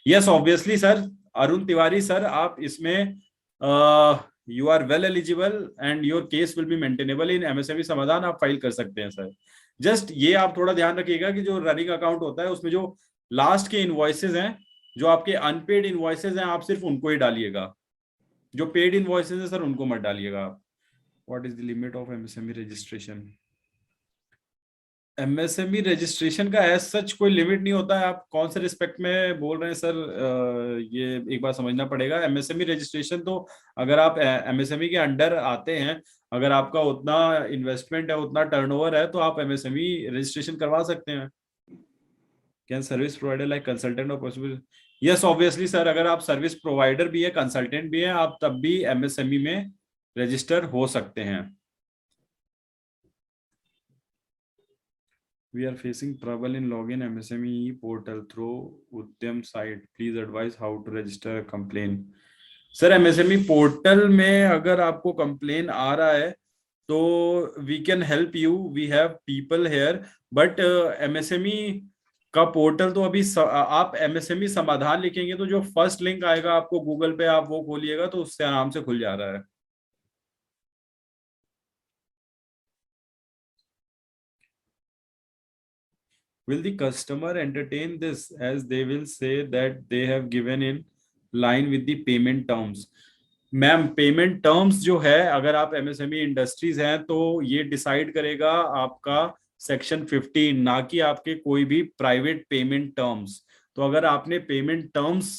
Yes, obviously sir, Arun Tiwari sir, आप इसमें you are well eligible and your case will be maintainable in MSME Samadhan, आप file कर सकते हैं sir. Just ये आप थोड़ा ध्यान रखिएगा कि जो रनिंग अकाउंट होता है उसमें जो लास्ट के इनवॉइसेज हैं, जो आपके अनपेड इनवॉइसेज हैं, आप सिर्फ उनको ही डालिएगा, जो पेड इनवॉइसेज है सर उनको मत डालिएगा आप। What is the limit of MSME registration? MSME registration का एज सच कोई लिमिट नहीं होता है। आप कौन से रिस्पेक्ट में बोल रहे हैं सर? ये एक बार समझना पड़ेगा। एमएसएमई रजिस्ट्रेशन तो अगर आप एमएसएमई के अंडर आते हैं, अगर आपका उतना इन्वेस्टमेंट है, उतना टर्नओवर है, तो आप एमएसएमई रजिस्ट्रेशन करवा सकते हैं। Can service provider like consultant और पॉसिबल? यस ऑब्वियसली सर, अगर आप सर्विस प्रोवाइडर भी है, कंसल्टेंट भी है, आप तब भी एमएसएमई में रजिस्टर हो सकते हैं। We are facing trouble in login MSME portal through Udyam site. Please advise how to register a complaint. Sir MSME portal में अगर आपको कंप्लेन आ रहा है तो we can help you, we have people here, but MSME का portal तो अभी आप एमएसएमई समाधान लिखेंगे तो जो फर्स्ट लिंक आएगा आपको गूगल पे, आप वो खोलिएगा तो उससे आराम से खुल जा रहा है। Will the customer entertain this as they will say that they have given in line with the payment terms? Ma'am payment terms जो है, अगर आप एमएसएमई इंडस्ट्रीज हैं तो ये डिसाइड करेगा आपका सेक्शन 15, ना कि आपके कोई भी प्राइवेट पेमेंट टर्म्स। तो अगर आपने पेमेंट टर्म्स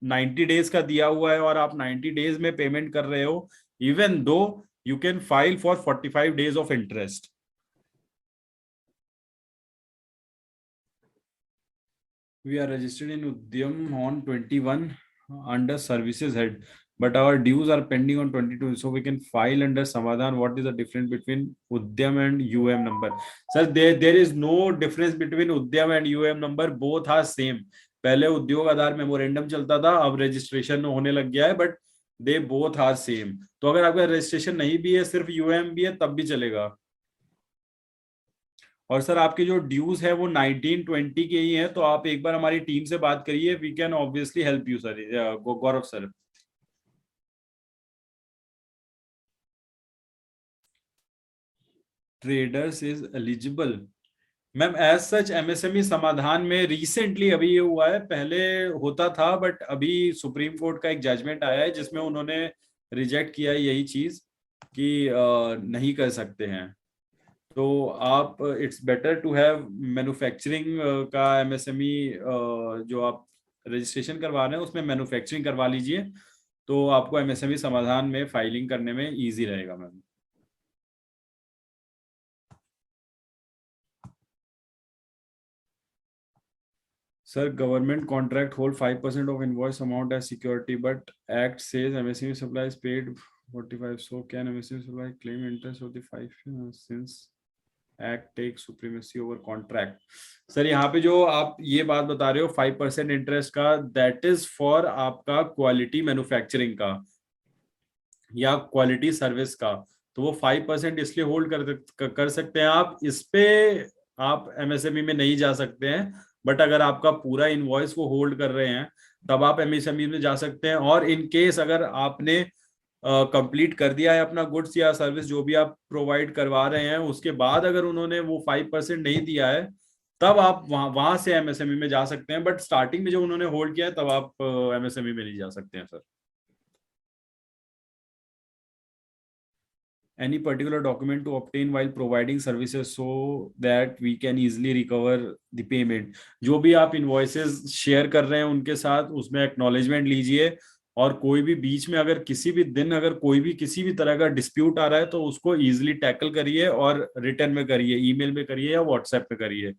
90 डेज का दिया हुआ है और आप 90 डेज में पेमेंट कर रहे हो, even though you can file for 45 days of interest. We are registered in Udyam on 21 under services head, but our dues are pending on 22, so we can file under Samadhan. What is the difference between Udyam and UM number? Sir, there is no difference between Udyam and UM number. Both are same. पहले उद्योग आधार memorandum चलता था, अब registration होने लग गया है, but they both are same. तो अगर आपका रजिस्ट्रेशन नहीं भी है, सिर्फ यूएम भी है, तब भी चलेगा। और सर आपके जो ड्यूज है वो 1920 के ही है, तो आप एक बार हमारी टीम से बात करिए, we can obviously help you sir. Gaurav sir. Traders is eligible? Ma'am as such MSME Samadhan में रिसेंटली अभी ये हुआ है, पहले होता था बट अभी सुप्रीम कोर्ट का एक जजमेंट आया है जिसमें उन्होंने रिजेक्ट किया है यही चीज कि नहीं कर सकते हैं। तो आप it's better to have manufacturing का एमएसएमई जो आप रजिस्ट्रेशन करवा रहे हैं उसमें मैन्युफैक्चरिंग करवा लीजिए, तो आपको एमएसएमई समाधान में फाइलिंग करने में इजी रहेगा ma'am. Sir, government contract hold 5% of invoice amount as security, but Act says MSME supply is paid 45. So can MSME supply claim interest of the 5 since Act takes supremacy over contract? Sir यहाँ पे जो आप ये बात बता रहे हो 5% interest का, दैट इज फॉर आपका क्वालिटी मैन्युफैक्चरिंग का या क्वालिटी सर्विस का, तो वो 5% इसलिए होल्ड कर सकते हैं आप, इस पे आप एमएसएमई में नहीं जा सकते हैं। बट अगर आपका पूरा इनवॉइस वो होल्ड कर रहे हैं तब आप एमएसएमई में जा सकते हैं। और इन केस अगर आपने कंप्लीट कर दिया है अपना गुड्स या सर्विस जो भी आप प्रोवाइड करवा रहे हैं, उसके बाद अगर उन्होंने वो 5% नहीं दिया है तब आप वहां से एमएसएमई में जा सकते हैं। बट स्टार्टिंग में जो उन्होंने होल्ड किया है तब आप एमएसएमई में नहीं जा सकते हैं sir. any particular document to obtain while providing services so that we can easily recover the payment? जो भी आप invoices share कर रहे हैं उनके साथ उसमें acknowledgement लीजिए, और कोई भी बीच में अगर किसी भी दिन अगर कोई भी किसी भी तरह का डिस्प्यूट आ रहा है तो उसको इजीली टैकल करिए और रिटर्न में करिए, ईमेल में करिए या व्हाट्सएप पे करिए।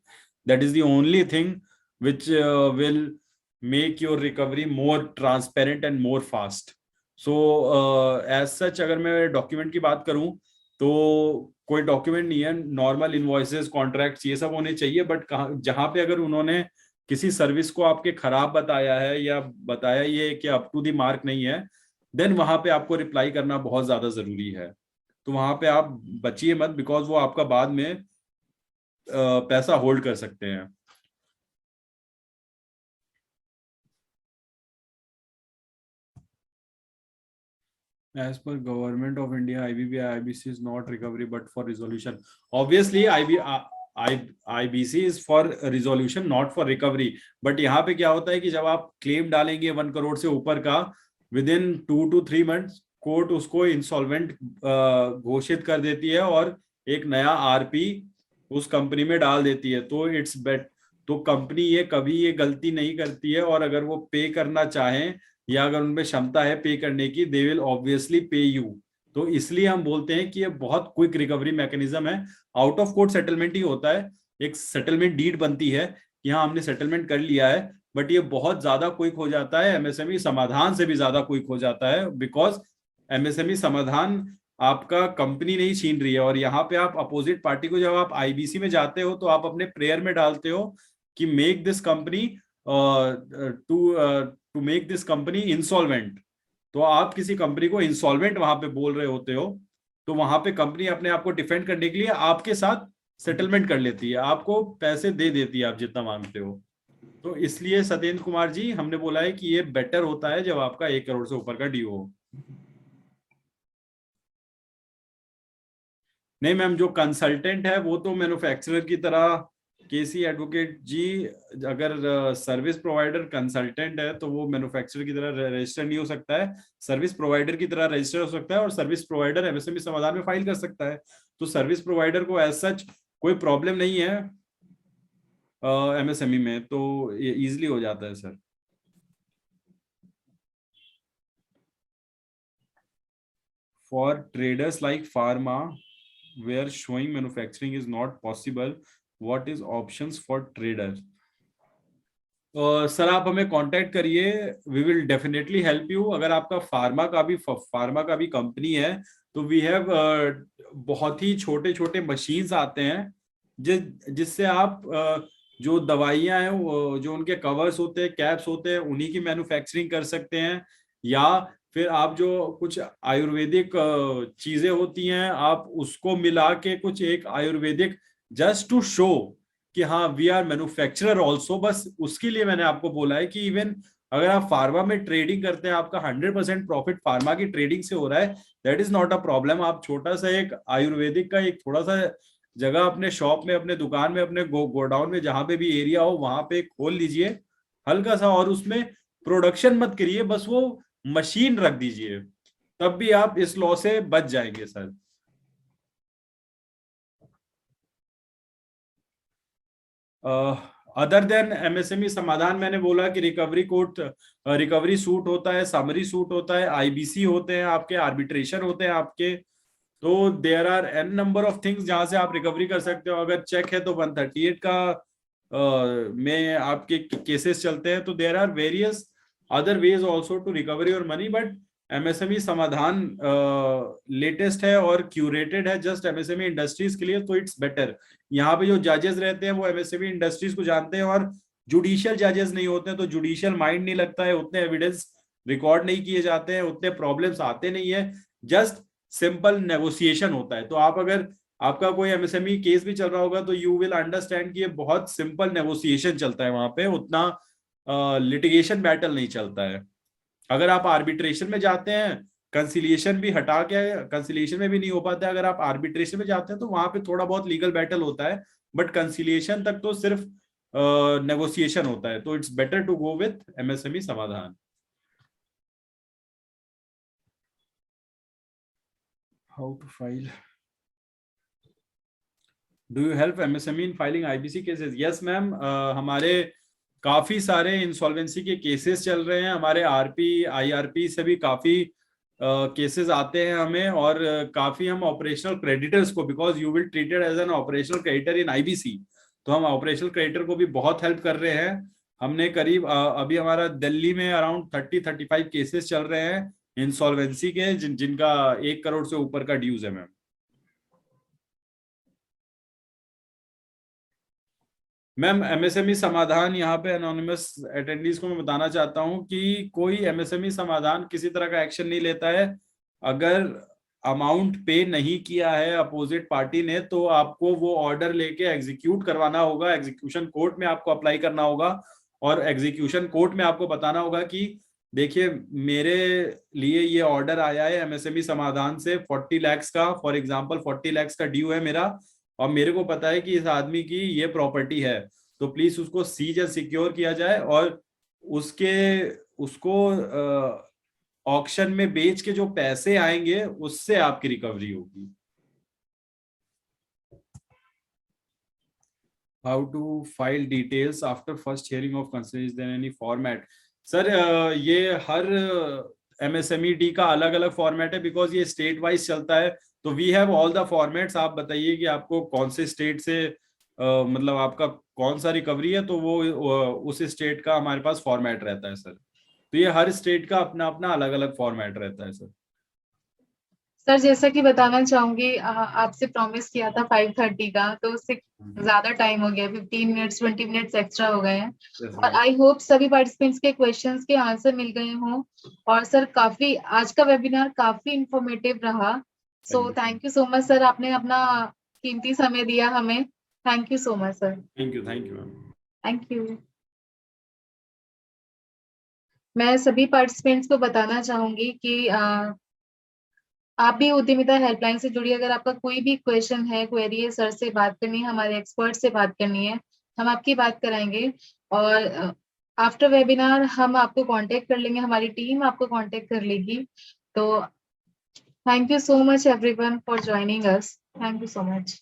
That is the only thing which will make your recovery more transparent and more fast. So as such अगर मैं डॉक्यूमेंट की बात करूं तो कोई डॉक्यूमेंट नहीं है, नॉर्मल इनवॉइसेस कॉन्ट्रैक्ट्स ये सब होने चाहिए। बट जहां पे अगर उन्होंने किसी सर्विस को आपके खराब बताया है या बताया ये कि अप टू दी मार्क नहीं है, देन वहां पे आपको रिप्लाई करना बहुत ज्यादा जरूरी है। तो वहां पे आप बचिए मत, बिकॉज वो आपका बाद में पैसा होल्ड कर सकते हैं। As per Government of India, IBB IBC is not recovery but for resolution. Obviously, IBC is for resolution, not for recovery. But यहाँ पे क्या होता है कि जब आप क्लेम डालेंगे 1 करोड़ से ऊपर का, with in 2 to 3 months court उसको इंसॉल्वेंट घोषित कर देती है और एक नया आरपी उस कंपनी में डाल देती है। तो इट्स बेट, तो कंपनी ये कभी ये गलती नहीं करती है, और अगर वो पे करना चाहें या अगर उनमें क्षमता है पे करने की, दे विल ऑब्वियसली पे यू। तो इसलिए हम बोलते हैं कि ये बहुत क्विक रिकवरी मैकेनिज्म है। आउट ऑफ कोर्ट सेटलमेंट ही होता है, एक सेटलमेंट डीड बनती है कि हाँ हमने सेटलमेंट कर लिया है, बट ये बहुत ज्यादा क्विक हो जाता है, एमएसएमई समाधान से भी ज्यादा क्विक हो जाता है, बिकॉज एमएसएमई समाधान आपका कंपनी नहीं छीन रही है। और यहाँ पे आप अपोजिट पार्टी को, जब आप आईबीसी में जाते हो तो आप अपने प्रेयर में डालते हो कि make this company to make this company insolvent. तो आप किसी कंपनी को इंसॉल्वेंट वहां पे बोल रहे होते हो, तो वहां पे कंपनी अपने आप को डिफेंड करने के लिए आपके साथ सेटलमेंट कर लेती है, आपको पैसे दे देती है आप जितना मांगते हो। तो इसलिए सत्येंद्र कुमार जी हमने बोला है कि ये बेटर होता है जब आपका 1 करोड़ से ऊपर का ड्यू हो। नहीं मैम, जो कंसल्टेंट है वो तो मैन्युफैक्चरर की तरह, केसी एडवोकेट जी, अगर सर्विस प्रोवाइडर कंसल्टेंट है तो वो मैन्युफैक्चरर की तरह रजिस्टर नहीं हो सकता है, सर्विस प्रोवाइडर की तरह रजिस्टर हो सकता है, और सर्विस प्रोवाइडर एमएसएमई समाधान में फाइल कर सकता है। तो सर्विस प्रोवाइडर को एज सच कोई प्रॉब्लम नहीं है एमएसएमई में, तो ये इजिली हो जाता है sir. For traders like pharma where showing manufacturing is not possible, what is options for traders? Sir आप हमें कांटेक्ट करिए, we will definitely help you. अगर आपका फार्मा का भी कंपनी है तो वी हैव बहुत ही छोटे छोटे मशीन्स आते हैं जिससे आप जो दवाइयां हैं, जो उनके कवर्स होते हैं, कैप्स होते हैं, उन्हीं की मैन्युफैक्चरिंग कर सकते हैं। या फिर आप जो कुछ आयुर्वेदिक चीजें होती हैं आप उसको मिला के कुछ एक आयुर्वेदिक, जस्ट टू शो कि हाँ वी आर मैन्युफैक्चरर ऑल्सो, बस उसके लिए मैंने आपको बोला है कि इवन अगर आप फार्मा में ट्रेडिंग करते हैं, आपका 100% प्रॉफिट फार्मा की ट्रेडिंग से हो रहा है, that is not a problem. आप छोटा सा एक आयुर्वेदिक का एक थोड़ा सा जगह अपने शॉप में, अपने दुकान में, अपने गोडाउन में, जहां पे भी एरिया हो वहां पे खोल लीजिए हल्का सा, और उसमें प्रोडक्शन मत करिए, बस वो मशीन रख दीजिए, तब भी आप इस लॉ से बच जाएंगे सर। अदर देन एमएसएमई समाधान, मैंने बोला कि रिकवरी कोर्ट, रिकवरी सूट होता है, समरी सूट होता है, आईबीसी होते हैं आपके, आर्बिट्रेशन होते हैं आपके। तो there are an number of things जहां से आप रिकवरी कर सकते हो। अगर चेक है तो 138 का में आपके केसेस चलते हैं। तो there are various other ways also to recovery your money, but MSME Samadhan latest है और क्यूरेटेड है जस्ट एमएसएमई इंडस्ट्रीज के लिए, तो इट्स बेटर। यहाँ पे जो जजेस रहते हैं वो एमएसएमई इंडस्ट्रीज को जानते हैं और जुडिशियल जजेस नहीं होते हैं, तो जुडिशियल माइंड नहीं लगता है, उतने एविडेंस रिकॉर्ड नहीं किए जाते हैं, उतने प्रॉब्लम्स आते नहीं है, जस्ट सिंपल नेगोशिएशन होता है। तो आप अगर आपका कोई एमएसएमई केस भी चल रहा होगा तो यू विल अंडरस्टैंड कि ये बहुत सिंपल नेगोशिएशन चलता है वहां पे, उतना लिटिगेशन बैटल नहीं चलता है। अगर आप आर्बिट्रेशन में जाते हैं, कंसिलिएशन भी हटा के, कंसिलिएशन में भी नहीं हो पाता है, अगर आप आर्बिट्रेशन में जाते हैं तो वहां पे थोड़ा बहुत लीगल बैटल होता है, बट कंसिलिएशन तक तो सिर्फ नेगोशिएशन होता है। तो it's better to go with MSME Samadhan. How to file, do you help MSME in filing IBC cases? Yes ma'am, हमारे काफी सारे इंसॉल्वेंसी के केसेस चल रहे हैं, हमारे आरपी आईआरपी से भी काफी केसेस आते हैं हमें, और काफी हम ऑपरेशनल क्रेडिटर्स को, because you will treated as an operational creditor in IBC, तो हम ऑपरेशनल क्रेडिटर को भी बहुत हेल्प कर रहे हैं। हमने करीब अभी हमारा दिल्ली में अराउंड 30-35 केसेस चल रहे हैं इंसॉल्वेंसी के, जिनका 1 करोड़ से ऊपर का ड्यूज है मैम। मैम एमएसएमई समाधान, यहाँ पे एनोनिमस अटेंडीज को मैं बताना चाहता हूँ कि कोई एमएसएमई समाधान किसी तरह का एक्शन नहीं लेता है। अगर अमाउंट पे नहीं किया है अपोजिट पार्टी ने, तो आपको वो ऑर्डर लेके एग्जीक्यूट करवाना होगा, एग्जीक्यूशन कोर्ट में आपको अप्लाई करना होगा, और एग्जीक्यूशन कोर्ट में आपको बताना होगा कि देखिए मेरे लिए ये ऑर्डर आया है एमएसएमई समाधान से 40 लाख का, फॉर एग्जांपल 40 लाख का ड्यू है मेरा, और मेरे को पता है कि इस आदमी की ये प्रॉपर्टी है, तो प्लीज उसको सीज एंड सिक्योर किया जाए, और उसको ऑक्शन में बेच के जो पैसे आएंगे उससे आपकी रिकवरी होगी। How to file details after first hearing of consideration any format? Sir ये हर एमएसएमई डी का अलग अलग फॉर्मेट है, बिकॉज ये स्टेट वाइज चलता है, तो we have all the formats. आप बताइए कि आपको कौन से स्टेट से मतलब आपका कौन सा रिकवरी है, तो वो उस स्टेट का हमारे पास फॉर्मेट रहता है सर। तो ये हर स्टेट का अपना अपना अलग अलग फॉर्मेट रहता है सर। सर जैसा कि बताना चाहूंगी, आपसे प्रॉमिस किया था 5:30 का, तो उससे ज्यादा टाइम हो गया, 15 मिनट्स 20 मिनट्स एक्स्ट्रा हो गए हैं। और आई होप सभी पार्टिसिपेंट्स के क्वेश्चंस के आंसर मिल गए हों। और सर काफी आज का वेबिनार काफी इंफॉर्मेटिव रहा। So thank you so much sir, आपने अपना कीमती समय दिया हमें। Thank you so much sir. Thank you ma'am. Thank you. मैं सभी पार्टिसिपेंट्स को बताना चाहूंगी कि आप भी उद्यमिता हेल्पलाइन से जुड़िए। अगर आपका कोई भी क्वेश्चन है, क्वेरी है, सर से बात करनी है, हमारे एक्सपर्ट से बात करनी है, हम आपकी बात कराएंगे। और आफ्टर वेबिनार हम आपको कांटेक्ट कर लेंगे, हमारी टीम आपको कांटेक्ट कर लेगी। तो thank you so much everyone for joining us. Thank you so much.